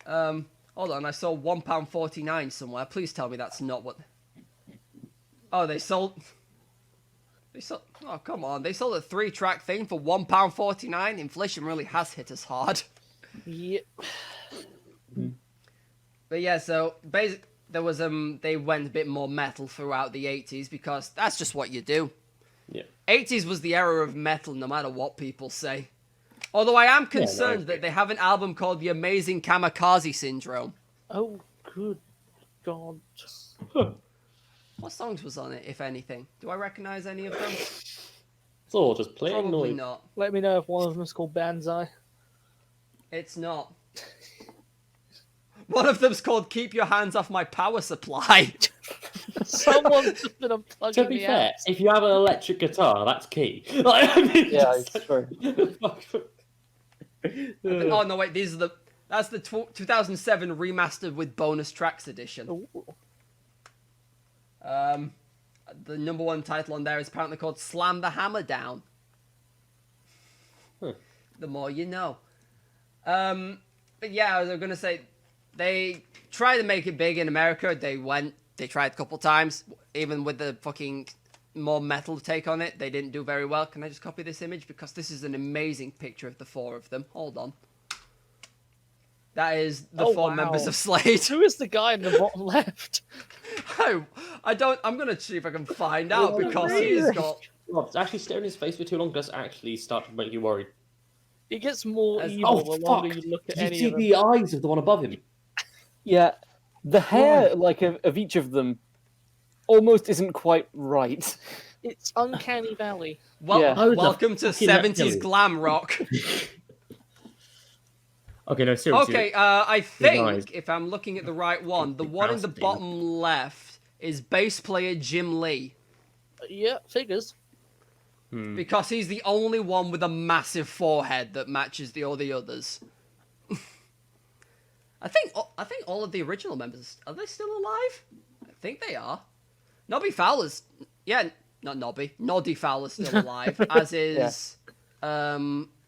Hold on, I saw £1.49 somewhere. Please tell me that's not what. Oh, they sold. Oh, come on! They sold a 3-track thing for £1.49. Inflation really has hit us hard. Yeah. But yeah, so there was they went a bit more metal throughout the 80s because that's just what you do. Yeah. 80s was the era of metal, no matter what people say. Although I am concerned that they have an album called The Amazing Kamikaze Syndrome. Oh, good God. What songs was on it, if anything? Do I recognize any of them? It's all just plain Probably noise. not. Let me know if one of them is called Banzai. It's not. One of them's called Keep Your Hands Off My Power Supply. Someone's just been unplugging To be me fair, out. if you have an electric guitar, that's key. Like, I mean, yeah, just- it's true. Oh no, wait, that's the 2007 remastered with bonus tracks edition. Ooh. The number one title on there is apparently called Slam the Hammer Down. The more you know. But yeah, I was going to say, they tried to make it big in America. They tried a couple times, even with the fucking more metal take on it. They didn't do very well. Can I just copy this image? Because this is an amazing picture of the four of them. Hold on. That is the four members of Slade. Who is the guy in the bottom left? I don't. I'm gonna see if I can find out because he's got. Well, actually staring at his face for too long does actually start to make you worried. It gets more As- evil Oh, the longer fuck! you look at Did any you of see them. the eyes of the one above him? Yeah, the hair like of each of them almost isn't quite right. It's Uncanny Valley. Well, Yeah. How is welcome that to fucking 70s reptilian? glam rock. Okay, no, seriously. Okay, I eyes. think if I'm looking at the right one, the Big one in the mouse thing. bottom left is bass player Jim Lee. Yeah, figures. Because he's the only one with a massive forehead that matches all the others. I think all of the original members, are they still alive? I think they are. Nobby Fowler's, yeah, not Nobby. Noddy Fowler's still alive, as is, as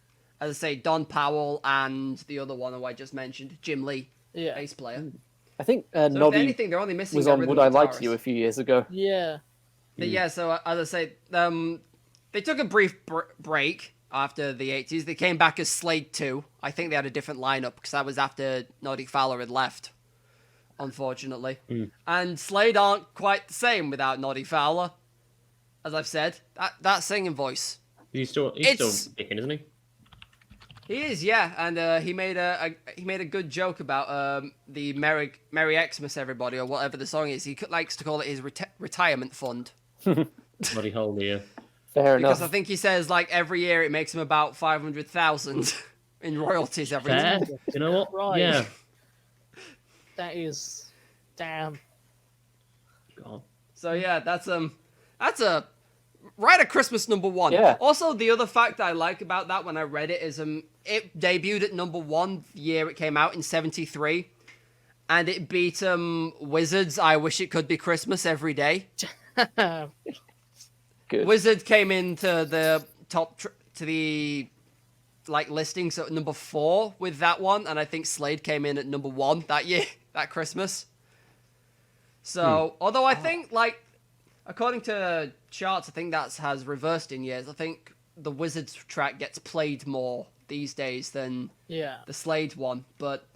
I say, Don Powell and the other one who I just mentioned, Jim Lee, Yeah. bass player. I think So if Noddy anything, they're only missing was a on rhythm Would I Lie to guitarist. You a few years ago. Yeah. But yeah, so as I say, they took a brief break after the 80s. They came back as Slade 2. I think they had a different lineup because that was after Noddy Fowler had left, unfortunately. And Slade aren't quite the same without Noddy Fowler. As I've said, that singing voice. He's still kicking, isn't he? He is, yeah, and he made a good joke about the Merry Xmas everybody or whatever the song is. He likes to call it his retirement fund. Bloody hole here. Fair Because enough. I think he says like every year it makes him about 500,000 in royalties every Fair. year. You know what? Right. Yeah. That is... Damn. God. So yeah, that's a right at Christmas number one. Yeah. Also, the other fact I like about that when I read it is it debuted at number one the year it came out in '73, and it beat Wizards. I Wish It Could Be Christmas every day. Good. Wizard came into the top to the listing, so at number 4 with that one, and I think Slade came in at number 1 that year, that Christmas. So, although I think according to charts, I think that has reversed in years. I think the Wizards track gets played more these days than Yeah. the Slade one, but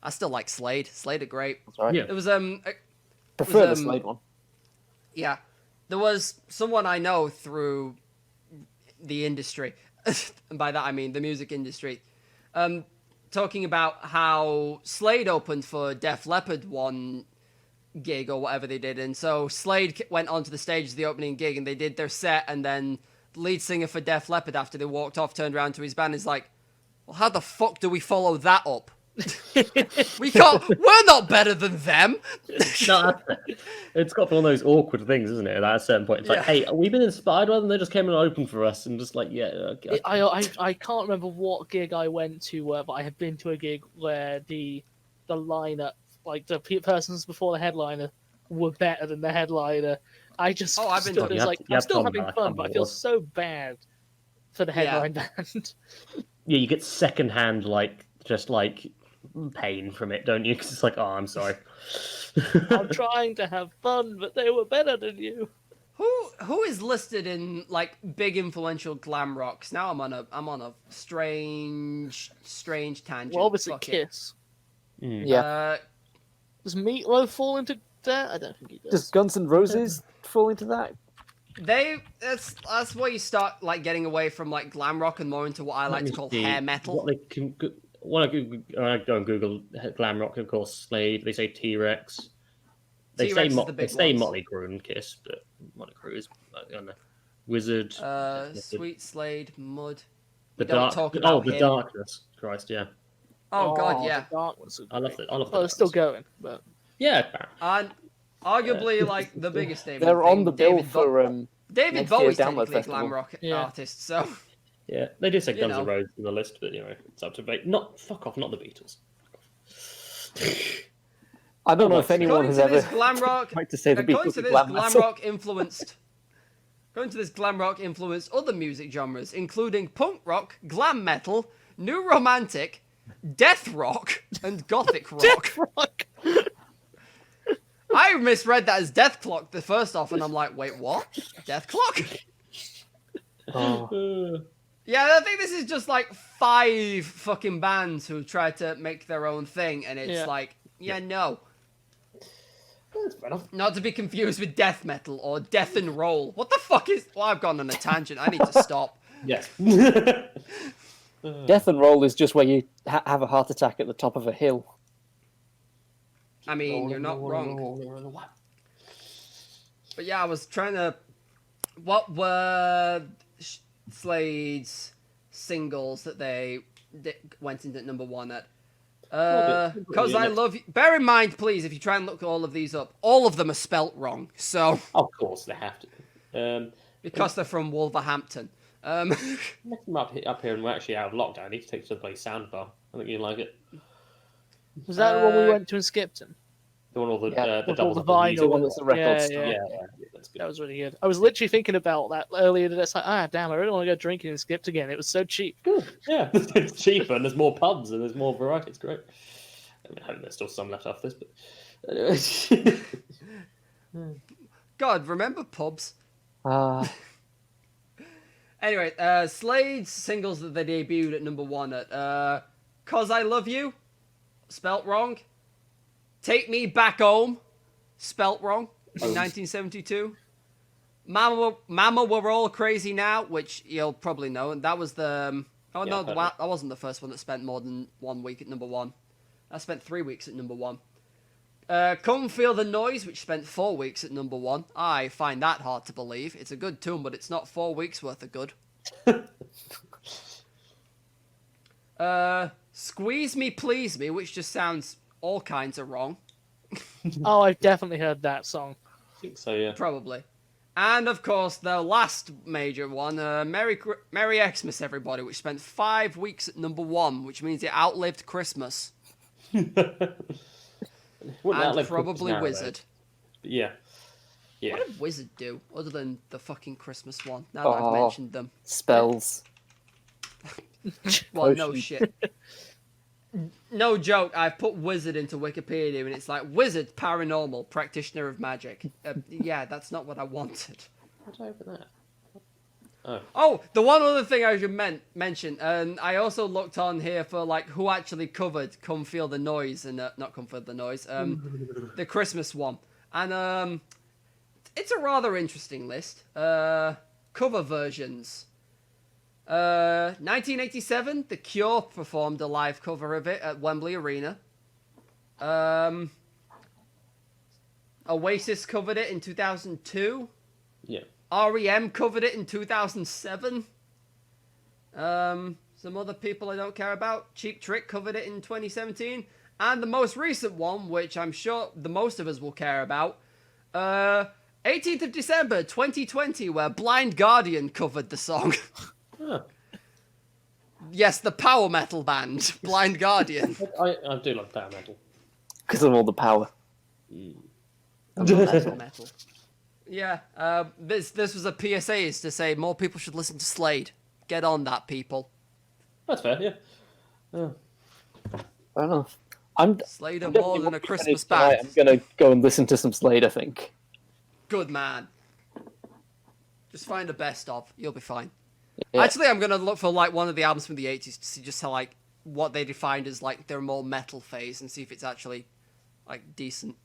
I still like Slade. Slade are great. That's right. Yeah. It was Prefer the was, Slade one. Yeah. There was someone I know through the industry, and by that I mean the music industry, talking about how Slade opened for Def Leppard one gig or whatever they did, and so Slade went onto the stage as the opening gig, and they did their set, and then the lead singer for Def Leppard, after they walked off, turned around to his band, and is like, well, how the fuck do we follow that up? We can't. We're not better than them. No, it's got one of those awkward things, isn't it? At a certain point, it's like, Yeah. hey, we've been inspired by them. They just came and opened for us, and just like, yeah. Okay. I can't remember what gig I went to, but I have been to a gig where the lineup, like the persons before the headliner, were better than the headliner. I just I've been stood to- as like, you I'm have still Tom having back fun, on but I feel board. so bad for the Yeah. headline band. Yeah, you get secondhand pain from it, don't you? Because it's like, oh, I'm sorry. I'm trying to have fun, but they were better than you. Who is listed in big influential glam rocks? Now I'm on a strange tangent. Well, obviously Fuck it. Kiss. Yeah. Does Meatloaf fall into that? I don't think he does. Does Guns N' Roses fall into that? That's where you start getting away from glam rock and more into what I like to call hair metal. What they can, when I go and Google glam rock, of course, Slade. They say T-Rex. They T-Rex say is the big they say ones. Motley Crue and Kiss, but Motley Crue is on the Wizard. Sweet Slade, Mud. the don't dark. talk about the him. darkness. Christ, yeah. Oh god, yeah. The dark ones are I love great. it. I love. Oh, it's still going, but Yeah. And arguably the biggest name. They're on the bill David for David next Bowie's year's Download technically a Festival. glam rock Yeah. artist, so Yeah, they do say You Guns N' know. Roses on the list, but it's up to debate. Not fuck off, not the Beatles. I don't know if anyone according has to ever this glam rock, tried to say the according Beatles to are this glam glam metal. rock influenced. According to this glam rock influenced other music genres, including punk rock, glam metal, new romantic, death rock, and gothic rock. Death Rock. I misread that as Death Clock the first off, and I'm like, wait, what? Death Clock? Yeah, I think this is just like 5 fucking bands who try to make their own thing, and it's like, no. That's fair enough. Not to be confused with death metal or death and roll. What the fuck is... Well, I've gone on a tangent. I need to stop. Yes. Death and roll is just where you have a heart attack at the top of a hill. I mean, you're not wrong. But yeah, I was trying to... What were Slade's singles that they went into number 1 at? Because I love you. Bear in mind, please, if you try and look all of these up, all of them are spelt wrong. So, of course they have to. Because they're from Wolverhampton. Next them up here, and we're actually out of lockdown. I need to take to the bloody soundbar. I think you like it. Was that the one we went to and skipped him? The one all the With all double the vinyl. vinyl. The one that's the record store. Yeah, that's good. That was really good. I was literally thinking about that earlier today. It's like, damn, I really want to go drinking and skipped again. It was so cheap. Yeah, it's cheaper and there's more pubs and there's more variety. It's great. I mean, I hope there's still some left after this, but anyway. God, remember pubs? Anyway, Slade's singles that they debuted at number 1 at 'Cause I Love You, spelt wrong. Take Me Back Home, spelt wrong, in 1972. Mama, We're All Crazy Now, which you'll probably know, and that was the... that wasn't the first one that spent more than 1 week at number 1. I spent 3 weeks at number 1. Come Feel the Noise, which spent 4 weeks at number 1. I find that hard to believe. It's a good tune, but it's not 4 weeks worth of good. Squeeze Me, Please Me, which just sounds all kinds of wrong. Oh, I've definitely heard that song. I think so, yeah. Probably. And, of course, the last major one, Merry Xmas, everybody, which spent 5 weeks at number 1, which means it outlived Christmas. And probably Wizard. Yeah. What did Wizard do, other than the fucking Christmas one, now that I've mentioned them? Spells. Well, no shit. No joke, I've put Wizard into Wikipedia and it's like, Wizard, paranormal, practitioner of magic. Yeah, that's not what I wanted. How do I open that? Oh, the one other thing I should mention, and I also looked on here for like who actually covered Come Feel the Noise, and not Come Feel the Noise, the Christmas one. And it's a rather interesting list. Cover versions. 1987, The Cure performed a live cover of it at Wembley Arena. Oasis covered it in 2002. Yeah. REM covered it in 2007. Some other people I don't care about. Cheap Trick covered it in 2017. And the most recent one, which I'm sure the most of us will care about, 18th of December 2020, where Blind Guardian covered the song. Huh. Yes, the power metal band, Blind Guardian. I do love power metal. Because of all the power. Metal. Yeah, this was a PSA is to say more people should listen to Slade. Get on that, people. That's fair, yeah. Fair enough. Slade are more than a Christmas band. I'm going to go and listen to some Slade, I think. Good man. Just find the best of. You'll be fine. Yeah. Actually, I'm going to look for like one of the albums from the 80s to see just how like what they defined as like their more metal phase and see if it's actually like decent.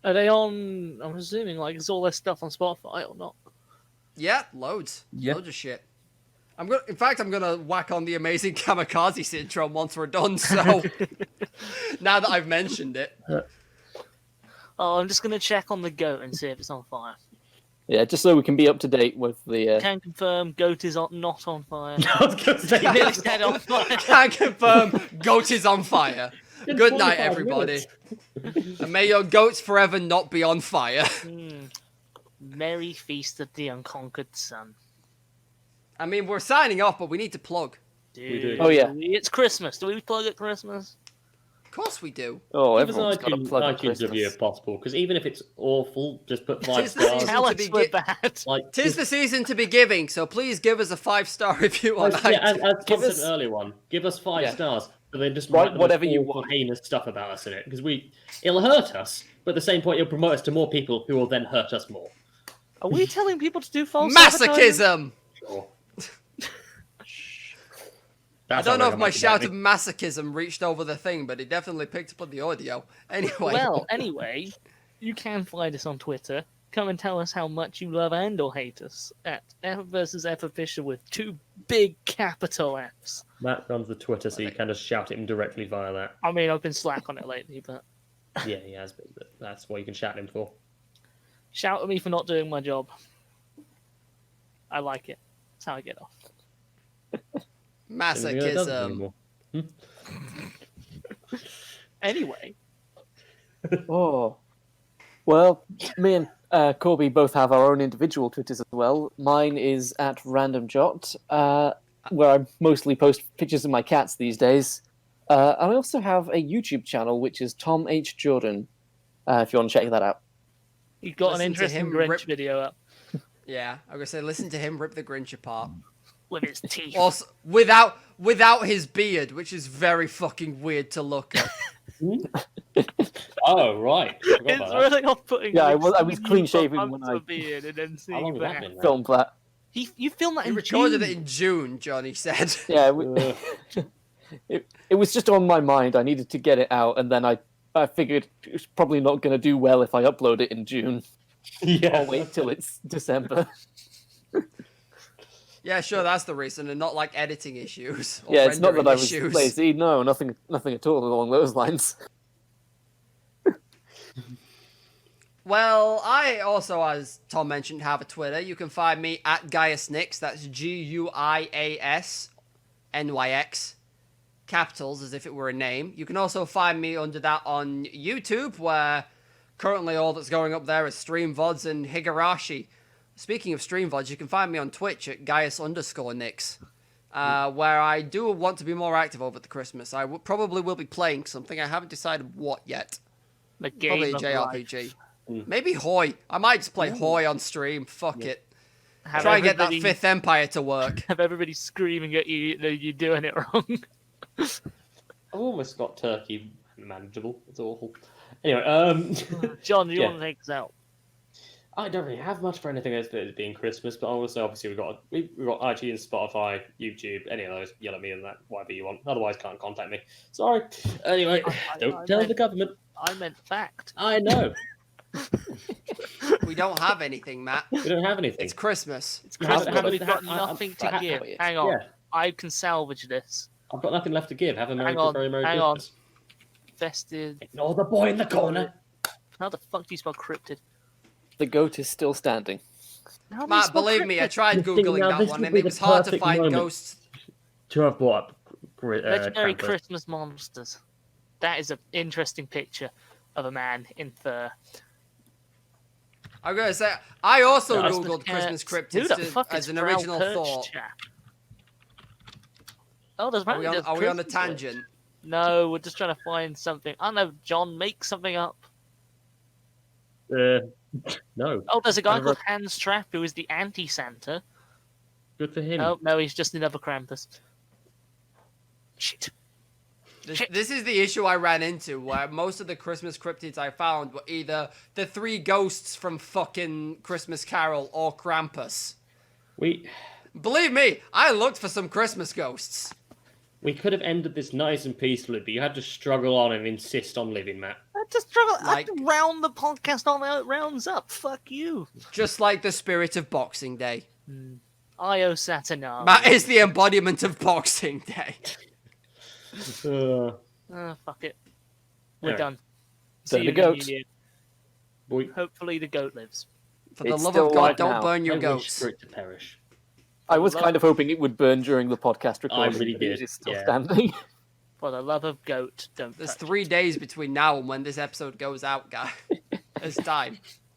Are they on? I'm assuming like is all their stuff on Spotify or not? Yeah, loads. Yeah. Loads of shit. In fact, I'm gonna whack on the Amazing Kamikaze Syndrome once we're done. So now that I've mentioned it, Oh, I'm just gonna check on the goat and see if it's on fire. Yeah, just so we can be up to date with the... Can confirm goat is not on fire. I was going to say Nearly said on fire. can confirm goat is on fire. Good night, everybody. And may your goats forever not be on fire. Merry Feast of the Unconquered Sun. I mean, we're signing off, but we need to plug. Dude, We do. Oh, yeah. It's Christmas. Do we plug at Christmas? Of course we do. Oh, Give us an everyone's got to plug at iTunes review Christmas. if possible, because even if it's awful, just put 5 Tis the stars. season Tell to us be we're bad. Like, Tis the season to be giving, so please give us a 5-star review on yeah, iTunes. as Give Tom us- said an earlier one, give us 5 Yeah. stars, but then just Write write the whatever most you awful, want. heinous stuff about us in it, because it'll hurt us, But at the same point, you'll promote us to more people who will then hurt us more. Are we telling people to do false advertising? Masochism! Sure. I don't know if my shout of masochism reached over the thing, but it definitely picked up on the audio. Anyway. Well, anyway, you can find us on Twitter. Come and tell us how much you love and or hate us at F versus F official with 2 big capital Fs. Matt runs the Twitter, so you can just shout at him directly via that. I mean, I've been slack on it lately, but Yeah, he has been. But that's what you can shout at him for. shout at me for not doing my job. I like it. That's how I get off. Masochism. Anyway, Oh, well, me and Corby both have our own individual Twitters as well. Mine is at randomjot, where I mostly post pictures of my cats these days. And I also have a YouTube channel, which is Tom H. Jordan, if you want to check that out. you got Listen an to interesting him Grinch rip- video up Yeah, I was gonna say, listen to him rip the Grinch apart. with his teeth. Also, without his beard, which is very fucking weird to look at. Oh, right. Forgot It's about that. really off-putting. Yeah, like, I was seeing clean you shaven put when onto I- a beard and then How seeing long has that that. been? Filmed that. You filmed that He in recorded June. it in June, Johnny said. Yeah, it was just on my mind. I needed to get it out, and then I figured it's probably not going to do well if I upload it in June. Yeah. I'll wait till it's December. Yeah, sure, that's the reason, and not like editing issues. Or Yeah, it's not that rendering I was issues. lazy. No, nothing at all along those lines. Well, I also, as Tom mentioned, have a Twitter. You can find me at GaiusNyx. That's GUIASNYX. Capitals, as if it were a name. You can also find me under that on YouTube, where currently all that's going up there is stream VODs and Higurashi. Speaking of stream VODs, you can find me on Twitch at Gaius_Nyx, where I do want to be more active over the Christmas. I probably will be playing something. I haven't decided what yet. The game Probably a of JRPG. life. Maybe Hoi. I might just play Hoi on stream. Fuck it. Have Try and get that everybody- 5th Empire to work. Have everybody screaming at you that you're doing it wrong. I've almost got turkey manageable. It's awful. Anyway, John, do you Yeah. want to take us out? I don't really have much for anything as it being Christmas, but also obviously we've got iTunes, Spotify, YouTube, any of those. Yell at me and that, whatever you want. Otherwise, can't contact me. Sorry. Anyway, don't tell the government. I meant fact. I know. We don't have anything, Matt. We don't have anything. It's Christmas. It's Have- Christmas. have We've it- got have- nothing to have- give. have it. Hang on. Yeah. I can salvage this. I've got nothing left to give. Have a Hang on, very Merry hang on. Christmas. Festive. Ignore the boy in the corner. How the fuck do you spell cryptid? The goat is still standing. How do you Matt, spell believe me, I cryptid? tried Now, Googling this that one, would and be it the was hard to perfect find moment. ghosts. To have brought up Legendary Krampus. Christmas monsters. That is an interesting picture of a man in fur. I'm going to say, I also Yeah. Googled Christmas Who cryptids the fuck as is an Frau original Perch thought. chap? Oh, there's Are we there's on a Christmas tangent? lights. No, we're just trying to find something. I don't know, John, make something up. No. Oh, there's a guy I've called Hans Trapp who is the anti-Santa. Good for him. Oh, no, he's just another Krampus. Shit. This is the issue I ran into, where most of the Christmas cryptids I found were either the 3 ghosts from fucking Christmas Carol or Krampus. We Believe me, I looked for some Christmas ghosts. could have ended this nice and peacefully, but you had to struggle on and insist on living, Matt. I just struggle. I Like- have to round the podcast on how it rounds up. Fuck you. Just like the spirit of Boxing Day. Io Saturnalia. That is the embodiment of Boxing Day. Fuck it. We're Alright. done. So See the you in goat. New Year. We Hopefully the goat lives. For the It's love still of God, alive don't now. burn your I wish goats. for it to perish. I was kind of hoping it would burn during the podcast recording. really but it did, is still yeah. standing. For the love of goat, don't There's touch 3 days between now and when this episode goes out, guys. There's time.